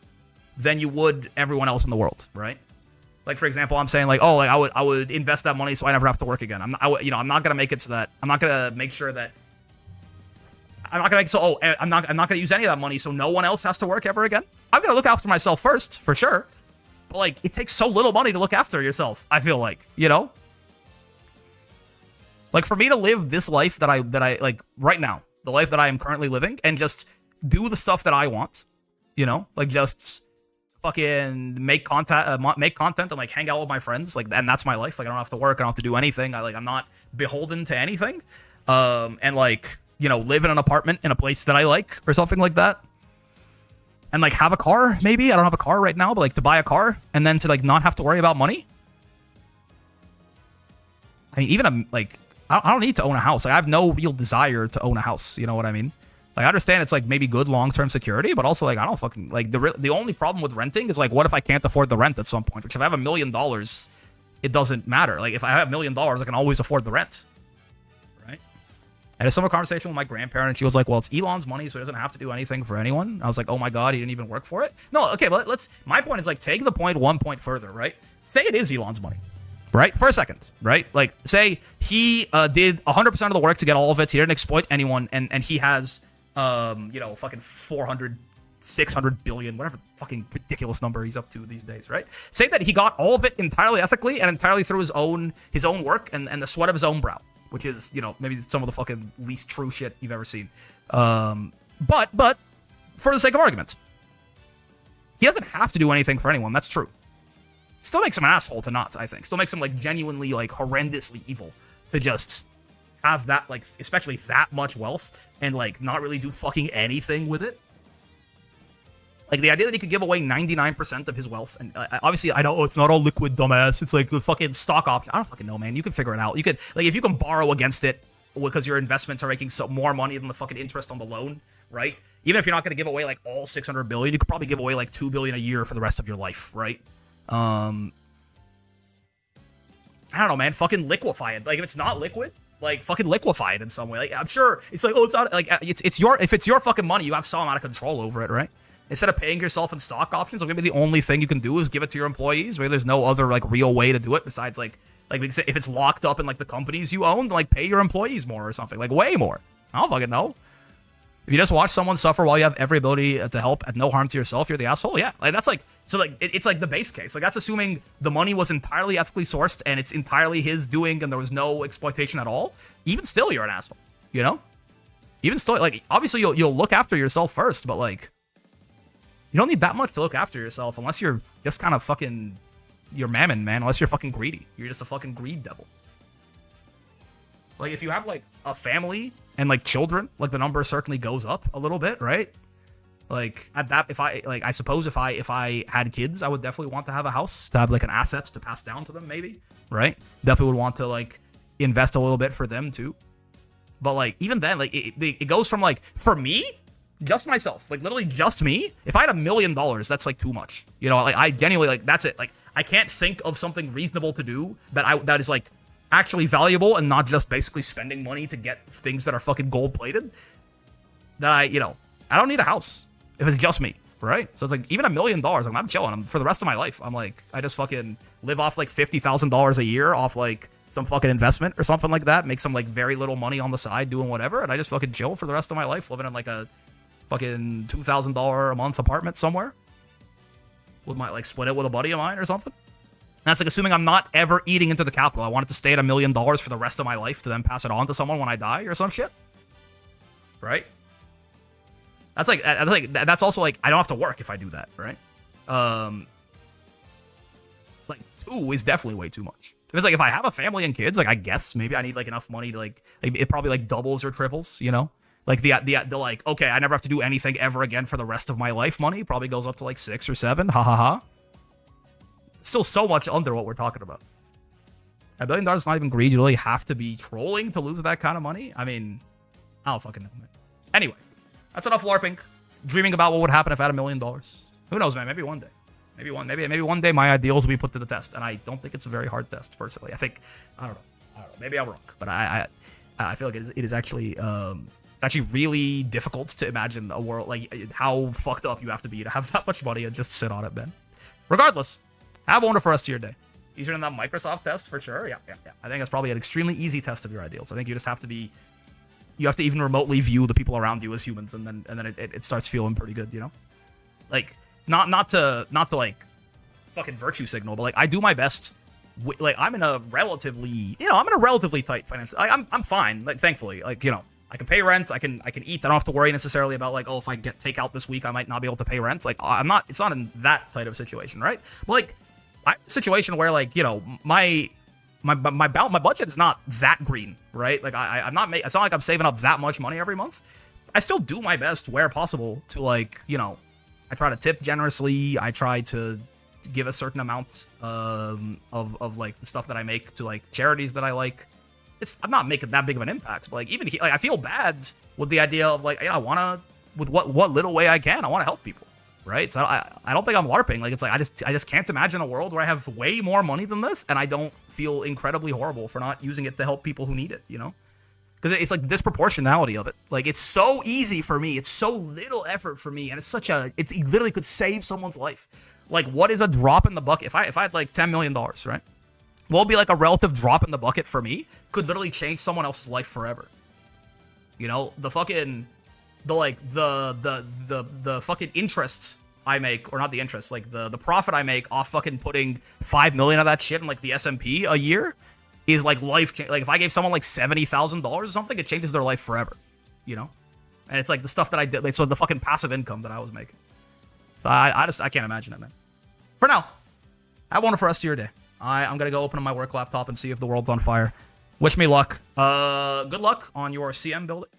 A: than you would everyone else in the world, right? Like, for example, I'm saying like, oh, like I would invest that money so I never have to work again. I'm not going to make it so that I'm not going to make sure that I'm not going to use any of that money so no one else has to work ever again. I'm going to look after myself first, for sure. But like, it takes so little money to look after yourself, I feel like, you know? Like, for me to live this life that I like right now, the life that I am currently living, and just do the stuff that I want, you know, like just fucking make content and like hang out with my friends, like, and that's my life. Like, I don't have to work, I don't have to do anything. I'm not beholden to anything. and like, you know, live in an apartment in a place that I like or something like that. And like have a car, maybe. I don't have a car right now, but like to buy a car and then to like not have to worry about money. I mean, even like, I don't need to own a house. Like, I have no real desire to own a house. You know what I mean? Like, I understand it's like maybe good long-term security, but also like I don't fucking like the only problem with renting is like, what if I can't afford the rent at some point? Which if I have $1 million, it doesn't matter. Like if I have $1 million, I can always afford the rent, right? I had a summer conversation with my grandparent, and she was like, "Well, it's Elon's money, so he doesn't have to do anything for anyone." I was like, "Oh my god, he didn't even work for it." No, okay, but let's. My point is like take the point one point further, right? Say it is Elon's money. Right? For a second, right? Like, say he did 100% of the work to get all of it. He didn't exploit anyone, and he has, you know, fucking 400, 600 billion, whatever fucking ridiculous number he's up to these days, right? Say that he got all of it entirely ethically and entirely through his own work and the sweat of his own brow, which is, you know, maybe some of the fucking least true shit you've ever seen. But for the sake of argument, he doesn't have to do anything for anyone. That's true. Still makes him an asshole to not, I think. Still makes him, like, genuinely, like, horrendously evil to just have that, like, especially that much wealth and, like, not really do fucking anything with it. Like, the idea that he could give away 99% of his wealth, and obviously, I know, it's not all liquid, dumbass. It's, like, the fucking stock option. I don't fucking know, man. You can figure it out. You could, like, if you can borrow against it because your investments are making more money than the fucking interest on the loan, right? Even if you're not going to give away, like, all 600 billion, you could probably give away, like, 2 billion a year for the rest of your life, right? I don't know, man. Fucking liquefy it. Like, if it's not liquid, like, fucking liquefy it in some way. Like, I'm sure it's like, oh, it's not like it's your, if it's your fucking money, you have some amount of control over it, right? Instead of paying yourself in stock options, like maybe the only thing you can do is give it to your employees. Maybe there's no other like real way to do it besides like if it's locked up in like the companies you own, like pay your employees more or something, like way more. I don't fucking know. If you just watch someone suffer while you have every ability to help at no harm to yourself, you're the asshole. Yeah, like that's like so like it's like the base case. Like that's assuming the money was entirely ethically sourced and it's entirely his doing and there was no exploitation at all. Even still, you're an asshole. You know? Even still, like obviously you'll look after yourself first, but like you don't need that much to look after yourself unless you're just kind of fucking you're mammon, man. Unless you're fucking greedy. You're just a fucking greed devil. Like if you have like a family and like children, like the number certainly goes up a little bit, right? Like at that, if I suppose if I had kids, I would definitely want to have a house to have like an asset to pass down to them, maybe, right? Definitely would want to like invest a little bit for them too. But like even then, like it goes from like for me, just myself, like literally just me. If I had $1 million, that's like too much. You know, like I genuinely like that's it. Like I can't think of something reasonable to do that is like actually valuable and not just basically spending money to get things that are fucking gold plated. That I don't need a house if it's just me, right? So it's like even $1 million, like, I'm chilling. For the rest of my life, I'm like I just fucking live off like $50,000 a year off like some fucking investment or something like that. Make some like very little money on the side doing whatever, and I just fucking chill for the rest of my life, living in like a fucking $2,000 a month apartment somewhere. With my like split it with a buddy of mine or something. That's like assuming I'm not ever eating into the capital. I want it to stay at $1 million for the rest of my life to then pass it on to someone when I die or some shit. Right? That's also like I don't have to work if I do that, right? Like 2 is definitely way too much. Because like if I have a family and kids, like I guess maybe I need like enough money to like it probably like doubles or triples, you know? Like the like, okay, I never have to do anything ever again for the rest of my life money probably goes up to like 6 or 7. Ha ha ha. Still so much under what we're talking about. $1 billion is not even greed. You really have to be trolling to lose that kind of money. I mean, I don't fucking know, man. Anyway, that's enough LARPing. Dreaming about what would happen if I had $1 million. Who knows, man? Maybe one day. Maybe one day my ideals will be put to the test, and I don't think it's a very hard test, personally. I don't know. Maybe I'm wrong, but I feel like it is actually really difficult to imagine a world like how fucked up you have to have that much money and just sit on it, man. Regardless, have a wonderful rest of your day. Easier than that Microsoft test for sure. Yeah. I think that's probably an extremely easy test of your ideals. I think you just have to you have to even remotely view the people around you as humans, and then it starts feeling pretty good, you know? Like not to like fucking virtue signal, but like I do my best. Like I'm in a relatively tight financial. I'm fine. Like thankfully, like I can pay rent. I can eat. I don't have to worry necessarily about like, oh, if I get takeout this week, I might not be able to pay rent. Like it's not in that type of situation, right? But like situation where like my my budget is not that green, right? Like I'm not it's not like I'm saving up that much money every month. I still do my best where possible to, like, you know, I try to tip generously. I try to give a certain amount of like the stuff that I make to like charities that I like. I'm not making that big of an impact, but like even like I feel bad with the idea of like, I want to, with what little way I can, I want to help people, right? So I don't think I'm LARPing. Like, it's like I just can't imagine a world where I have way more money than this and I don't feel incredibly horrible for not using it to help people who need it, you know? Because it's like the disproportionality of it. Like, it's so easy for me. It's so little effort for me, and it literally could save someone's life. Like, what is a drop in the bucket? If I had like $10 million, right? What would be like a relative drop in the bucket for me could literally change someone else's life forever. You know, the fucking interest I make, or not the interest, like the profit I make off fucking putting 5 million of that shit in like the S&P a year is like life changing. Like, if I gave someone like $70,000 or something, it changes their life forever. You know, and it's like the stuff that I did, like, so the fucking passive income that I was making. So I can't imagine it, man. For now, have one for the rest of your day. I'm gonna go open up my work laptop and see if the world's on fire. Wish me luck. Good luck on your CM building.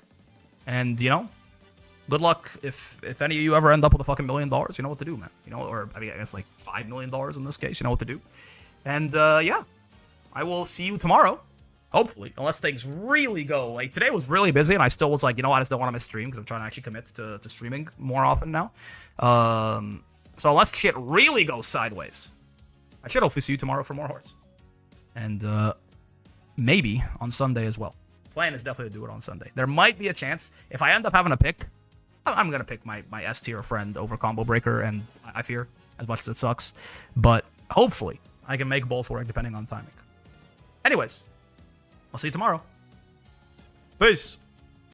A: And, you know, good luck if any of you ever end up with a fucking $1 million. You know what to do, man. You know, or I mean, I guess like $5 million in this case. You know what to do. And yeah, I will see you tomorrow. Hopefully, unless things really go. Like, today was really busy, and I still was like, you know, I just don't want to miss stream because I'm trying to actually commit to streaming more often now. So unless shit really goes sideways, I should hopefully see you tomorrow for more horse. And maybe on Sunday as well. Plan is definitely to do it on Sunday. There might be a chance, if I end up having to pick, I'm going to pick my S tier friend over Combo Breaker, and I fear, as much as it sucks. But hopefully, I can make both work depending on timing. Anyways, I'll see you tomorrow. Peace.